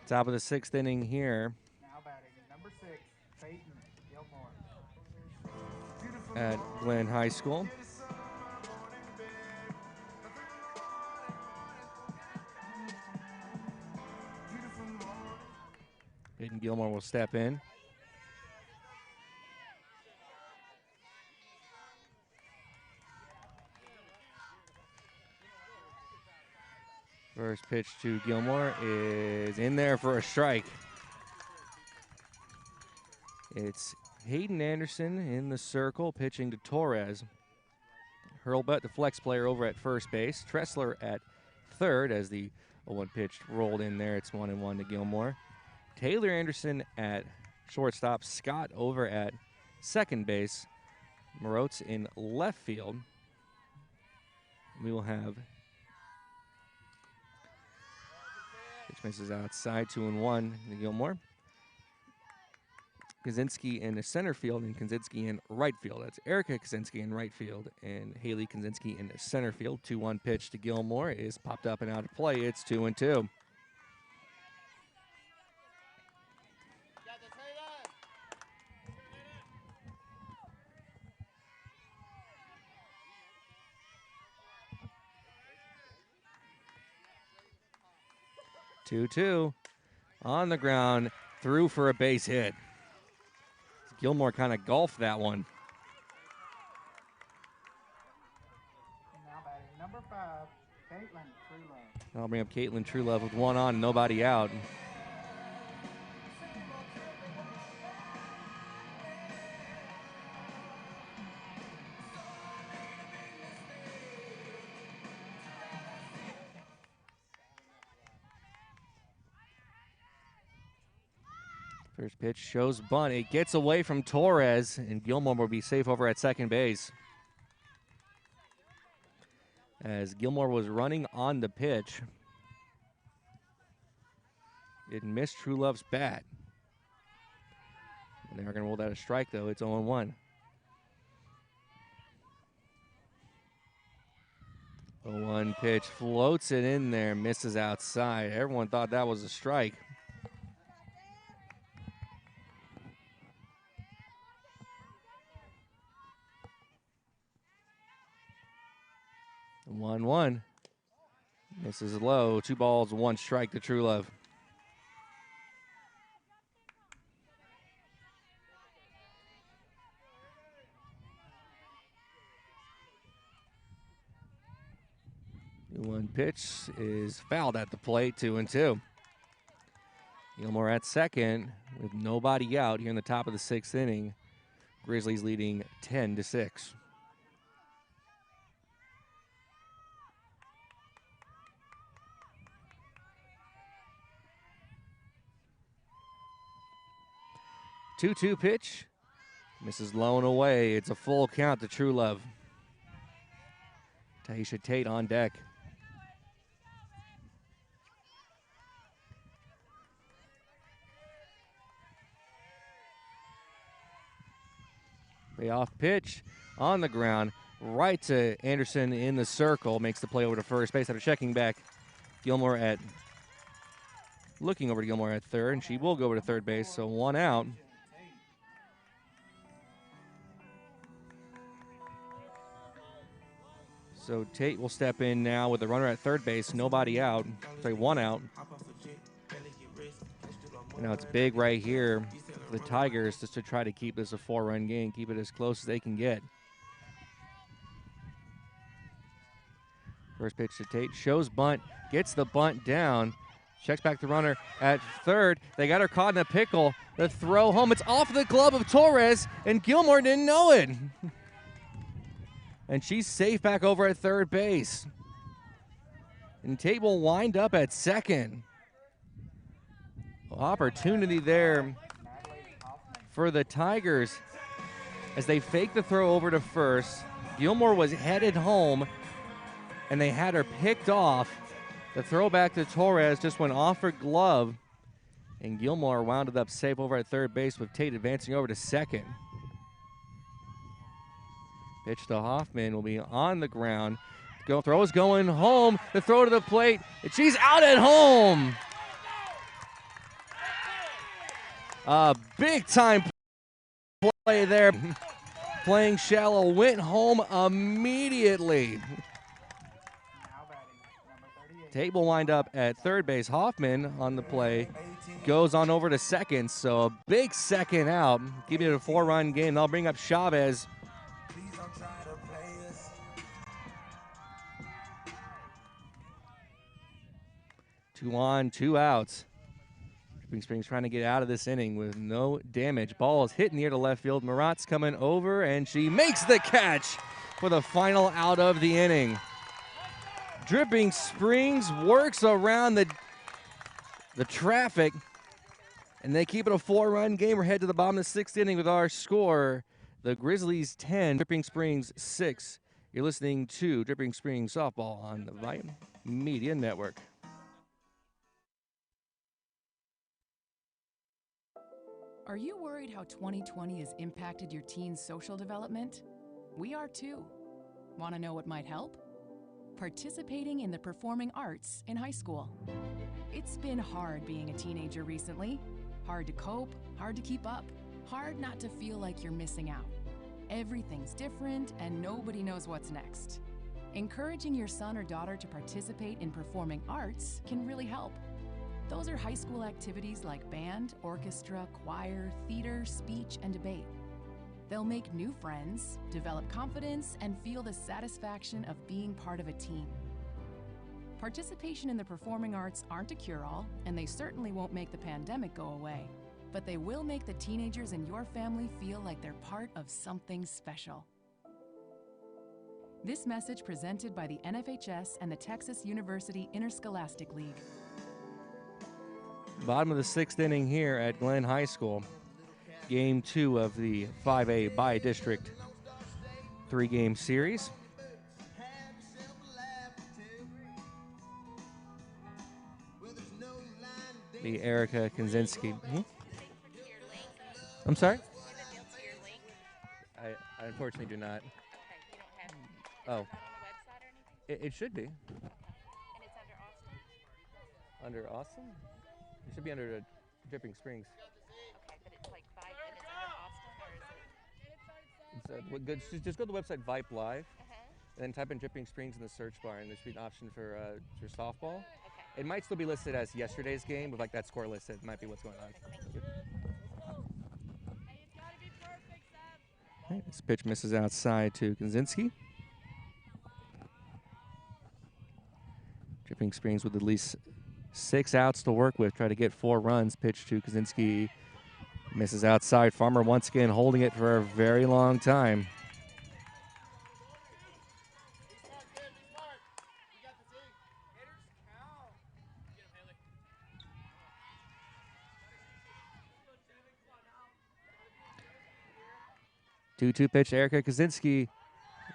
Top of the 6th inning here. Now batting, number 6, Peyton Gilmore. At Glenn High School. Peyton Gilmore will step in. First pitch to Gilmore is in there for a strike. It's Hayden Anderson in the circle pitching to Torres. Hurlbut, the flex player, over at first base. Tressler at third as the 0-1 pitch rolled in there. It's 1-1 to Gilmore. Taylor Anderson at shortstop. Scott over at second base. Moritz in left field. We will have pitch misses outside, 2-1 to Gilmore. Kaczynski in the center field and Kaczynski in right field. That's Erica Kaczynski in right field and Haley Kaczynski in the center field. 2-1 pitch to Gilmore is popped up and out of play. It's 2-2. Two on the ground, through for a base hit. Gilmore kind of golfed that one. Now batting, number 5, Caitlin Truelove. I'll bring up Caitlin Truelove with one on, nobody out. First pitch shows bunt. It gets away from Torres, and Gilmore will be safe over at second base. As Gilmore was running on the pitch, it missed True Love's bat. And they're going to roll that a strike, though. It's 0-1. 0-1 pitch, floats it in there, misses outside. Everyone thought that was a strike. The 1-1. Misses low. 2 balls, 1 strike to True Love. One pitch is fouled at the plate, 2-2. Gilmore at second with nobody out here in the top of the 6th inning. Grizzlies leading 10-6. Two-two pitch. Misses low and away. It's a full count to True Love. Taisha Tate on deck. Payoff pitch on the ground, right to Anderson in the circle, makes the play over to first base after checking back. Looking over to Gilmore at third, and she will go over to third base, so 1 out. So Tate will step in now with the runner at third base, nobody out, 1 out. And now it's big right here for the Tigers just to try to keep this a 4-run game, keep it as close as they can get. First pitch to Tate, shows bunt, gets the bunt down, checks back the runner at third. They got her caught in a pickle. The throw home, it's off the glove of Torres, and Gilmore didn't know it. And she's safe back over at third base. And Tate will wind up at second. Opportunity there for the Tigers as they fake the throw over to first. Gilmore was headed home, and they had her picked off. The throw back to Torres just went off her glove, and Gilmore wound up safe over at third base with Tate advancing over to second. Pitch to Hoffman will be on the ground. Throw is going home. The throw to the plate, and she's out at home. A big-time play there. Playing shallow, went home immediately. Tate will wind up at third base. Hoffman on the play goes on over to second, so a big second out, giving it a 4-run game. They'll bring up Chavez. Two on, 2 outs. Dripping Springs trying to get out of this inning with no damage. Ball is hit in the air to left field. Marat's coming over, and she makes the catch for the final out of the inning. Dripping Springs works around the traffic, and they keep it a 4-run game. We're headed to the bottom of the 6th inning with our score. The Grizzlies 10, Dripping Springs 6. You're listening to Dripping Springs Softball on the Vype Media Network. Are you worried how 2020 has impacted your teen's social development? We are too. Want to know what might help? Participating in the performing arts in high school. It's been hard being a teenager recently. Hard to cope, hard to keep up, hard not to feel like you're missing out. Everything's different and nobody knows what's next. Encouraging your son or daughter to participate in performing arts can really help. Those are high school activities like band, orchestra, choir, theater, speech, and debate. They'll make new friends, develop confidence, and feel the satisfaction of being part of a team. Participation in the performing arts aren't a cure-all, and they certainly won't make the pandemic go away, but they will make the teenagers in your family feel like they're part of something special. This message presented by the NFHS and the Texas University Interscholastic League. Bottom of the 6th inning here at Glenn High School. Game 2 of the 5A Bi-District 3-game series. The Erica Kaczynski. I'm sorry? I unfortunately do not. Oh. It should be. And it's under Austin? Under Austin? It should be under Dripping Springs. Okay, but it's like Vype and it's under Austin, or is it? Just go to the website Vype Live, and then type in Dripping Springs in the search bar, and there should be an option for softball. Okay. It might still be listed as yesterday's game, with like that score listed. It might be what's going on. Okay, this pitch misses outside to Kaczynski. Dripping Springs with at least 6 outs to work with. Try to get 4 runs. Pitch to Kaczynski. Misses outside. Farmer once again holding it for a very long time. Two pitch, Erica Kaczynski.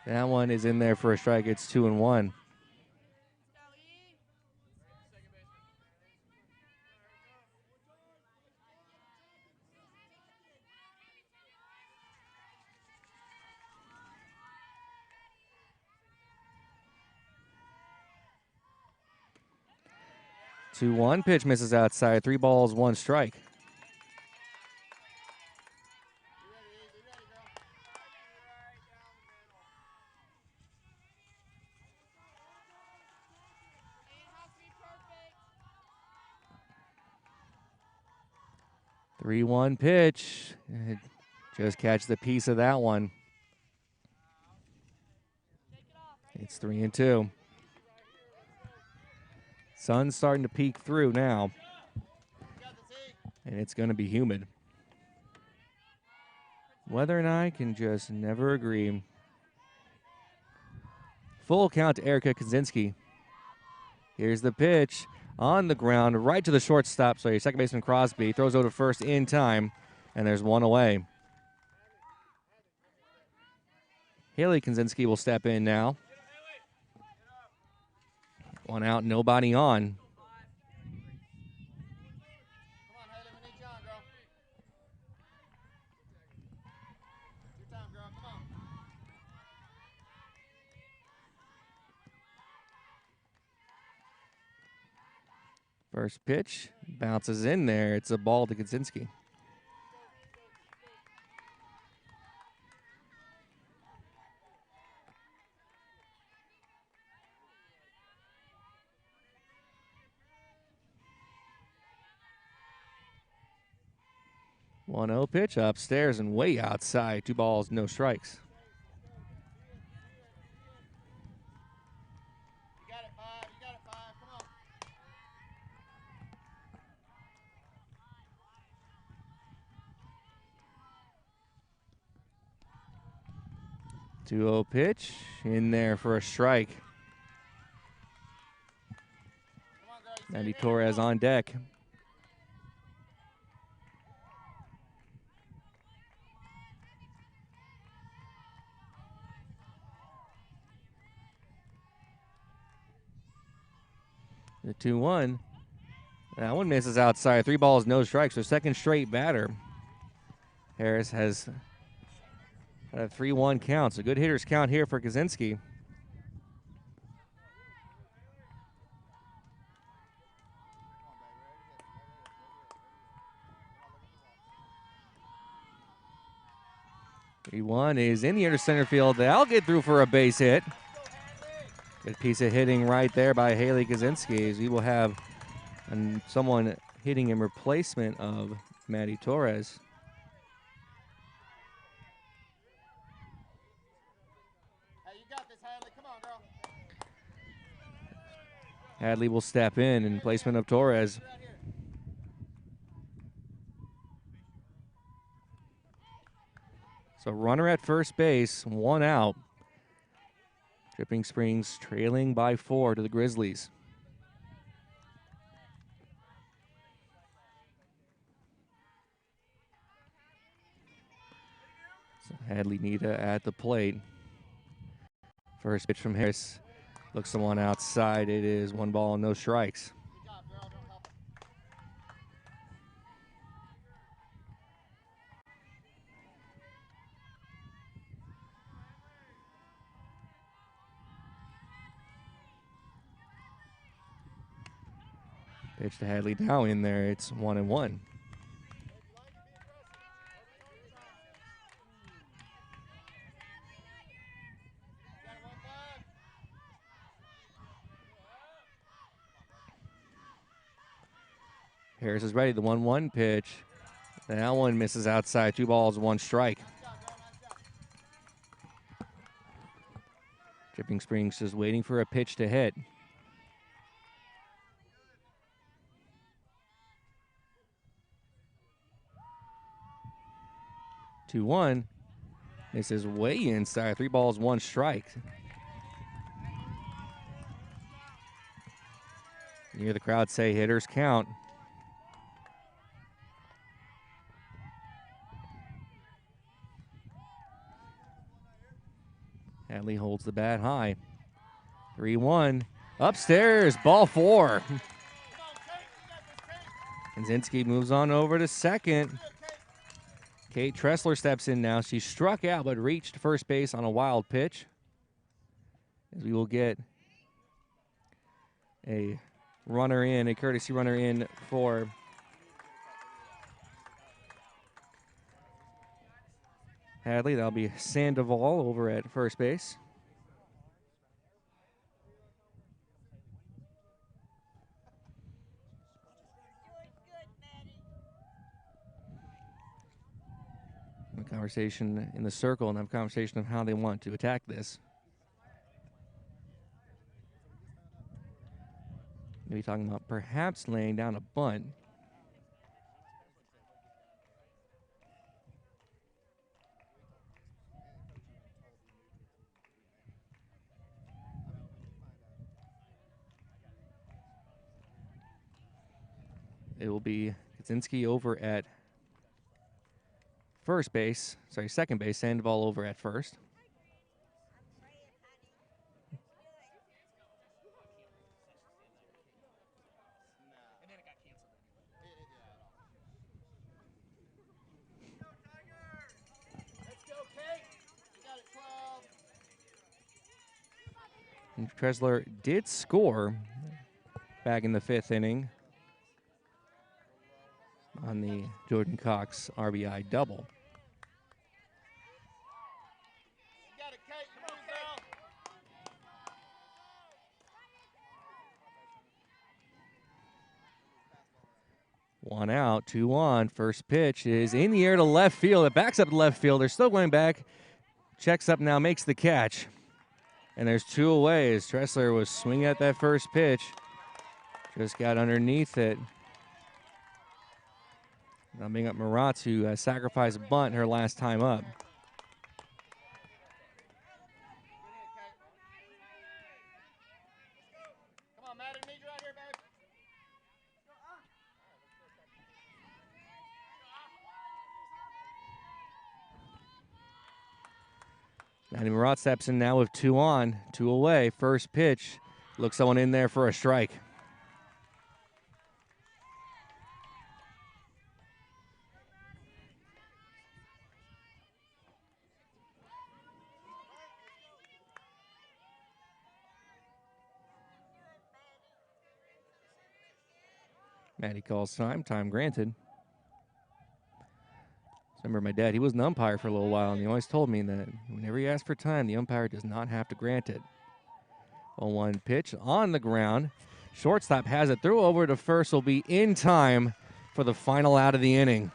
That one is in there for a strike. It's 2-1. One pitch misses outside. 3 balls, 1 strike. Three-one pitch. Just catch the piece of that one. It's 3-2. Sun's starting to peek through now. And it's going to be humid. Weather and I can just never agree. Full count to Erica Kaczynski. Here's the pitch. On the ground, right to the shortstop. Sorry, second baseman Crosby throws over to first in time, and there's 1 away. Haley Kaczynski will step in now. 1 out, nobody on. First pitch bounces in there. It's a ball to Kaczynski. One 0 pitch upstairs and way outside. 2 balls, no strikes. 2-0 pitch in there for a strike. Maddie Torres on deck. The 2-1. That one misses outside. 3 balls, no strikes. So second straight batter. Harris has had a 3-1 count. So good hitters count here for Kaczynski. One is in the inner center field. They'll get through for a base hit. Good piece of hitting right there by Haley Kaczynski, as we will have someone hitting in replacement of Maddie Torres. Hey, you got this, Hadley. Come on, girl. Hadley will step in placement of Torres. So runner at first base, 1 out. Dripping Springs trailing by 4 to the Grizzlies. Hadley Nita at the plate. First pitch from Harris. Looks the one outside. It is 1 ball, no strikes. Pitch to Hadley now in there. It's 1-1. Harris is ready. The 1-1 pitch. That one misses outside. 2 balls, 1 strike. Dripping Springs just waiting for a pitch to hit. Two-one. This is way inside. 3 balls, 1 strike. You hear the crowd say hitters count. Hadley holds the bat high. 3-1. Upstairs, ball 4. Kaczynski moves on over to second. Kate Tressler steps in now. She struck out but reached first base on a wild pitch. As we will get a runner in, a courtesy runner in for Hadley. That'll be Sandoval over at first base. A conversation in the circle and have a conversation of how they want to attack this. Maybe talking about perhaps laying down a bunt. It will be Kaczynski over at first base. Sorry, second base. Sandoval over at first. And Tressler did score back in the 5th inning on the Jordan Cox RBI double. One out, 2 on. First pitch is in the air to left field. It backs up to left field. They're still going back. Checks up now, makes the catch. And there's 2 away as Tressler was swinging at that first pitch. Just got underneath it. Now bring up Marat to sacrifice a bunt her last time up. Maddie Marat steps in now with 2 on, 2 away. First pitch. Looks someone in there for a strike. Maddie calls time. Time granted. Remember my dad, he was an umpire for a little while, and he always told me that whenever you ask for time, the umpire does not have to grant it. 0-1 pitch on the ground. Shortstop has it. Throw over to first will be in time for the final out of the inning.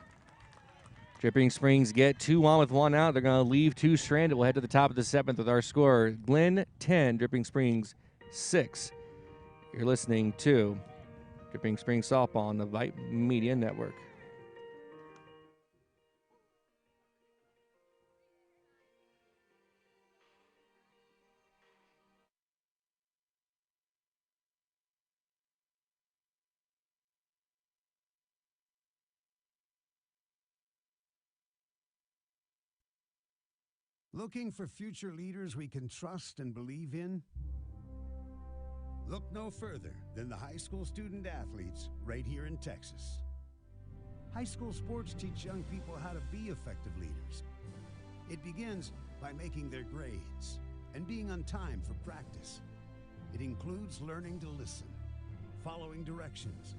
Dripping Springs get 2 on with 1 out. They're going to leave 2 stranded. We'll head to the top of the 7th with our score. Glenn 10, Dripping Springs 6. You're listening to Dripping Springs Softball on the Vype Media Network. Looking for future leaders we can trust and believe in? Look no further than the high school student athletes right here in Texas. High school sports teach young people how to be effective leaders. It begins by making their grades and being on time for practice. It includes learning to listen, following directions,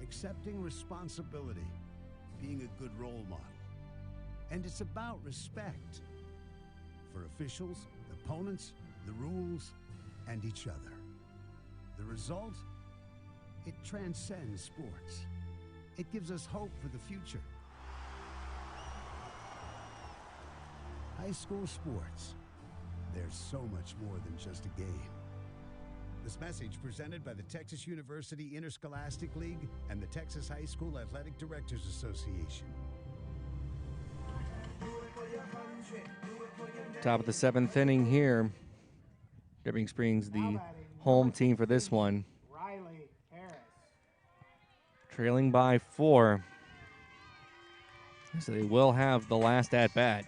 accepting responsibility, being a good role model. And it's about respect for officials, opponents, the rules, and each other. The result? It transcends sports. It gives us hope for the future. High school sports. There's so much more than just a game. This message presented by the Texas University Interscholastic League and the Texas High School Athletic Directors Association. Top of the 7th inning here. Dripping Springs, the home team for this one. Trailing by 4. So they will have the last at-bat.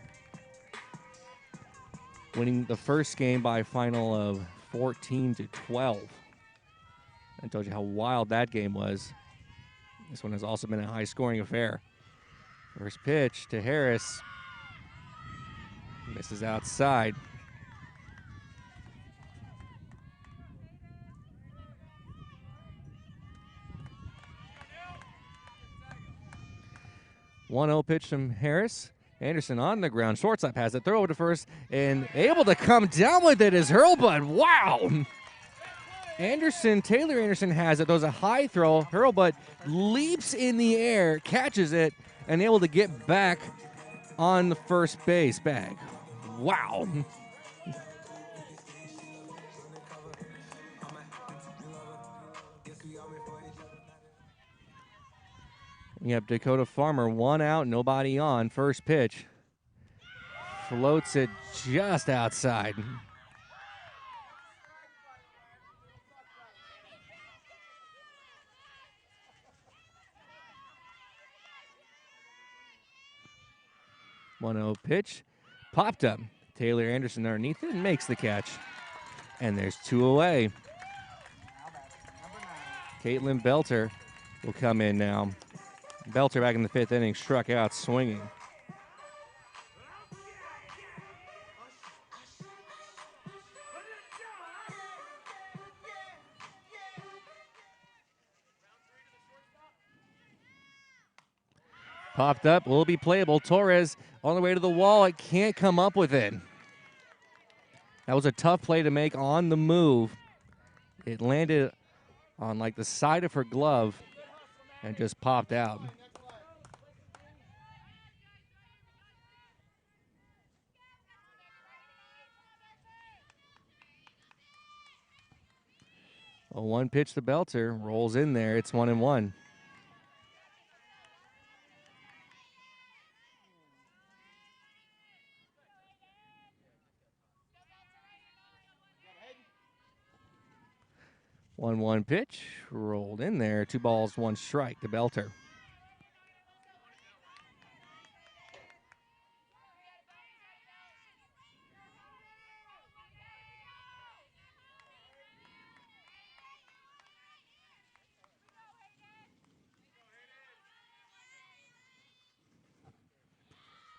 Winning the first game by a final of 14-12. I told you how wild that game was. This one has also been a high-scoring affair. First pitch to Harris. Misses outside. One-0 pitch from Harris. Anderson on the ground. Shortstop has it. Throw over to first and able to come down with it is Hurlbut. Wow! Taylor Anderson has it. Throws a high throw. Hurlbut leaps in the air, catches it, and able to get back on the first base bag. Wow. You have Dakota Farmer, 1 out, nobody on. First pitch. Floats it just outside. One-0 pitch. Popped up. Taylor Anderson underneath it and makes the catch. And there's 2 away. Caitlin Belter will come in now. Belter back in the 5th inning, struck out swinging. Popped up, will be playable. Torres on the way to the wall. It can't come up with it. That was a tough play to make on the move. It landed on like the side of her glove and just popped out. A 1 pitch to Belter, rolls in there. It's 1-1. One pitch, rolled in there. 2 balls, 1 strike to Belter.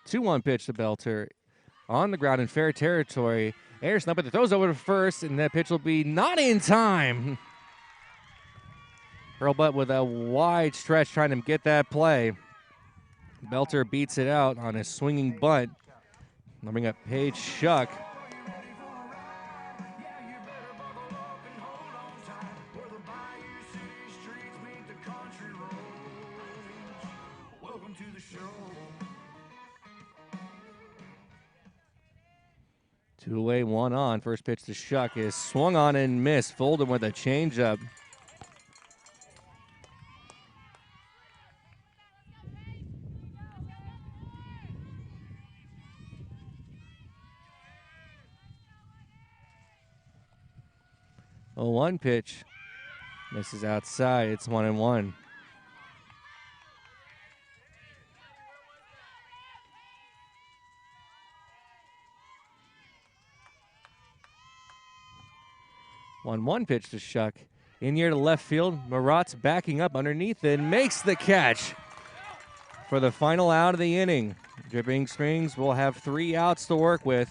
Two-one pitch to Belter on the ground in fair territory. Anderson up at the throws over to first, and that pitch will be not in time. Hurlbut with a wide stretch trying to get that play. Belter beats it out on a swinging bunt. They'll bring up Paige Shuck. Two away, 1 on. First pitch to Shuck is swung on and missed. Folded with a changeup. A 1 pitch misses outside. It's 1-1. 1-1 pitch to Shuck. In here to left field. Marat's backing up underneath and makes the catch for the final out of the inning. Dripping Springs will have 3 outs to work with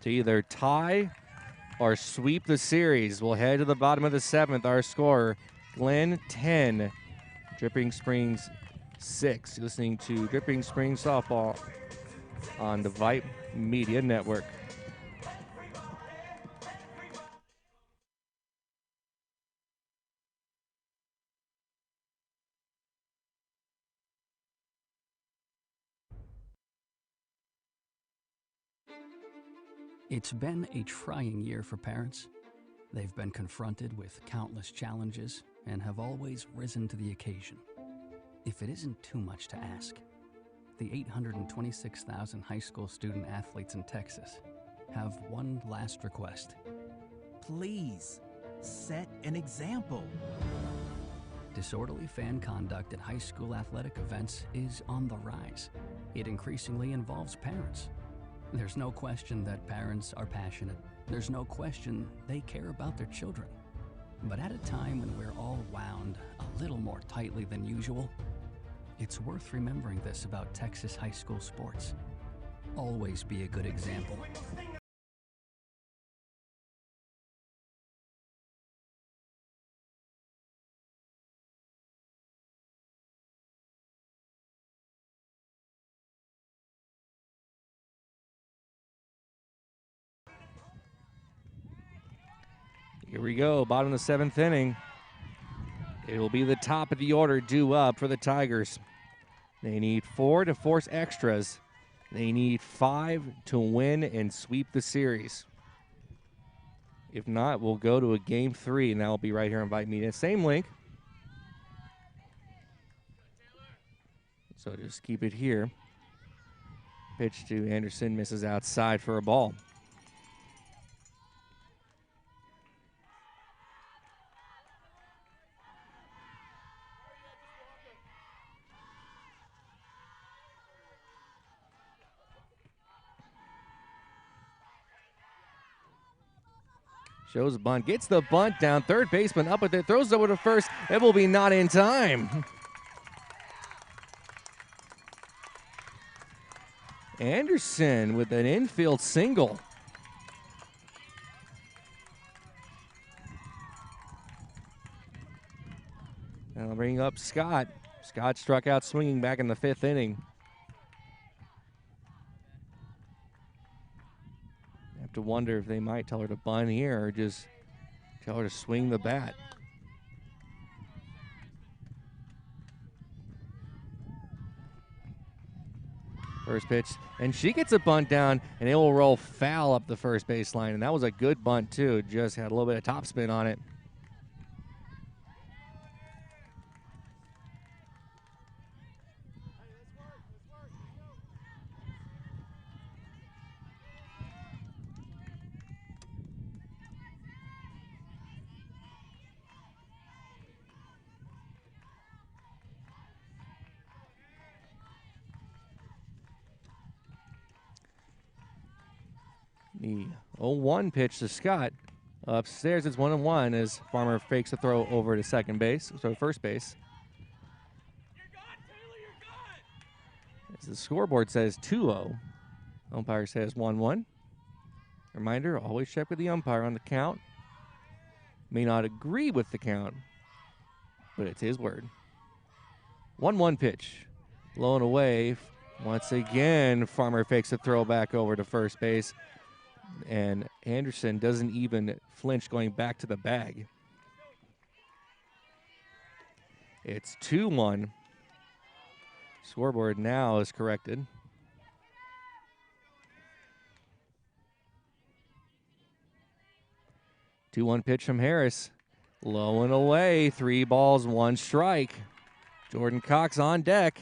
to either tie or sweep the series. We'll head to the bottom of the 7th. Our score, Glenn 10, Dripping Springs 6. You're listening to Dripping Springs Softball on the Vype Media Network. It's been a trying year for parents. They've been confronted with countless challenges and have always risen to the occasion. If it isn't too much to ask, the 826,000 high school student athletes in Texas have one last request. Please, set an example. Disorderly fan conduct at high school athletic events is on the rise. It increasingly involves parents. There's no question that parents are passionate. There's no question they care about their children. But at a time when we're all wound a little more tightly than usual, it's worth remembering this about Texas high school sports. Always be a good example. Here we go, bottom of the 7th inning. It will be the top of the order due up for the Tigers. They need 4 to force extras. They need 5 to win and sweep the series. If not, we'll go to a game 3, and that will be right here on Vype Media. Same link. So just keep it here. Pitch to Anderson, misses outside for a ball. Shows a bunt, gets the bunt down. Third baseman up with it, throws it over to first. It will be not in time. Anderson with an infield single. And I'll bring up Scott. Scott struck out swinging back in the 5th inning. Have to wonder if they might tell her to bunt here or just tell her to swing the bat. First pitch, and she gets a bunt down, and it will roll foul up the first baseline, and that was a good bunt too. Just had a little bit of topspin on it. The 0-1 pitch to Scott. Upstairs, it's 1-1 as Farmer fakes a throw over to second base, so first base. As the scoreboard says 2-0, umpire says 1-1. Reminder, always check with the umpire on the count. May not agree with the count, but it's his word. 1-1 pitch. Low and away. Once again, Farmer fakes a throw back over to first base. And Anderson doesn't even flinch going back to the bag. It's 2-1. Scoreboard now is corrected. Two 2-1 pitch from Harris. Low and away. 3 balls, 1 strike. Jordan Cox on deck.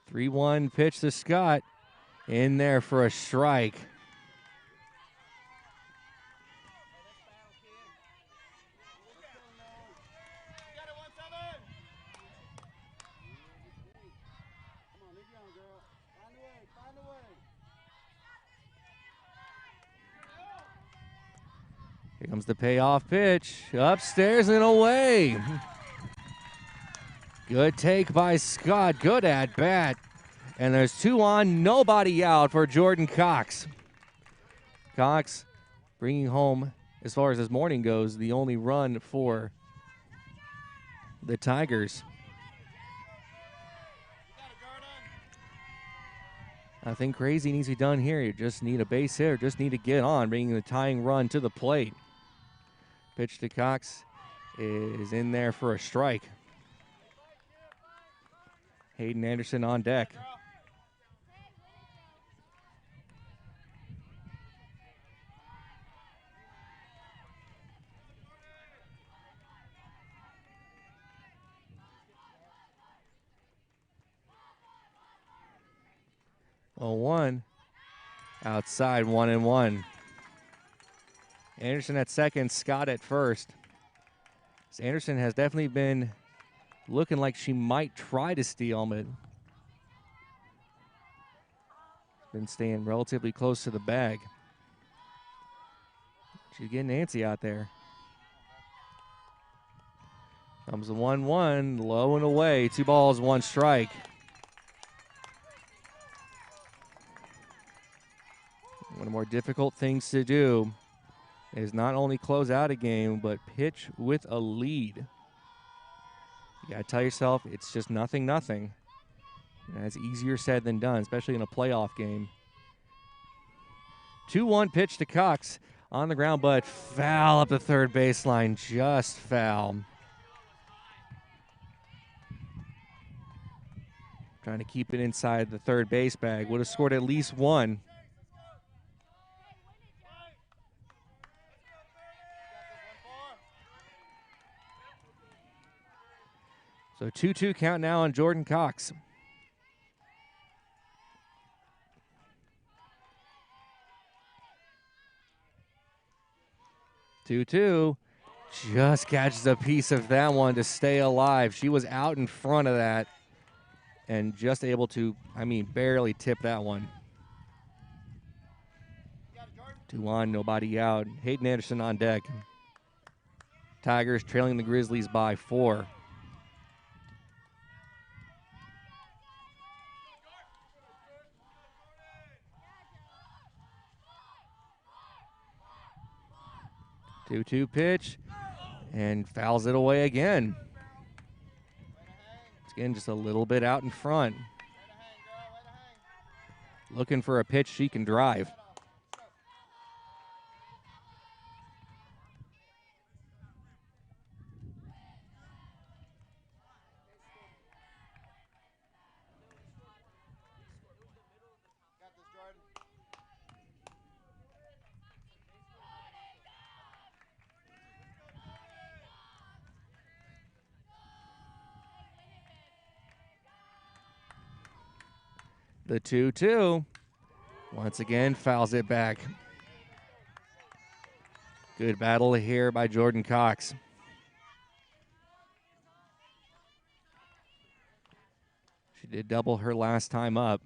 Three 3-1 pitch to Scott. In there for a strike. Comes the payoff pitch. Upstairs and away. Good take by Scott. Good at bat. And there's 2 on, nobody out for Jordan Cox. Cox bringing home, as far as this morning goes, the only run for the Tigers. Nothing crazy needs to be done here. You just need a base hit or just need to get on, bringing the tying run to the plate. Pitch to Cox is in there for a strike. Hayden Anderson on deck. Oh, 1. Outside, 1-1. Anderson at second, Scott at first. So Anderson has definitely been looking like she might try to steal, but been staying relatively close to the bag. She's getting antsy out there. Comes the 1-1, low and away. 2 balls, 1 strike. One of the more difficult things to do is not only close out a game, but pitch with a lead. You gotta tell yourself it's just nothing. And that's easier said than done, especially in a playoff game. 2-1 pitch to Cox on the ground, but foul up the third baseline, just foul. Trying to keep it inside the third base bag. Would have scored at least 1. So 2-2 count now on Jordan Cox. Two-two. Just catches a piece of that one to stay alive. She was out in front of that and just able to, barely tip that one. 2 on, nobody out. Hayden Anderson on deck. Tigers trailing the Grizzlies by 4. Two-two pitch, and fouls it away again. It's again just a little bit out in front. Looking for a pitch she can drive. The 2-2 once again fouls it back. Good battle here by Jordan Cox. She did double her last time up.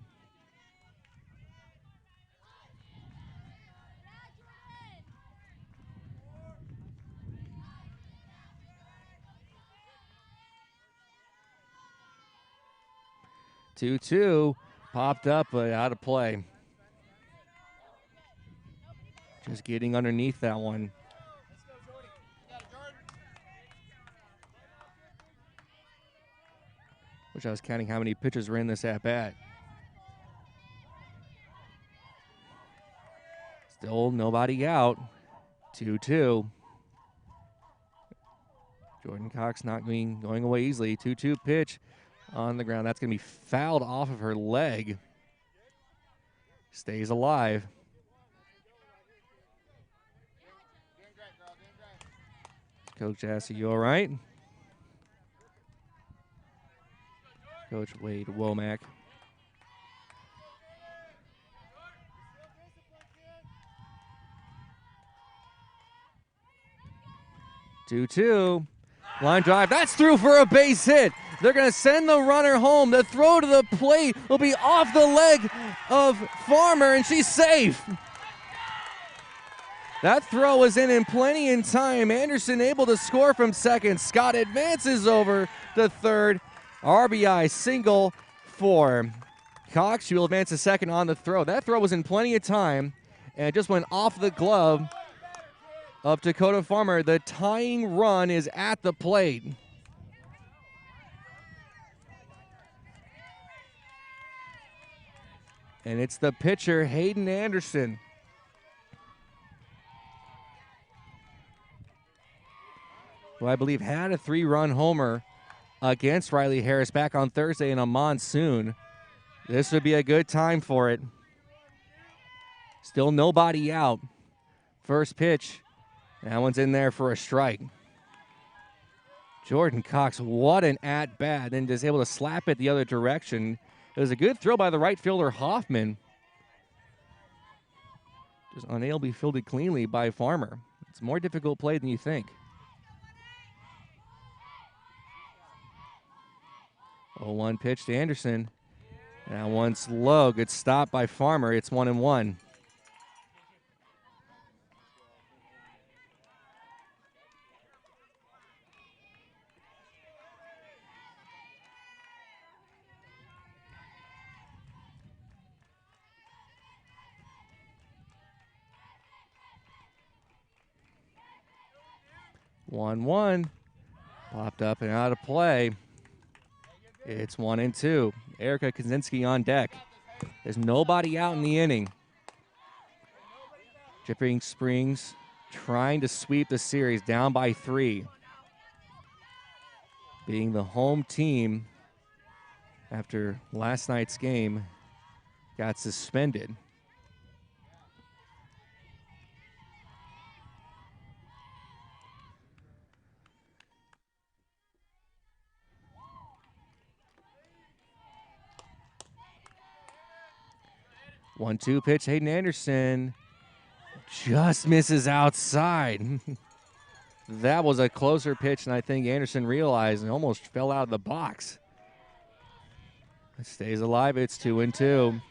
Two-two. Popped up, but out of play. Just getting underneath that one. Wish I was counting how many pitches were in this at-bat. Still nobody out. 2-2. Jordan Cox not going away easily. 2-2 pitch. On the ground. That's going to be fouled off of her leg. Stays alive. Coach asks, you all right? Coach Wade Womack. Two-two. Line drive. That's through for a base hit. They're going to send the runner home. The throw to the plate will be off the leg of Farmer, and she's safe. That throw was in plenty in time. Anderson able to score from second. Scott advances over to third. RBI single for Cox. She will advance to second on the throw. That throw was in plenty of time, and it just went off the glove of Dakota Farmer. The tying run is at the plate. And it's the pitcher, Hayden Anderson. Who I believe had a 3-run homer against Riley Harris back on Thursday in a monsoon. This would be a good time for it. Still nobody out. First pitch. That one's in there for a strike. Jordan Cox, what an at-bat. And is able to slap it the other direction. It was a good throw by the right fielder, Hoffman. Just unable to be fielded cleanly by Farmer. It's a more difficult play than you think. 0-1 pitch to Anderson. That one's low. Good stop by Farmer. It's 1-1. One. Popped up and out of play. It's 1-2. Erica Kaczynski on deck. There's nobody out in the inning. Dripping Springs trying to sweep the series down by 3. Being the home team after last night's game got suspended. One-two pitch, Hayden Anderson just misses outside. That was a closer pitch than I think Anderson realized and almost fell out of the box. It stays alive, it's 2-2.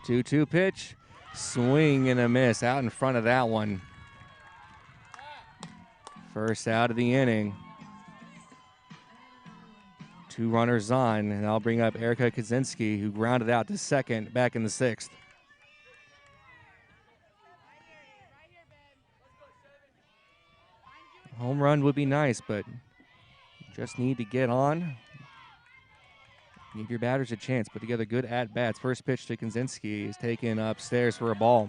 Two-two pitch. Swing and a miss out in front of that one. First out of the inning. 2 runners on, and I'll bring up Erica Kaczynski, who grounded out to second back in the 6th. Home run would be nice, but just need to get on. Give your batters a chance. Put together good at-bats. First pitch to Kaczynski is taken upstairs for a ball.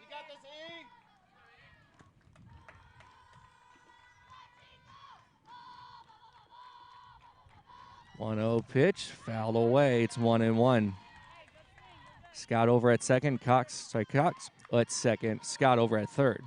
You got this, E. 1-0 pitch, fouled away. It's 1-1. Scott over at second. Cox at second. Scott over at third.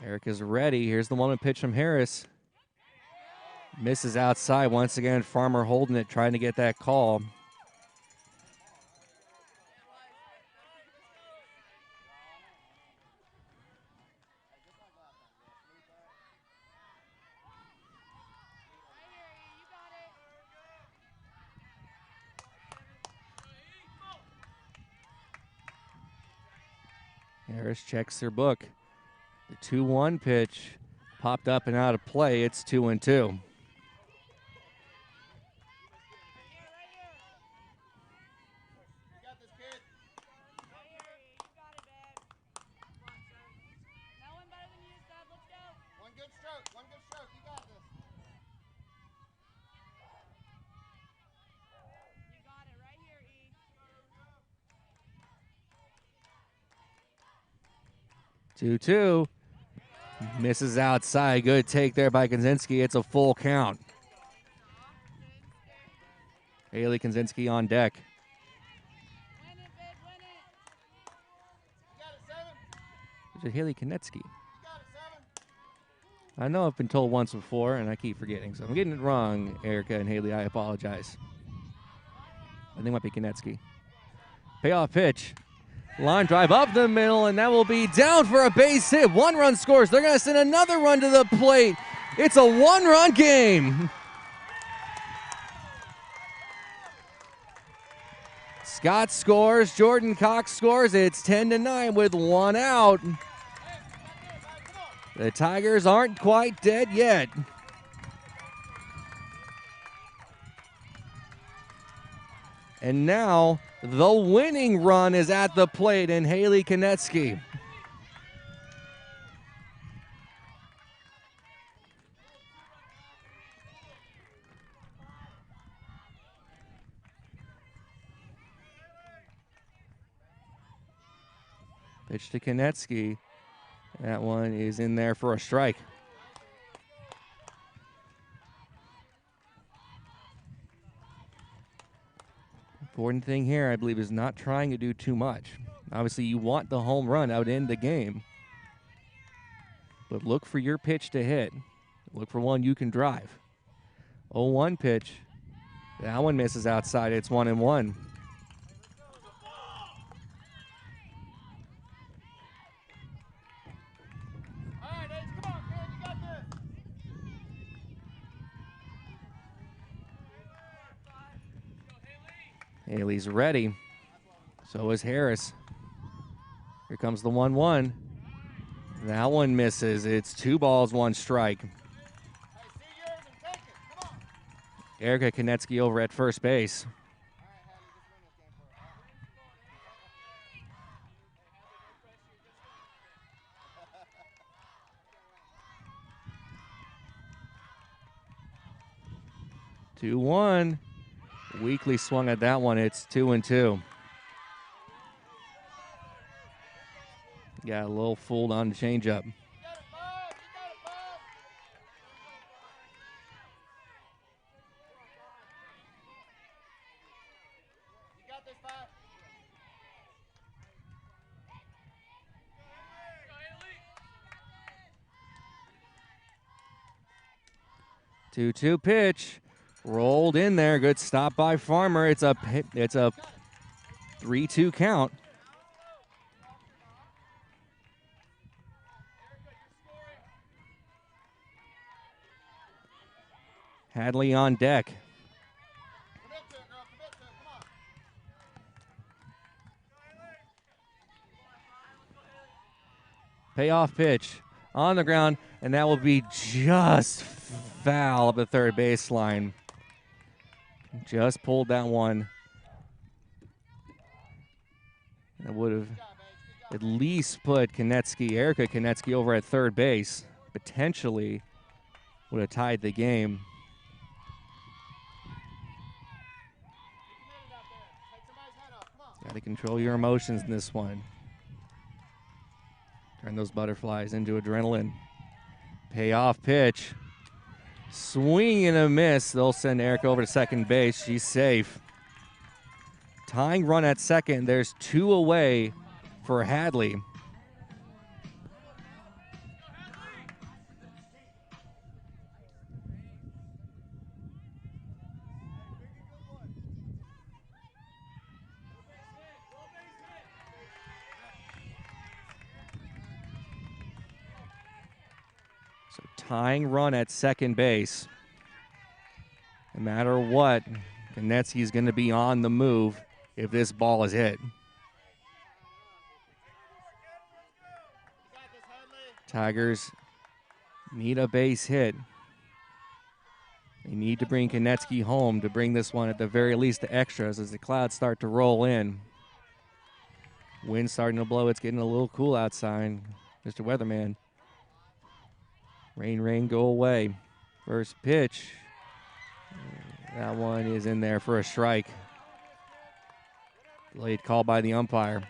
Eric is ready. Here's the 1-0 pitch from Harris. Misses outside once again. Farmer holding it, trying to get that call. Harris checks their book. The 2-1 pitch popped up and out of play. It's 2-2. One good stroke. You got this. You got it right here, E. 2-2. Misses outside. Good take there by Kaczynski. It's a full count. Haley Kaczynski on deck. Is it Haley Konecki? I know I've been told once before, and I keep forgetting. So I'm getting it wrong, Erica and Haley. I apologize. I think it might be Konecki. Payoff pitch. Line drive up the middle, and that will be down for a base hit. 1 run scores. They're going to send another run to the plate. It's a 1-run game. Scott scores. Jordan Cox scores. It's 10-9 with 1 out. The Tigers aren't quite dead yet. And now the winning run is at the plate in Haley Konecki. Pitch to Konecki. That one is in there for a strike. Important thing here, I believe, is not trying to do too much. Obviously, you want the home run out in the game. But look for your pitch to hit. Look for one you can drive. 0-1 pitch. That one misses outside. It's 1-1. Haley's ready. So is Harris. Here comes the 1-1. That one misses. It's 2 balls, 1 strike. Erica Konecki over at first base. Two one. Weakly swung at that one. It's 2-2. Got a little fooled on the changeup. Two pitch. Rolled in there. Good stop by Farmer. It's a 3-2 count. Hadley on deck. Payoff pitch on the ground, and that will be just foul at the third baseline. Just pulled that one. That would have at least put Erica Konecki over at third base. Potentially would have tied the game. Got to control your emotions in this one. Turn those butterflies into adrenaline. Payoff pitch. Swing and a miss. They'll send Erica over to second base. She's safe. Tying run at second. There's 2 away for Hadley. Tying run at second base. No matter what, Konecki's going to be on the move if this ball is hit. Tigers need a base hit. They need to bring Konecki home to bring this one at the very least to extras as the clouds start to roll in. Wind starting to blow. It's getting a little cool outside, Mr. Weatherman. Rain, go away. First pitch. That one is in there for a strike. Delayed call by the umpire.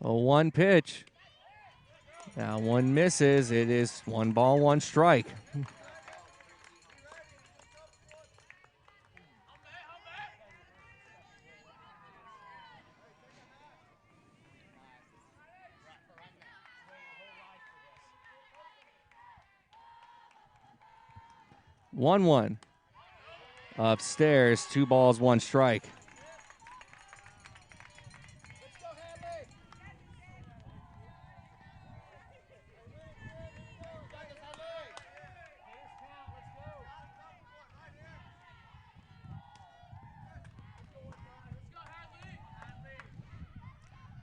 A 1 pitch. Now one misses. It is 1 ball, 1 strike. One. Upstairs, 2 balls, 1 strike.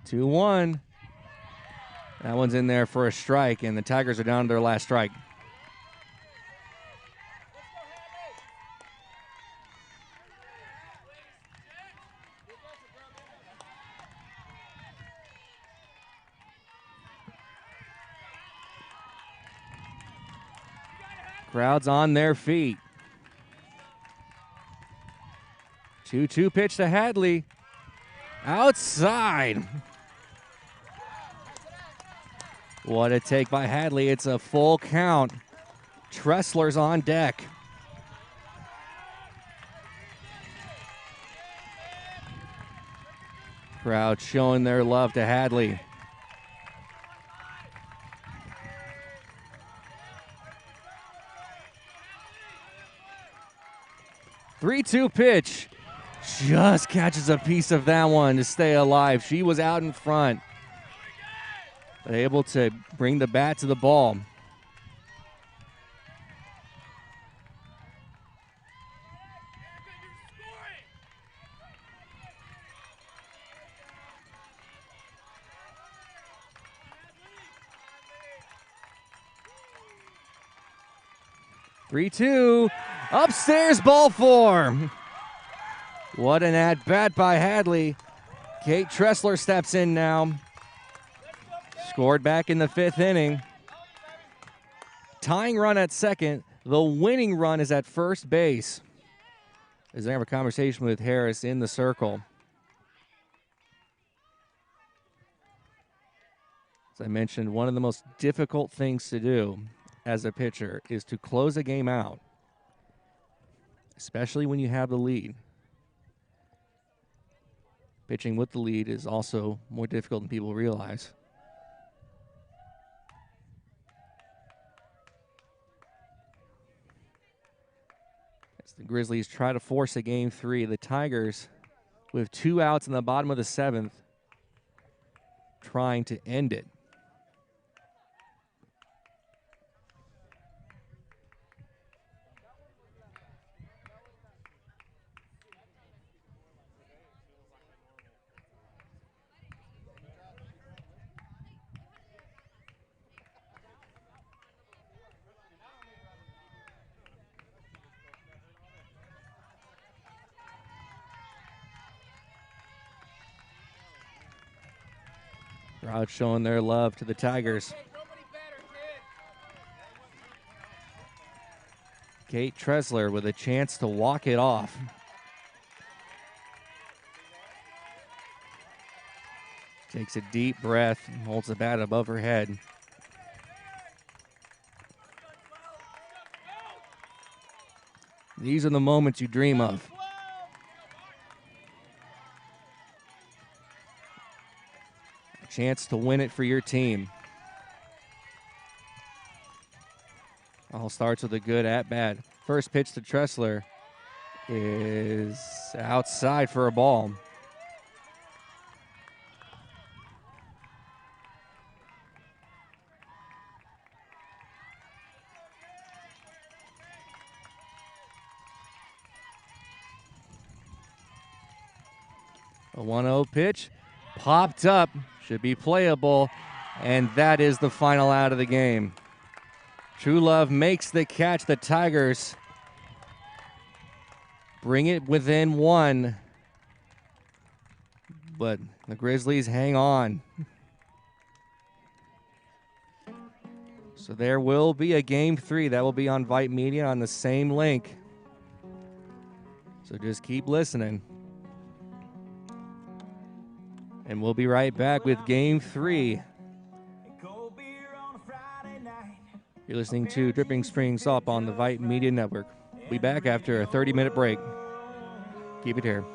Two, 1. That one's in there for a strike, and the Tigers are down to their last strike. Crowd's on their feet. 2-2 pitch to Hadley. Outside. What a take by Hadley. It's a full count. Tressler's on deck. Crowd showing their love to Hadley. Three-two pitch. Just catches a piece of that one to stay alive. She was out in front. But able to bring the bat to the ball. Three-two. Upstairs, ball 4. What an at-bat by Hadley. Kate Tressler steps in now. Scored back in the 5th inning. Tying run at second. The winning run is at first base. As I have a conversation with Harris in the circle. As I mentioned, one of the most difficult things to do as a pitcher is to close a game out, especially when you have the lead. Pitching with the lead is also more difficult than people realize. As the Grizzlies try to force a game 3, the Tigers, with 2 outs in the bottom of the 7th, trying to end it. Crowd showing their love to the Tigers. Kate Tressler with a chance to walk it off. Takes a deep breath and holds the bat above her head. These are the moments you dream of. Chance to win it for your team. All starts with a good at-bat. First pitch to Tressler is outside for a ball. A 1-0 pitch popped up. Should be playable, and that is the final out of the game. True Love makes the catch. The Tigers bring it within 1, but the Grizzlies hang on. So there will be a game 3. That will be on Vype Media on the same link. So just keep listening. And we'll be right back with Game 3. You're listening to Dripping Springs Up on the Vype Media Network. We'll be back after a 30-minute break. Keep it here.